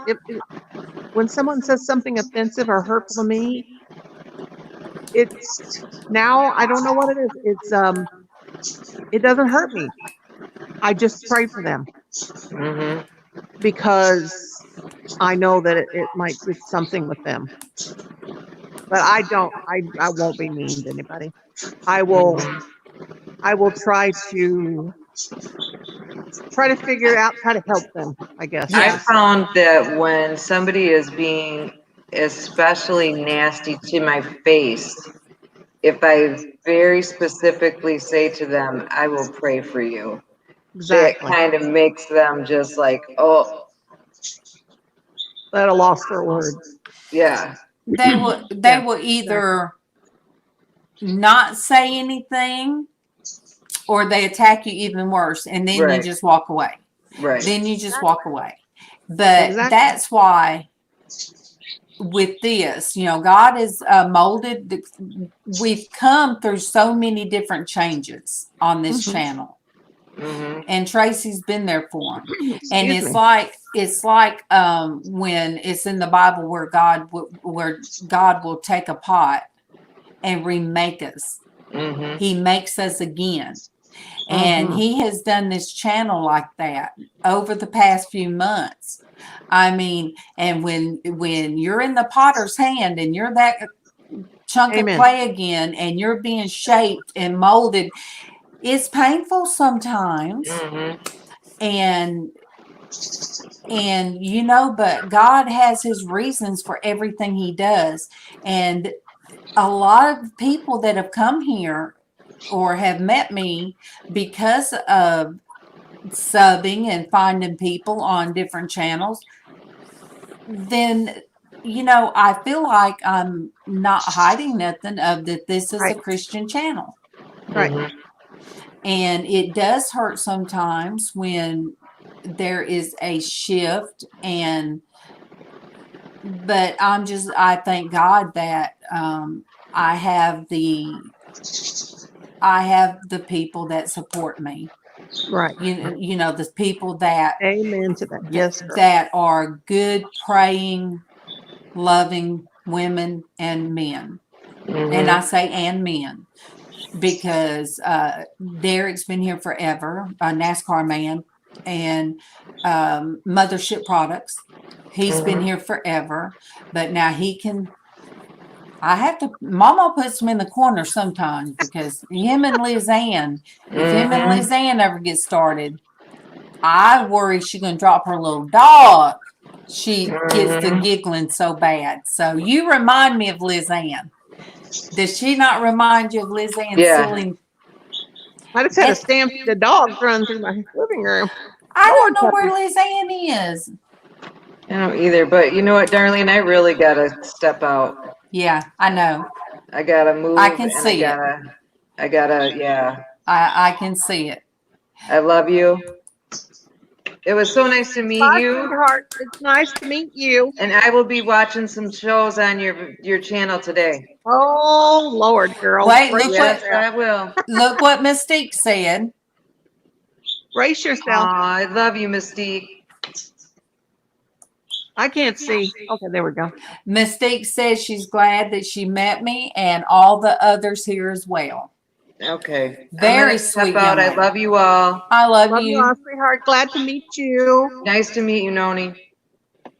When someone says something offensive or hurtful to me, it's now I don't know what it is. It doesn't hurt me. I just pray for them because I know that it's something with them. But I won't be mean to anybody. I will try to figure it out, try to help them, I guess. I found that when somebody is being especially nasty to my face, if I very specifically say to them, I will pray for you, Exactly. it kind of makes them just like, oh, at a loss for words. Yeah. They will either not say anything or they attack you even worse, and then you just walk away. Right. Then you just walk away. But that's why with this, you know, God is molded. We've come through so many different changes on this channel. And Traci's been there for him. And it's like when it's in the Bible where God will take a pot and remake us. He makes us again. And he has done this channel like that over the past few months. I mean, and when you're in the potter's hand and you're that chunk of clay again and you're being shaped and molded, it's painful sometimes. And you know, but God has his reasons for everything he does. And a lot of people that have come here or have met me because of subbing and finding people on different channels, then, you know, I feel like I'm not hiding nothing of that this is a Christian channel. Right. And it does hurt sometimes when there is a shift, but I thank God that I have the people that support me. Right. You know, the people that amen to that. Yes, girl. that are good, praying, loving women and men. And I say and men because Derek's been here forever, a NASCAR man, and Mothership Products. He's been here forever, but now he can. I have to. MawMaw puts him in the corner sometimes because him and LizzAnn. If him and LizzAnn ever get started, I worry she's gonna drop her little dog. She gets to giggling so bad. So you remind me of LizzAnn. Does she not remind you of LizzAnn silly? I just had a stampede dog run through my living room. I don't know where LizzAnn is. I don't either, but you know what, Darlene? I really gotta step out. Yeah, I know. I gotta move. I can see it. I gotta, yeah. I can see it. I love you. It was so nice to meet you. Sweetheart, it's nice to meet you. And I will be watching some shows on your channel today. Oh, Lord, girl. Wait, look yes, I will. Look what Mystique said. Brace yourself. I love you, Mystique. I can't see. Okay, there we go. Mystique says she's glad that she met me and all the others here as well. Okay. Very sweet. I love you all. I love you all, sweetheart. Glad to meet you. Nice to meet you, Noni.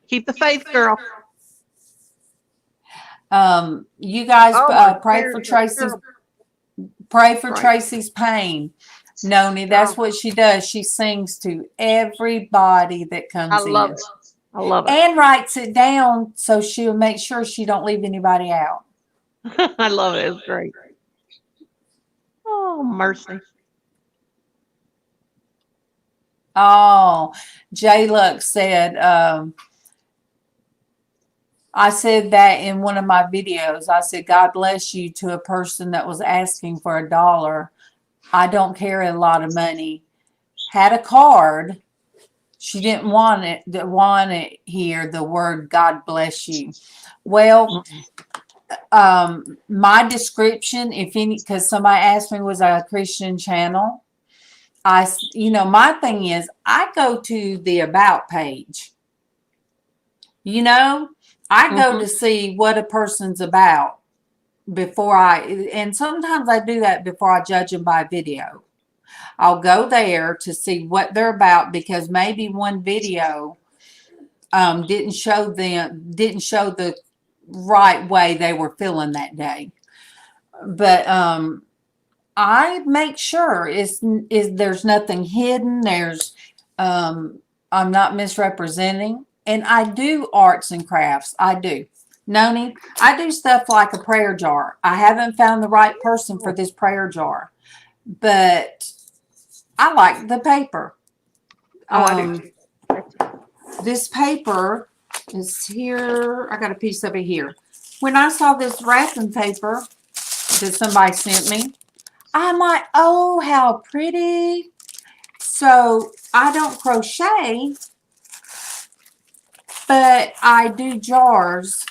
Keep the faith, girl. You guys pray for Traci's. Pray for Traci's pain. Noni, that's what she does. She sings to everybody that comes in. I love it. I love it. And writes it down so she'll make sure she don't leave anybody out. I love it. It's great. Oh, mercy. Oh, J Lux said, I said that in one of my videos. I said, God bless you to a person that was asking for $1. I don't carry a lot of money. Had a card. She didn't want it here, the word God bless you. Well, my description, if any, because somebody asked me, was I a Christian channel? My thing is, I go to the about page. I go to see what a person's about and sometimes I do that before I judge them by video. I'll go there to see what they're about, because maybe one video didn't show the right way they were feeling that day. But I make sure there's nothing hidden. I'm not misrepresenting. And I do arts and crafts. I do. Noni, I do stuff like a prayer jar. I haven't found the right person for this prayer jar, but I like the paper. Oh, I do. This paper is here. I got a piece of it here. When I saw this wrapping paper that somebody sent me, I'm like, oh, how pretty. So I don't crochet, but I do jars,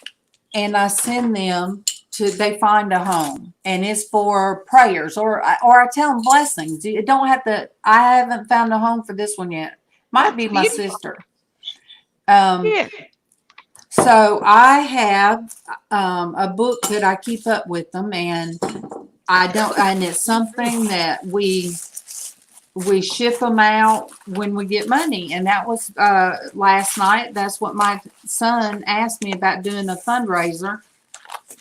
and I send them they find a home, and it's for prayers, or I tell them blessings. You don't have to. I haven't found a home for this one yet. Might be my sister. Yeah. So I have a book that I keep up with them, and and it's something that we ship them out when we get money. And that was last night. That's what my son asked me about, doing a fundraiser.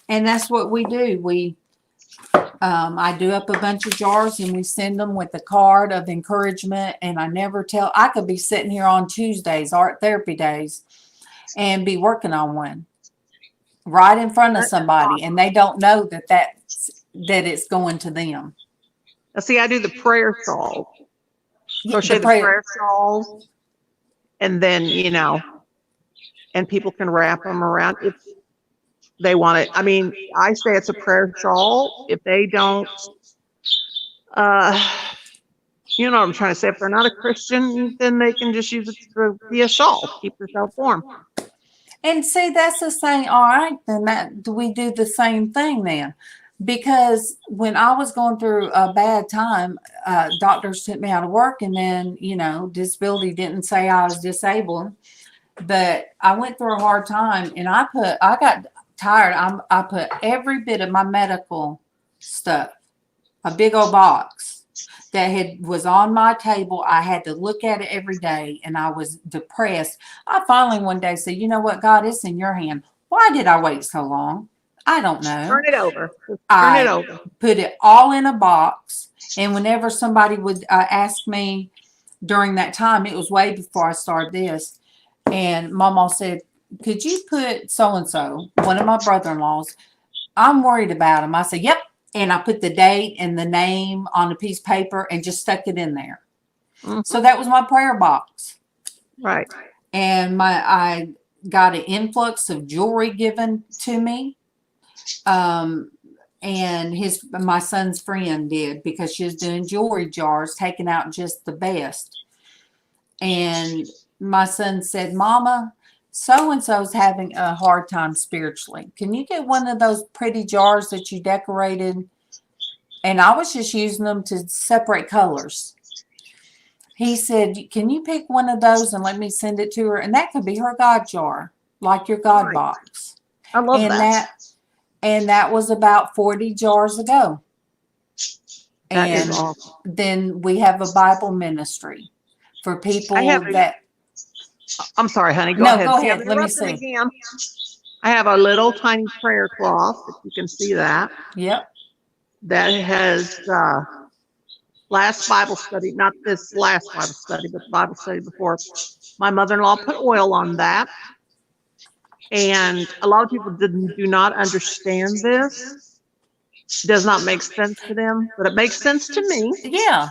And that's what we do. I do up a bunch of jars, and we send them with a card of encouragement. And I could be sitting here on Tuesdays, art therapy days, and be working on one right in front of somebody, and they don't know that it's going to them. Now, see, I do the prayer shawls. Crochet the prayer shawls, and then and people can wrap them around if they want it. I mean, I say it's a prayer shawl. If they don't, you know what I'm trying to say. If they're not a Christian, then they can just use it to be a shawl. Keep yourself warm. And see, that's the same. All right, then we do the same thing then. Because when I was going through a bad time, doctors took me out of work, and then, disability didn't say I was disabled, but I went through a hard time, and I got tired. I put every bit of my medical stuff, a big old box that was on my table. I had to look at it every day, and I was depressed. I finally one day said, you know what, God, it's in your hand. Why did I wait so long? I don't know. Turn it over. Put it all in a box. And whenever somebody would ask me during that time, it was way before I started this, and MawMaw said, could you put so-and-so, one of my brother-in-laws, I'm worried about him. I said, yep. And I put the date and the name on a piece of paper and just stuck it in there. Mm-hmm. So that was my prayer box. Right. And I got an influx of jewelry given to me. And my son's friend did, because she was doing jewelry jars, taking out just the best. And my son said, Mama, so-and-so's having a hard time spiritually. Can you get one of those pretty jars that you decorated? And I was just using them to separate colors. He said, can you pick one of those and let me send it to her? And that could be her God jar, like your God box. I love that. And that was about 40 jars ago. That and is awesome. Then we have a Bible ministry for people I'm sorry, honey. Go ahead. Let me see. Again. I have a little tiny prayer cloth, if you can see that. Yep. That has last Bible study, not this last Bible study, but the Bible study before. My mother-in-law put oil on that. And a lot of people do not understand this. does not make sense to them, but it makes sense to me. Yeah.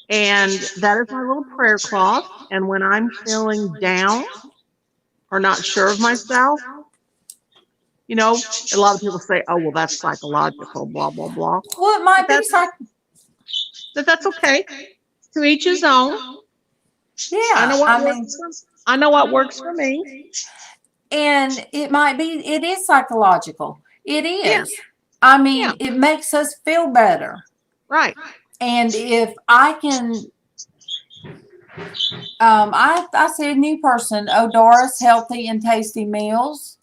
And that is my little prayer cloth. And when I'm feeling down or not sure of myself, you know, a lot of people say, oh, well, that's psychological, blah, blah, blah. Well, it might be But that's okay. To each his own. Yeah. I know what works for me. And it might be, it is psychological. It is. Yeah. I mean, it makes us feel better. Right. And if I can, I see a new person, Odoris Healthy and Tasty Meals.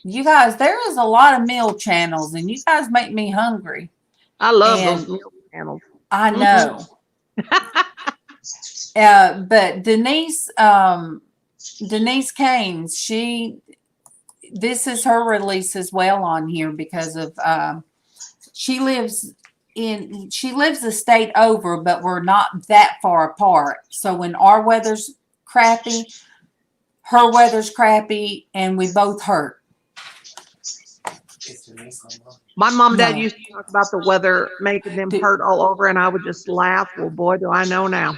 You guys, there is a lot of meal channels, and you guys make me hungry. I love those meal channels. I know. But Denise Caines, this is her release as well on here because of she lives a state over, but we're not that far apart. So when our weather's crappy, her weather's crappy, and we both hurt. My mom and dad used to talk about the weather making them hurt all over, and I would just laugh. Well, boy, do I know now.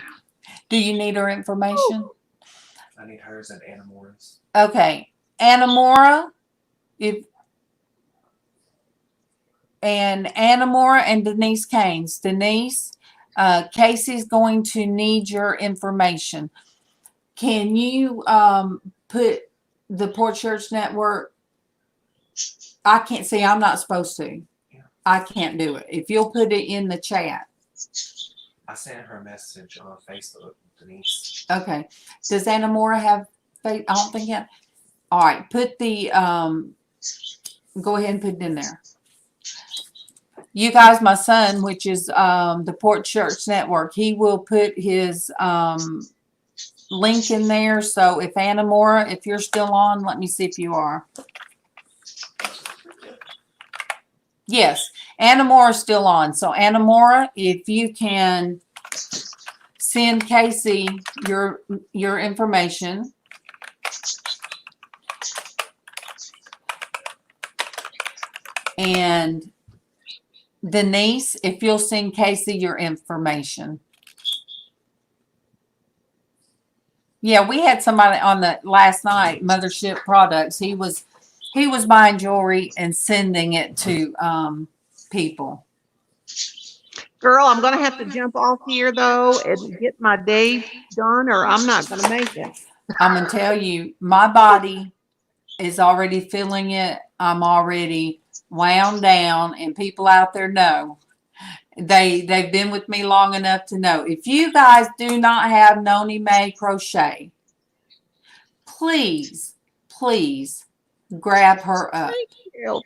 Do you need her information? I need hers and Anna Moore's. Okay. Anna Moore, Anna Moore and Denise Caines. Denise, Casey's going to need your information. Can you put the Porch Church Network? I can't see. I'm not supposed to. Yeah. I can't do it. If you'll put it in the chat. I sent her a message on Facebook, Denise. Okay. Does Anna Moore have? I don't think yet. All right. Put the. Go ahead and put it in there. You guys, my son, which is the Porch Church Network, he will put his link in there. So if Anna Moore, if you're still on, let me see if you are. Yes, Anna Moore is still on. So Anna Moore, if you can send Casey your information. And Denise, if you'll send Casey your information. Yeah, we had somebody on the last night, Mothership Products. He was buying jewelry and sending it to people. Girl, I'm going to have to jump off here, though, and get my day done, or I'm not going to make it. I'm going to tell you, my body is already feeling it. I'm already wound down, and people out there know. They've been with me long enough to know. If you guys do not have Noni May Crochet, please grab her up.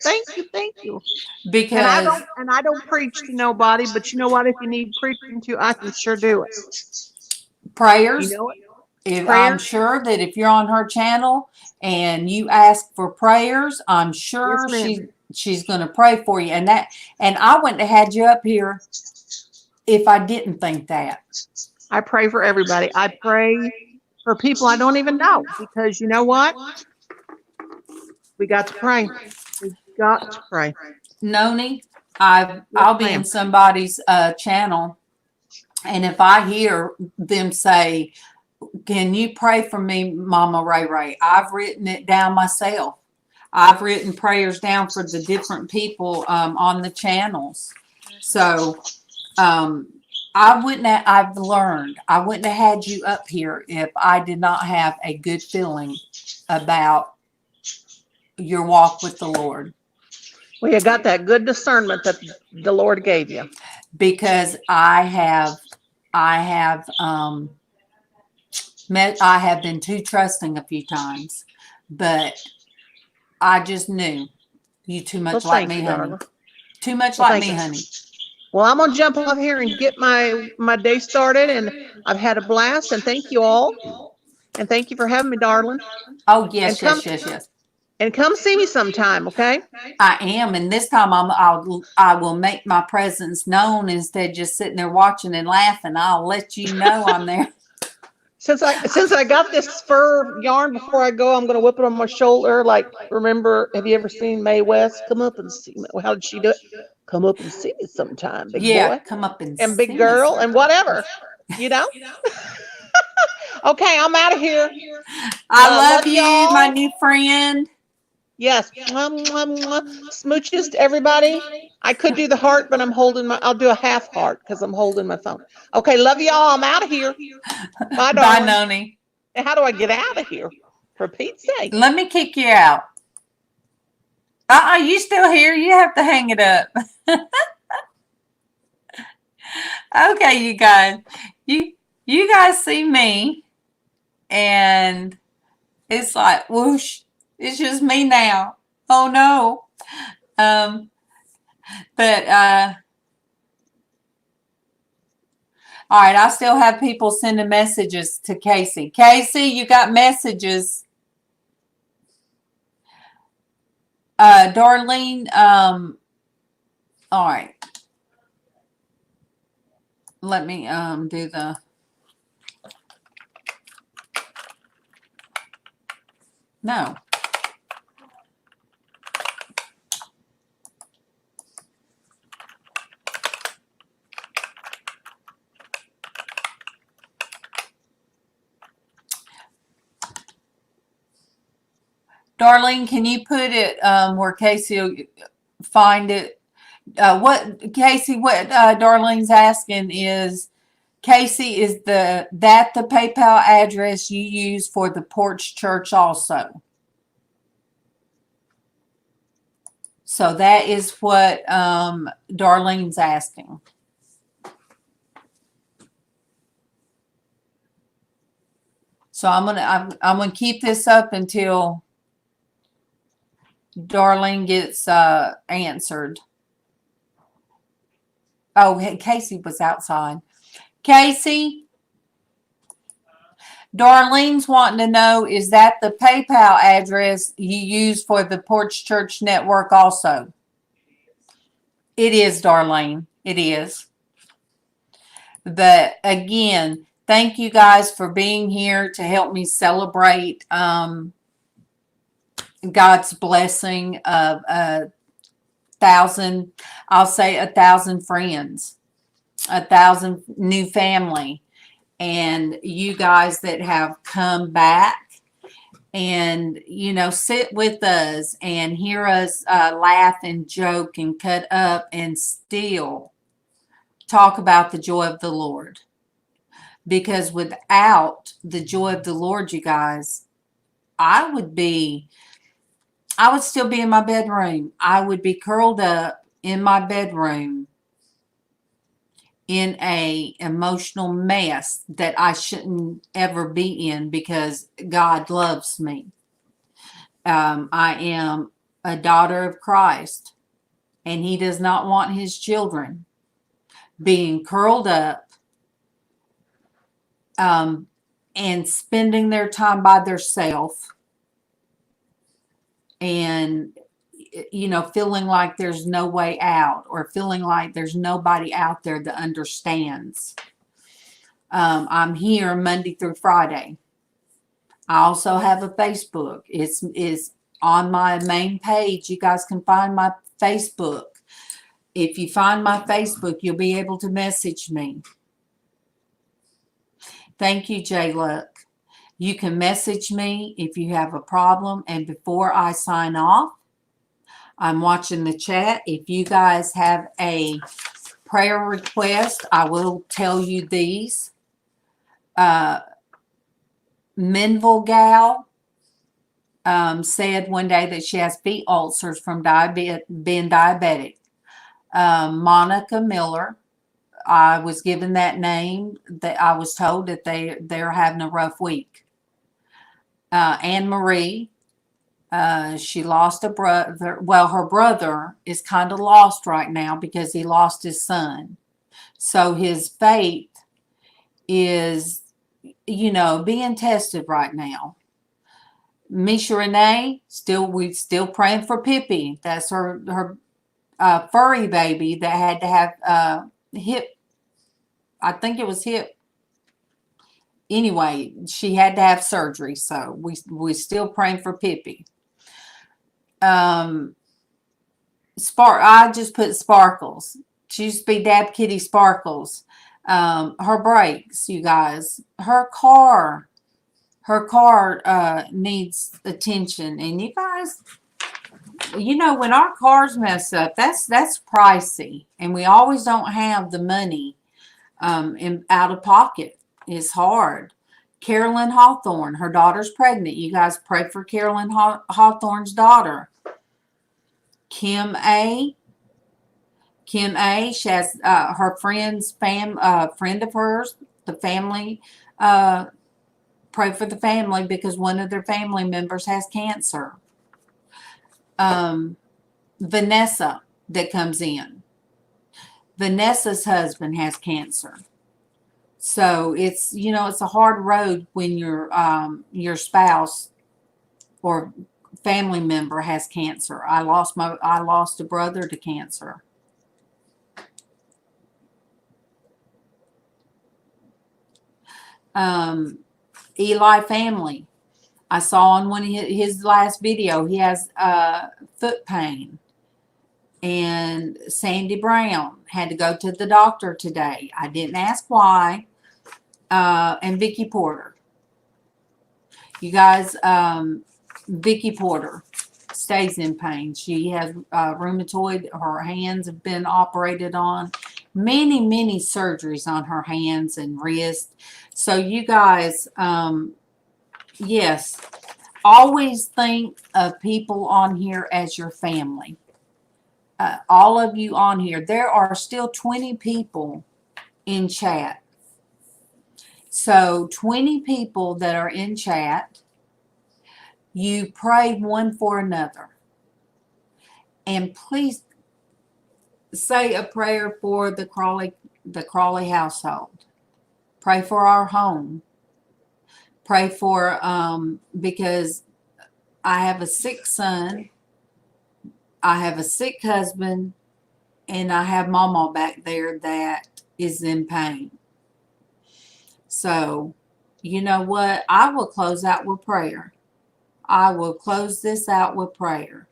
Thank you. Because I don't preach to nobody, but you know what? If you need preaching to, I can sure do it. Prayers. You know it? I'm sure that if you're on her channel and you ask for prayers, I'm sure she's going to pray for you. And I wouldn't have had you up here if I didn't think that. I pray for everybody. I pray for people I don't even know, because you know what? We got to pray. We got to pray. Noni, I'll be in somebody's channel, and if I hear them say, "Can you pray for me, Mama Ray Ray?" I've written it down myself. I've written prayers down for the different people on the channels. So I've learned I wouldn't have had you up here if I did not have a good feeling about your walk with the Lord. Well, you got that good discernment that the Lord gave you. Because I have been too trusting a few times, but I just knew you too much like me, honey. Too much like me, honey. Well, I'm gonna jump off here and get my day started, and I've had a blast, and thank you all, and thank you for having me, darling. Oh yes, yes. And come see me sometime, okay? I am, and this time I will make my presence known instead of just sitting there watching and laughing. I'll let you know I'm there. Since I got this fur yarn before I go, I'm gonna whip it on my shoulder. Like, remember, have you ever seen Mae West? Come up and see me. How did she do it? Come up and see me sometime, big boy come up and and big see girl us. and whatever. You know? Okay, I'm out of here. I love you, y'all. my new friend. Yes. Mwah, mwah, mwah. Smooches to everybody. I could do the heart, but I'll do a half heart because I'm holding my phone. Okay, love y'all. I'm out of here. Bye, darling. Bye, Noni. How do I get out of here? For Pete's sake. Let me kick you out. You still here? You have to hang it up. Okay, you guys. You guys see me, and it's like whoosh. It's just me now. Oh no. But all right, I still have people sending messages to Casey. Casey, you got messages. Darlene, all right. Let me do the no. Darlene, can you put it where Casey will find it? What Darlene's asking is, Casey, is the PayPal address you use for the Porch Church also? So that is what Darlene's asking. So I'm gonna keep this up until Darlene gets answered. Oh, hey, Casey was outside. Casey, Darlene's wanting to know, is that the PayPal address you use for the Porch Church Network also? It is, Darlene. It is. But again, thank you guys for being here to help me celebrate God's blessing of 1,000, I'll say 1,000 friends, 1,000 new family, and you guys that have come back and, sit with us and hear us laugh and joke and cut up and still talk about the joy of the Lord. Because without the joy of the Lord, you guys, I would still be in my bedroom. I would be curled up in my bedroom in a emotional mess that I shouldn't ever be in because God loves me. I am a daughter of Christ, and He does not want His children being curled up and spending their time by themselves and feeling like there's no way out or feeling like there's nobody out there that understands. I'm here Monday through Friday. I also have a Facebook. It's on my main page. You guys can find my Facebook. If you find my Facebook, you'll be able to message me. Thank you, J. Luck. You can message me if you have a problem. And before I sign off, I'm watching the chat. If you guys have a prayer request, I will tell you these. Minville Gal said one day that she has feet ulcers from being diabetic. Monica Miller, I was given that name, that I was told that they're having a rough week. Anne Marie, she lost a brother. Well, her brother is kind of lost right now because he lost his son. So his faith is, being tested right now. Misha Renee, we still praying for Pippi. That's her furry baby that had to have hip. I think it was hip anyway, she had to have surgery, so we still praying for Pippi. I just put Sparkles. She used to be Dab Kitty Sparkles. Her brakes, you guys. Her car needs attention. And you guys, when our cars mess up, that's pricey, and we always don't have the money out of pocket. It's hard. Carolyn Hawthorne, her daughter's pregnant. You guys pray for Carolyn Hawthorne's daughter. Kim A. She has her friend of hers, the family. Pray for the family because one of their family members has cancer. Vanessa that comes in. Vanessa's husband has cancer. So it's a hard road when your spouse or family member has cancer. I lost a brother to cancer. Eli family. I saw on one of his last video, he has foot pain. And Sandy Brown had to go to the doctor today. I didn't ask why. And Vicky Porter. You guys, Vicky Porter stays in pain. She has rheumatoid. Her hands have been operated on. Many, many surgeries on her hands and wrist. So you guys, yes, always think of people on here as your family. All of you on here. There are still 20 people in chat. So 20 people that are in chat. You pray one for another. And please say a prayer for the Crawley household. Pray for our home. Pray for, because I have a sick son. I have a sick husband, and I have MawMaw back there that is in pain. So, you know what? I will close out with prayer. I will close this out with prayer.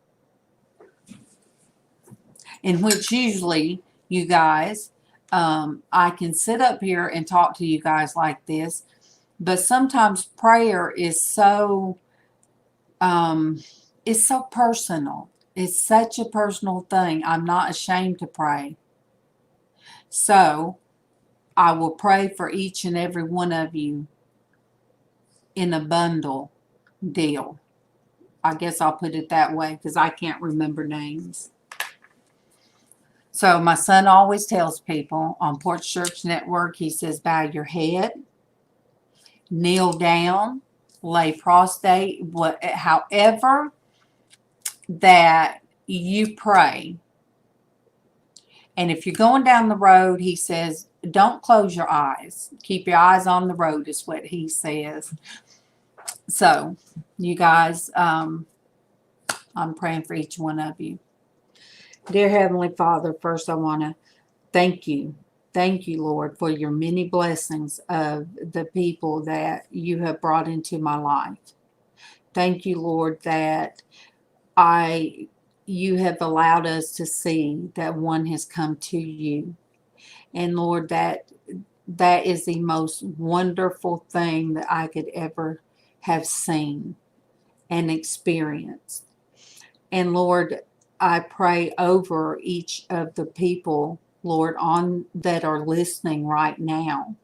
In which usually, you guys, I can sit up here and talk to you guys like this, but sometimes prayer is so, it's so personal. It's such a personal thing. I'm not ashamed to pray. So I will pray for each and every one of you in a bundle deal. I guess I'll put it that way because I can't remember names. So my son always tells people on Porch Church Network, he says, bow your head, kneel down, lay prostrate, however that you pray. And if you're going down the road, he says, don't close your eyes. Keep your eyes on the road is what he says. So, you guys, I'm praying for each one of you. Dear Heavenly Father, first I want to thank you. Thank you, Lord, for your many blessings of the people that you have brought into my life. Thank you, Lord, that you have allowed us to see that one has come to you. And Lord, that is the most wonderful thing that I could ever have seen and experienced. And Lord, I pray over each of the people, Lord, that are listening right now.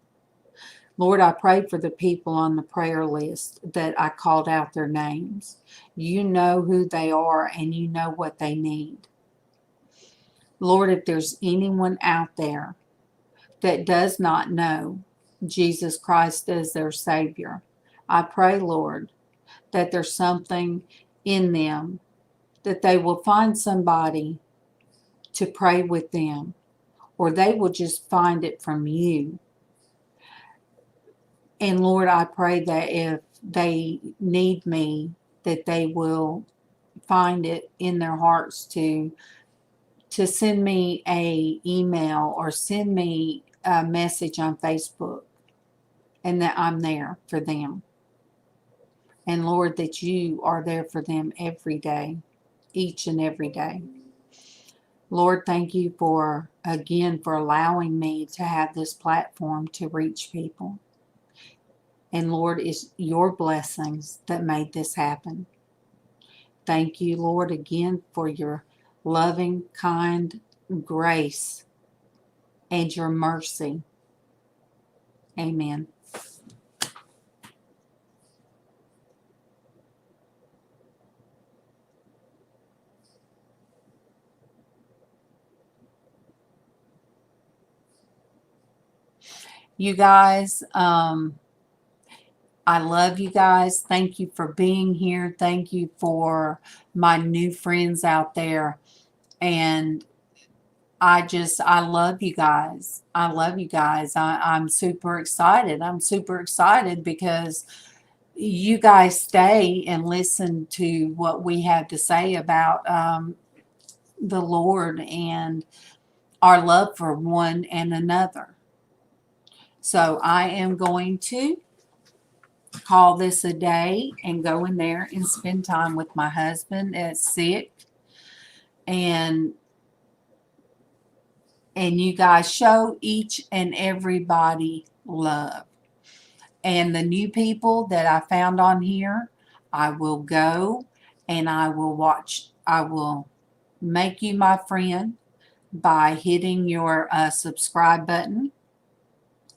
Lord, I pray for the people on the prayer list that I called out their names. You know who they are and you know what they need. Lord, if there's anyone out there that does not know Jesus Christ as their Savior, I pray, Lord, that there's something in them, that they will find somebody to pray with them, or they will just find it from you. And Lord, I pray that if they need me, that they will find it in their hearts to send me an email or send me a message on Facebook. and that I'm there for them. And Lord, that you are there for them every day, each and every day. Lord, thank you for allowing me to have this platform to reach people. And Lord, it's your blessings that made this happen. Thank you, Lord, again for your loving, kind grace and your mercy. Amen. You guys, I love you guys. Thank you for being here. Thank you for my new friends out there. And I love you guys. I love you guys. I'm super excited. I'm super excited because you guys stay and listen to what we have to say about the Lord and our love for one and another. So I am going to call this a day and go in there and spend time with my husband at Sikkes. And you guys show each and everybody love. And the new people that I found on here, I will go and I will watch. I will make you my friend by hitting your subscribe button.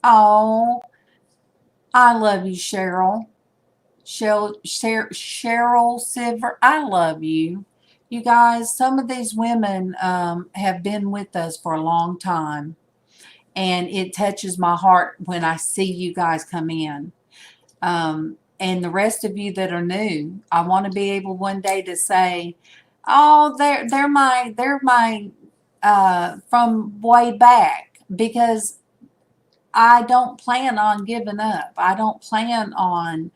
Oh, I love you, Cheryl. Cheryl Silver, I love you. You guys, some of these women have been with us for a long time. And it touches my heart when I see you guys come in. And the rest of you that are new, I want to be able one day to say, oh, they're my from way back, because I don't plan on giving up. I don't plan on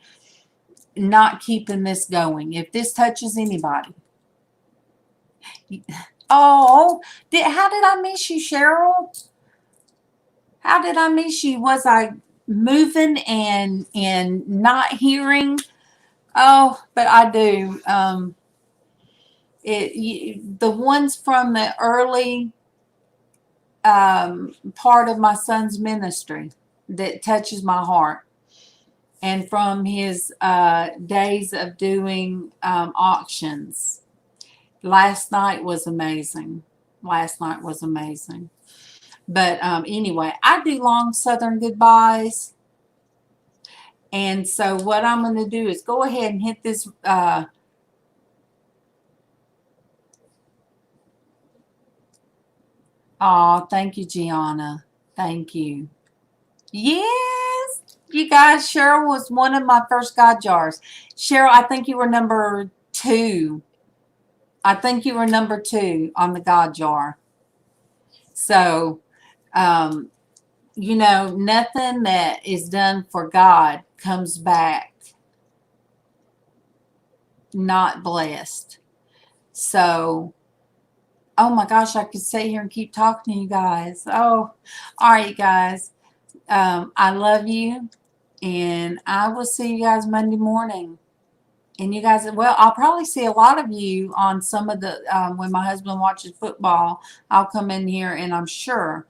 not keeping this going. If this touches anybody. Oh, how did I miss you, Cheryl? How did I miss you? Was I moving and not hearing? Oh, but I do. The ones from the early part of my son's ministry that touches my heart, and from his days of doing auctions. Last night was amazing. But anyway, I do long Southern goodbyes. And so what I'm going to do is go ahead and hit this. Oh, thank you, Gianna. Thank you. Yes, you guys, Cheryl was one of my first God jars. Cheryl, I think you were number 2. I think you were number 2 on the God jar. So, you know, nothing that is done for God comes back not blessed. So, oh my gosh, I could sit here and keep talking to you guys. Oh, all right, guys. I love you, and I will see you guys Monday morning. And you guys, well, I'll probably see a lot of you on some of the, when my husband watches football, I'll come in here and I'm sure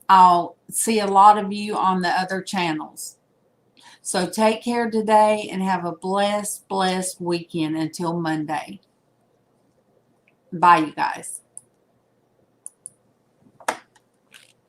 I'll see a lot of you on the other channels. So take care today and have a blessed weekend until Monday. Bye, you guys.